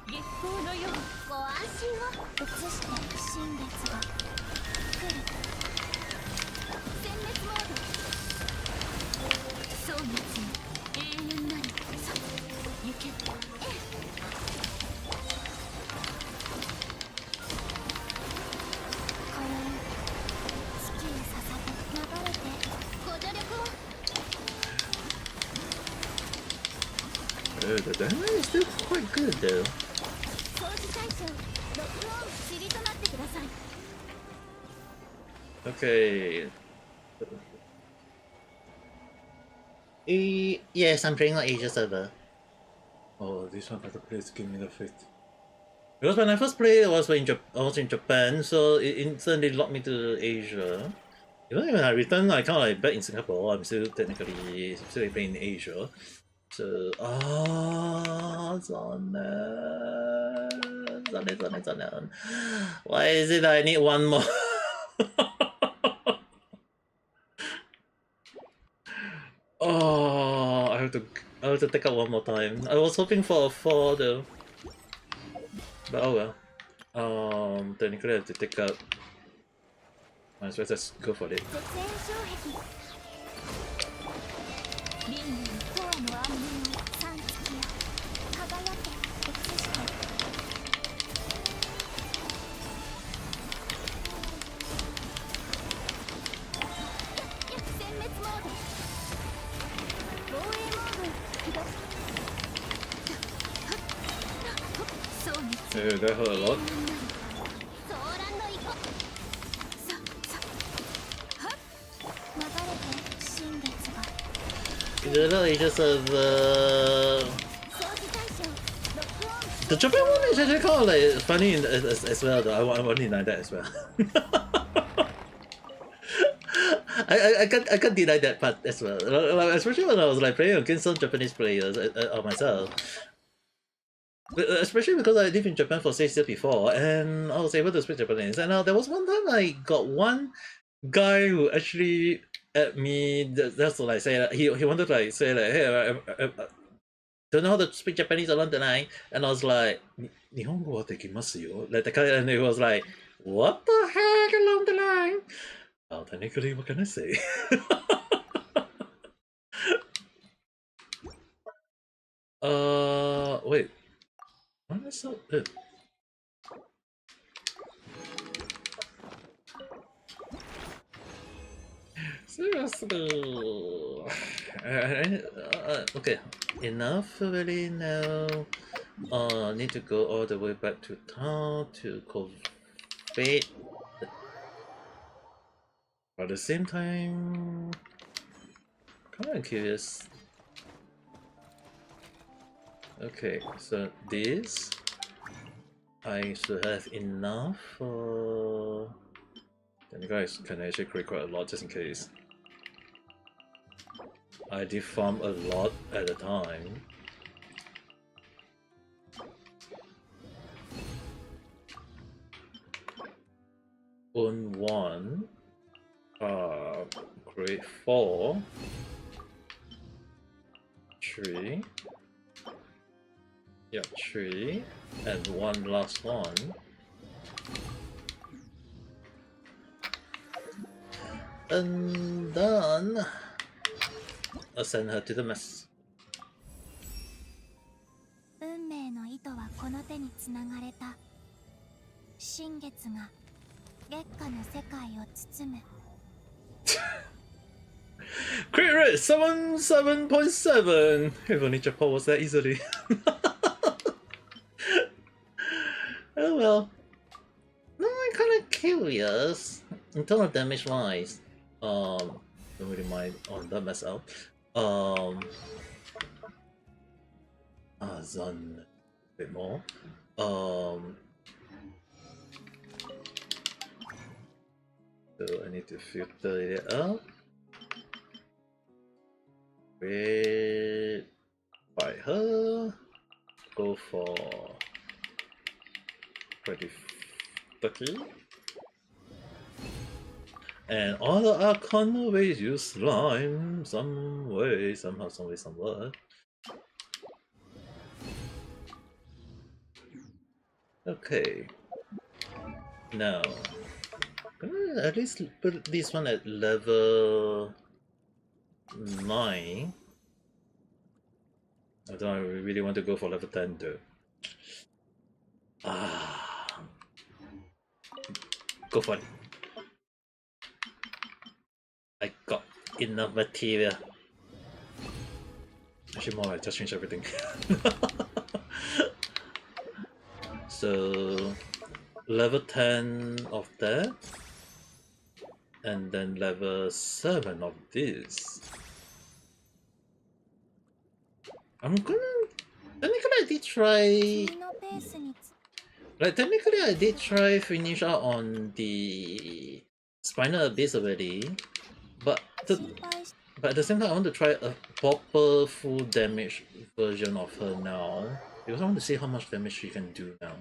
月光のようご安心を移して新月が来る。殲滅モード。蒼月に永遠なりさ行け。火炎月へ捧げ流れてご助力を。The damage is still quite good though. 掃除対象ロックオン塵となってください。 Okay. Yes, I'm playing on Asia server. Oh, this one better place give me the fit. Because when I first played, I was in Japan, so it instantly locked me to Asia. Even when I returned, I kind of like back in Singapore. I'm still technically still playing in Asia. So zonne. Why is it I need one more? Oh, I have to take out one more time. I was hoping for a 4 though. But oh well. Technically I have to take out. Might as well just go for it. 絶縁障壁。輪廻のコアの暗面を三月や輝け移して殲滅モード。防衛モード起動。蒼月 That hurt a lot. 騒乱の意図。流れて新月が The Asia server. 掃除対象ロックオン。 The Japan one is actually kind of like funny as well though. I really like that as well. I can't deny that part as well. Like, especially when I was like playing against some Japanese players myself. Especially because I lived in Japan for 6 years before, and I was able to speak Japanese. And there was one time I got one guy who actually at me just to like say he wanted to like say like, hey, I don't know how to speak Japanese along the line, and I was like, 日本語はできますよ. Like the guy, and he was like, what the heck along the line? Well, technically, what can I say? Wait. Why am I so good? Seriously. Okay. Enough already now. Need to go all the way back to town to cultivate. But at the same time, kind of curious. Okay, so this I should have enough for. Then you guys can actually create quite a lot just in case. I did farm a lot at a time. Own 1. Create 4. 3. Yeah, 3. And one last one. And then I'll send her to the mess. 運命の糸はこの手につながれた。新月が月下の世界を包む。Crit rate 77.7! If only Japan was that easily. Oh well. No, I'm kinda curious. Internal damage wise. Don't really mind on that myself. Zon a bit more. So I need to filter it out. Wait by her. Go for 30. And all the Archon always use slime some way, somehow, some way, somewhere. Okay. Now, at least put this one at level 9. I don't really want to go for level 10 though. Go for it. I got enough material. Actually more like just change everything. So level 10 of that. And then level 7 of this. I'm gonna... Technically I did try... Like technically I did try finish out on the Spinal Abyss already. But at the same time I want to try a proper full damage version of her now. Because I want to see how much damage she can do now.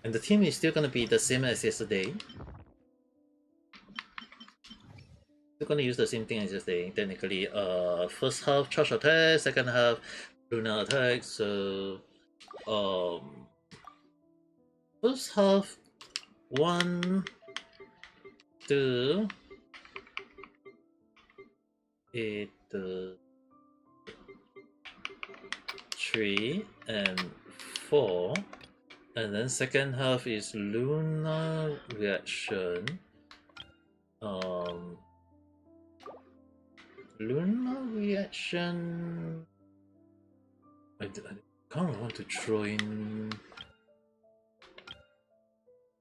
And the team is still gonna be the same as yesterday. We're gonna use the same thing as yesterday. Technically, first half charge attack, second half lunar attack. So, first half 1, 2, 8, 3, and 4. And then second half is lunar reaction. Lunar reaction. I kind of want to throw in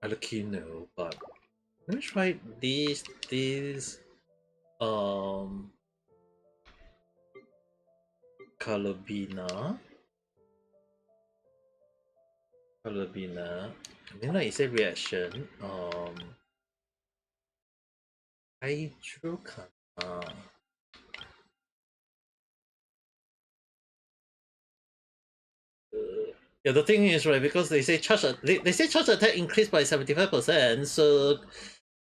Alakino, but let me try this. Calabina. I mean, like you said, reaction. Hydrocana. Yeah, the thing is, right, because they say charge attack increased by 75%, so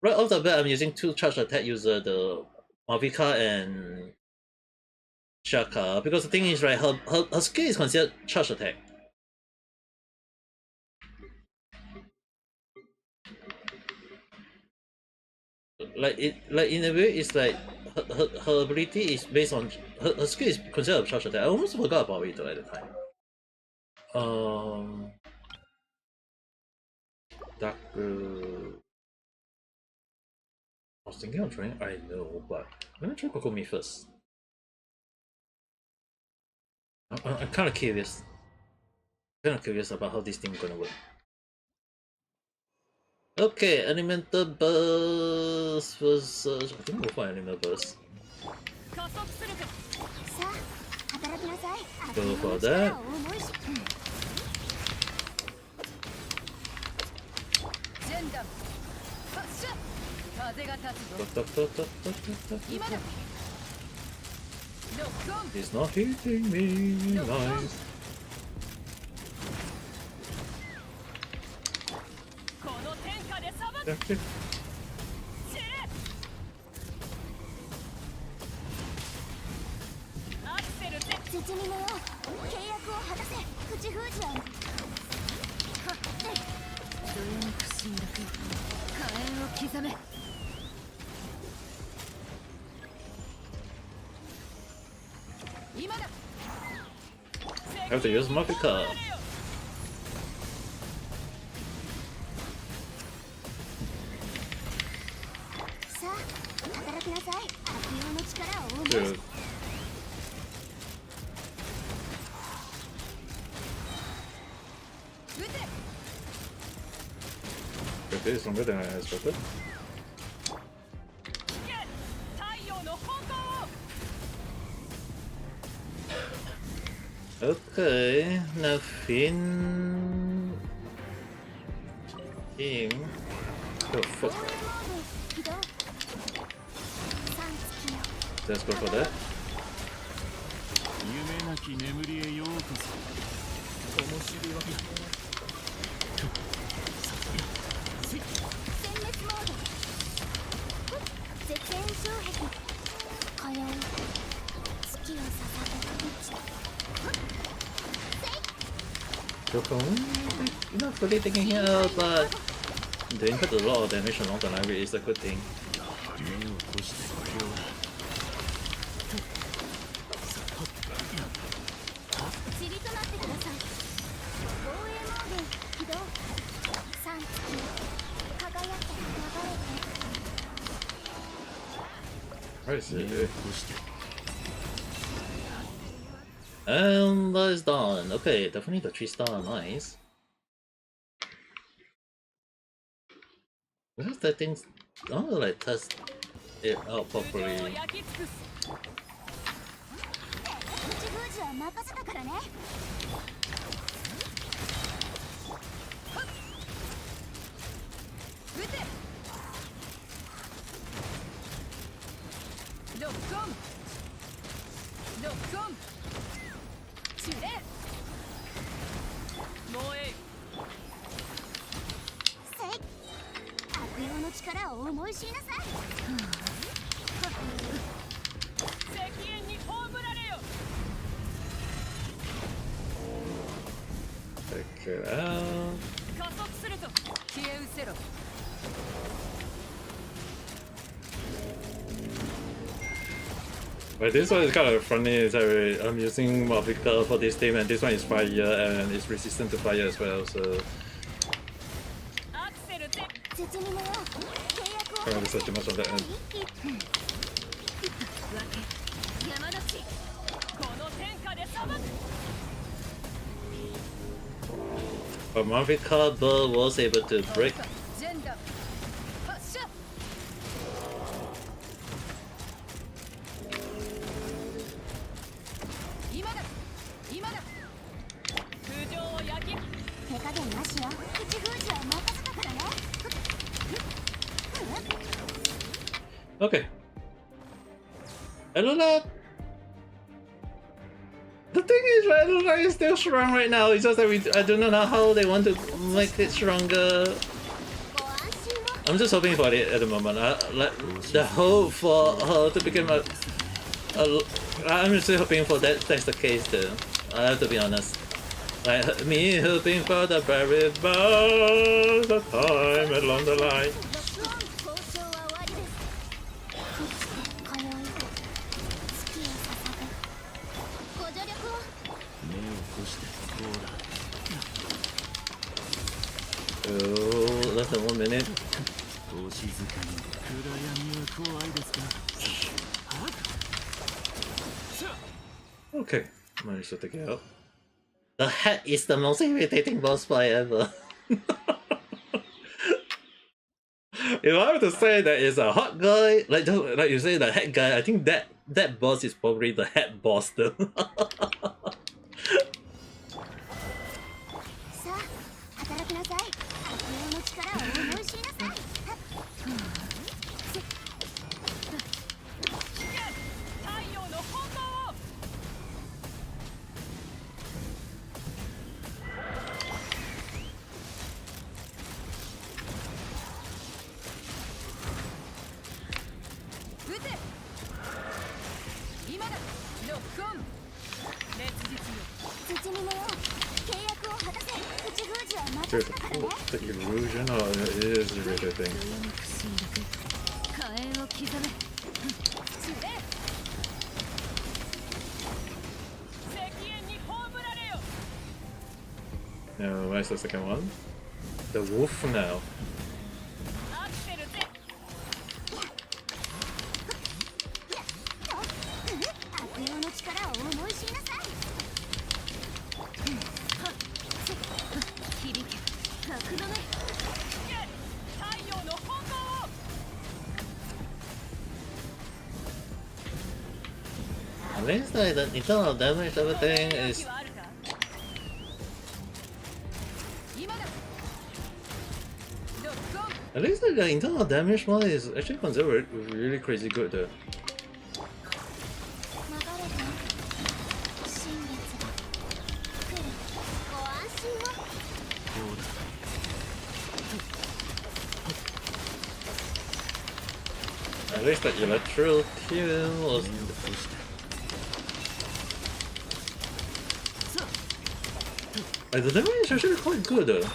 right off the bat I'm using 2 charge attack user, the Malvika and Shaka, because the thing is, right, her skill is considered charge attack. Like in a way, it's like her ability is based on her skill is considered a charge attack. I almost forgot about it though at the time. Dark. I was thinking of trying I know, but let me try Kokomi first. I'm kind of curious. About how this thing is gonna work. Okay, Elemental Burst versus... I think we'll find Elemental Burst. Go for that. He's not hitting me. Nice. Okay. I have to use Mafika. Dude. Okay, it's longer than I expected. Okay, now Finn. Him. Oh fuck. Let's go for that. Not fully taking him out, but doing quite a lot of damage along the line is a good thing. Where is it? And that is done. Okay, definitely the 3-star, nice. Where's that thing? I want to like test it out properly. Check it out. But this one is kind of funny, is that I'm using Mavica for this team, and this one is fire and it's resistant to fire as well, so can't really say too much on that end. But Mavica was able to break. Okay. Eluna. The thing is, Eluna is still strong right now. It's just that I do not know how they want to make it stronger. I'm just hoping for it at the moment. Like the hope for her to become I'm still hoping for that. That's the case, though. I have to be honest. Like me hoping for the very best of time along the line. Oh, less than 1 minute. Okay, managed to take it out. The hat is the most irritating boss fight ever. If I were to say that it's a hot guy, like you say, the head guy, I think that boss is probably the head boss though. The illusion, oh, it is irritating. No, where's the second one? The wolf now. At least the internal damage everything is. At least the internal damage one is actually considered really crazy good though. At least the electro too was. The damage is actually quite good though.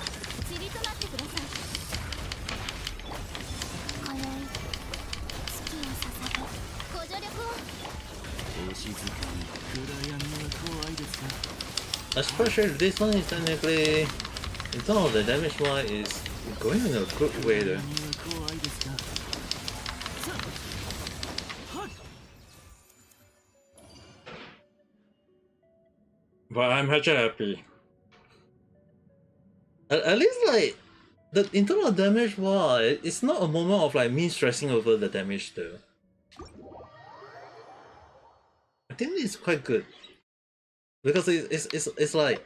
Especially this one is technically, in terms of the damage one, is going in a good way though. But I'm actually happy. At least like, the in terms of damage wise, it's not a moment of like me stressing over the damage though. I think it's quite good. Because it's like,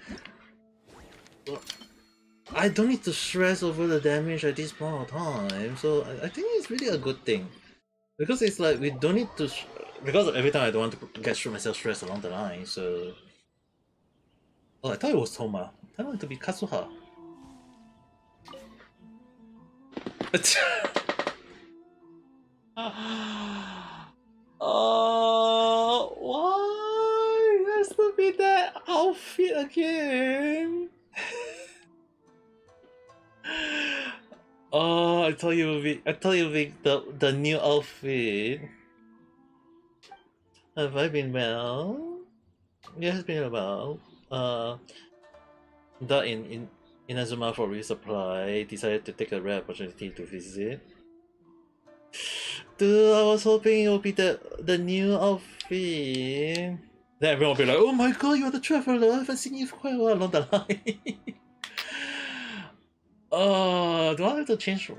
I don't need to stress over the damage at this point of time, so I think it's really a good thing. Because it's like, we don't need to, because every time I don't want to get myself stressed along the line, so... Oh, I thought it was Toma. I thought it to be Kazuha. Oh, why? It has to be that outfit again. Oh, I thought you would be the new outfit. Have I been well? Yeah, it's been well. That in Inazuma for resupply, decided to take a rare opportunity to visit. Dude, I was hoping it would be the new outfit. Then everyone will be like, oh my god, you're the traveler, I haven't seen you for quite a while along the line. Do I have to change? Do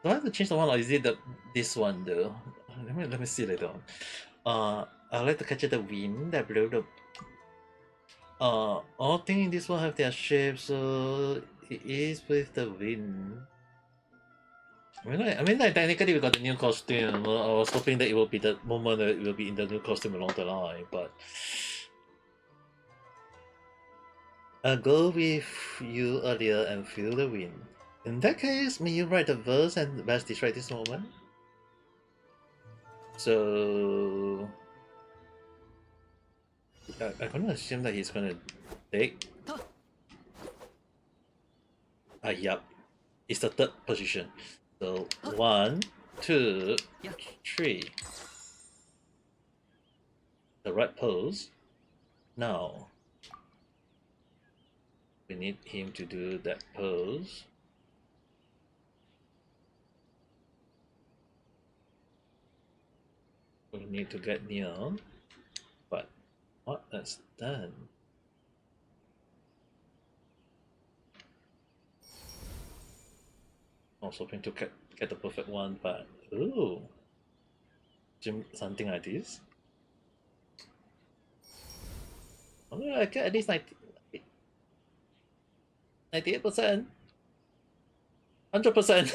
I have to change the one, or is it this one though? Let me see later on. I like to catch the wind that blew the. All things in this one have their shape, so it is with the wind. I mean, like technically we got the new costume. I was hoping that it will be the moment that it will be in the new costume along the line, but I'll go with you earlier and feel the wind. In that case, may you write the verse and best describe this moment? So... I'm gonna assume that he's gonna take... Yup. It's the third position. So, 1, 2, 3. The right pose. Now, we need him to do that pose. We need to get neon, but what that's done. I was hoping to get the perfect one, but ooh, something like this. Oh, I get at least 98%, 100%.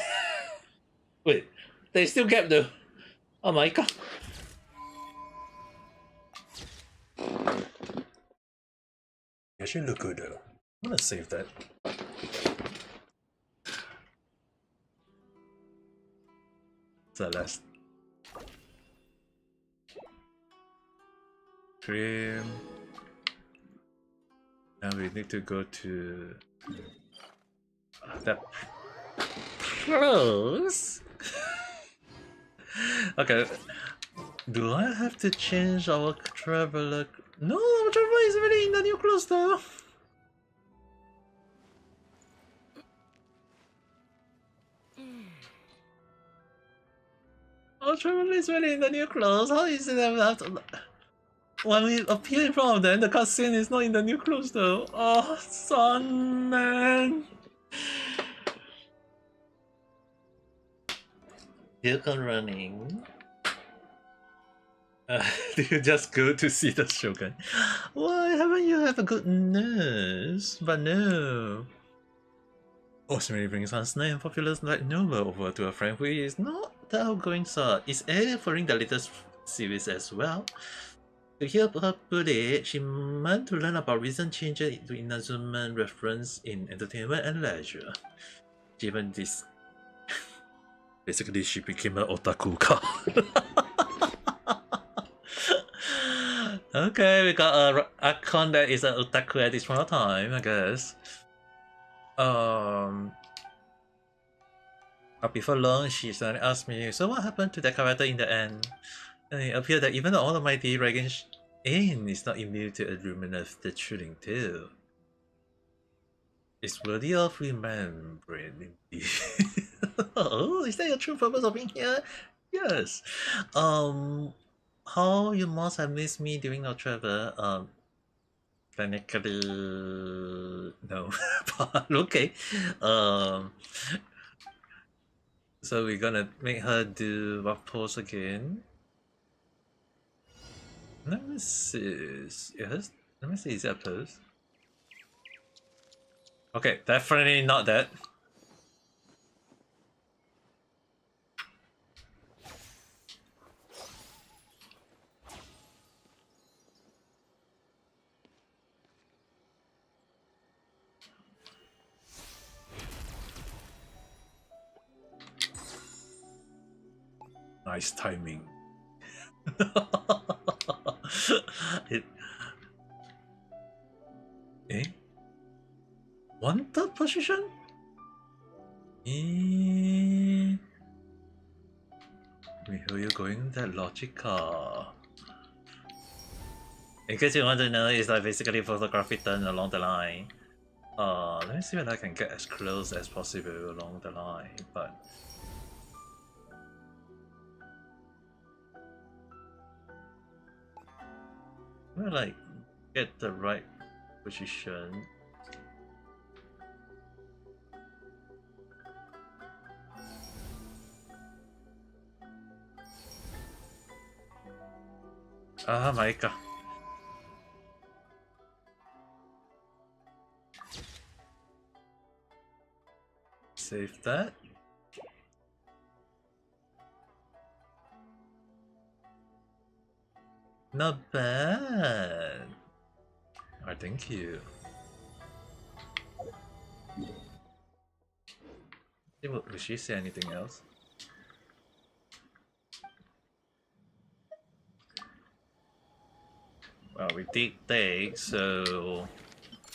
Wait, they still gap though. Oh my god. It should look good though. I'm gonna save that. Celeste. Trim. Now we need to go to that close. Okay. Do I have to change our traveler? No, our traveler is already in the new clothes though. Our traveler is already in the new clothes. How is it that we have to... When we appear in front of them, the cutscene is not in the new clothes though. Oh, son, man. Yukon running. Do you just go to see the Shogun? Why haven't you have a good nurse? But no. Ultimately brings Hansnai and popular like Nova over to a friend who is not the outgoing sort. Is A following the latest series as well? To hear her put it, she meant to learn about recent changes to Inazuma reference in entertainment and leisure. Given this Basically, she became an otaku car. Okay, we got a icon that is an otaku at this point of time, I guess. But before long, she suddenly asked me, so what happened to that character in the end? And it appeared that even the almighty Dragon Inn is not immune to a rumor of the chilling too. It's worthy of remembering, indeed. Oh, is that your true purpose of being here? Yes. How you must have missed me during our travel. Technically, no. But okay. So we're gonna make her do what pose again? Let me see. Yes. Let me see. Is that a pose? Okay, definitely not that. Nice timing. Eh? Wanted position? Wait, who are you going that logical? In case you want to know, it's like basically photography done along the line. Let me see whether I can get as close as possible along the line, but I'm gonna like get the right position. Ah, Maika. Save that. Not bad. I thank you. Will she say anything else? Well, we did take, so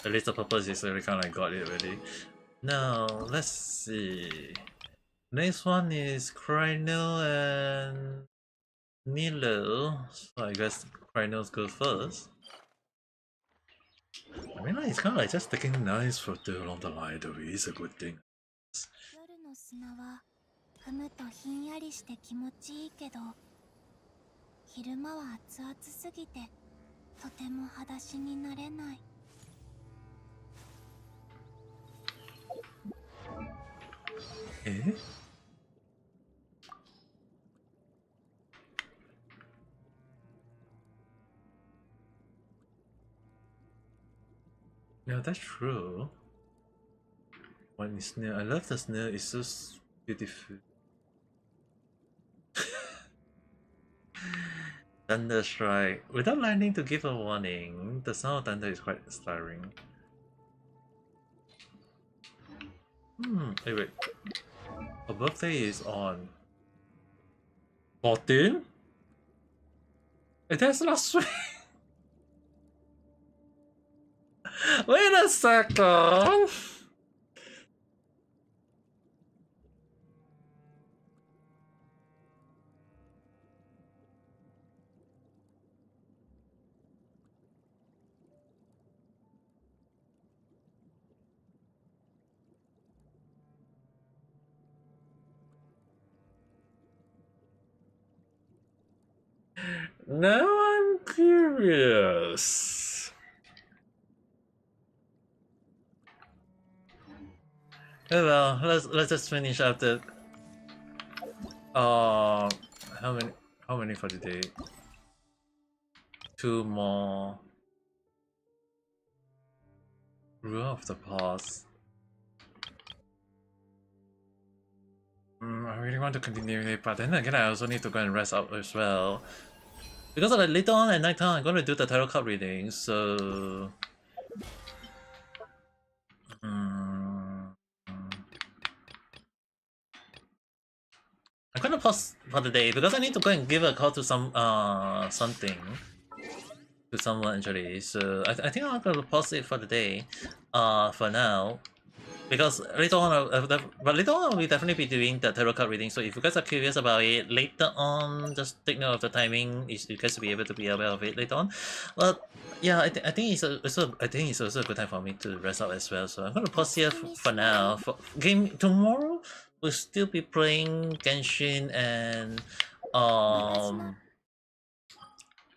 at least the purpose is already kind of got it already. Now, let's see. Next one is Crino and Nilo. So I guess Crino's go first. I mean, like, it's kind of like just taking nice photo along the line, though. It's a good thing. 夜の砂は踏むとひんやりして気持ちいいけど、昼間は熱々すぎてとても裸足になれない。Eh? Yeah, that's true. When it's snow, I love the snow. It's so beautiful. Thunder strike. Without lightning to give a warning, the sound of thunder is quite stirring. Wait. Her birthday is on 14? That's last week. Wait a second. Now I'm curious. Oh well, let's just finish up the how many for today? 2 more. Rule of the past. I really want to continue it, but then again I also need to go and rest up as well. Because like later on at night time I'm gonna do the tarot card reading, so gonna pause for the day because I need to go and give a call to something to someone actually. So I think I'm gonna pause it for the day, for now. Because later on, but later on we'll definitely be doing the tarot card reading. So if you guys are curious about it later on, just take note of the timing. You guys will be able to be aware of it later on. But yeah, I think it's also a good time for me to rest up as well. So I'm gonna pause here for now. For game tomorrow, we'll still be playing Genshin and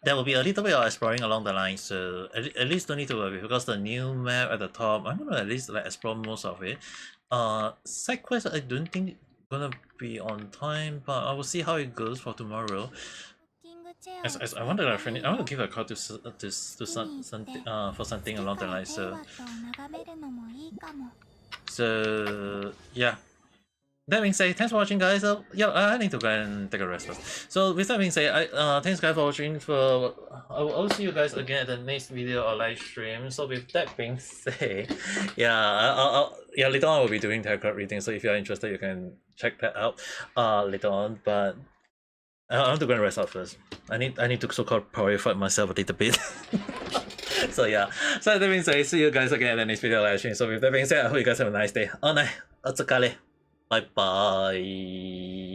there will be a little bit of exploring along the line, so at least don't need to worry because the new map at the top, I'm gonna at least like explore most of it. Side quest I don't think gonna be on time, but I will see how it goes for tomorrow. As I wanted to finish, I want to give a call to something for something along the line. So yeah. That being said, thanks for watching, guys. Yeah, I need to go and take a rest first. So with that being said, thanks guys for watching. I'll see you guys again at the next video or live stream. So with that being said, yeah, yeah, later on I will be doing tarot card reading. So if you are interested, you can check that out later on. But I want to go and rest out first. I need to so-called purify myself a little bit. So yeah, so that being said, see you guys again at the next video live stream. So with that being said, I hope you guys have a nice day. お疲れ。Bye bye.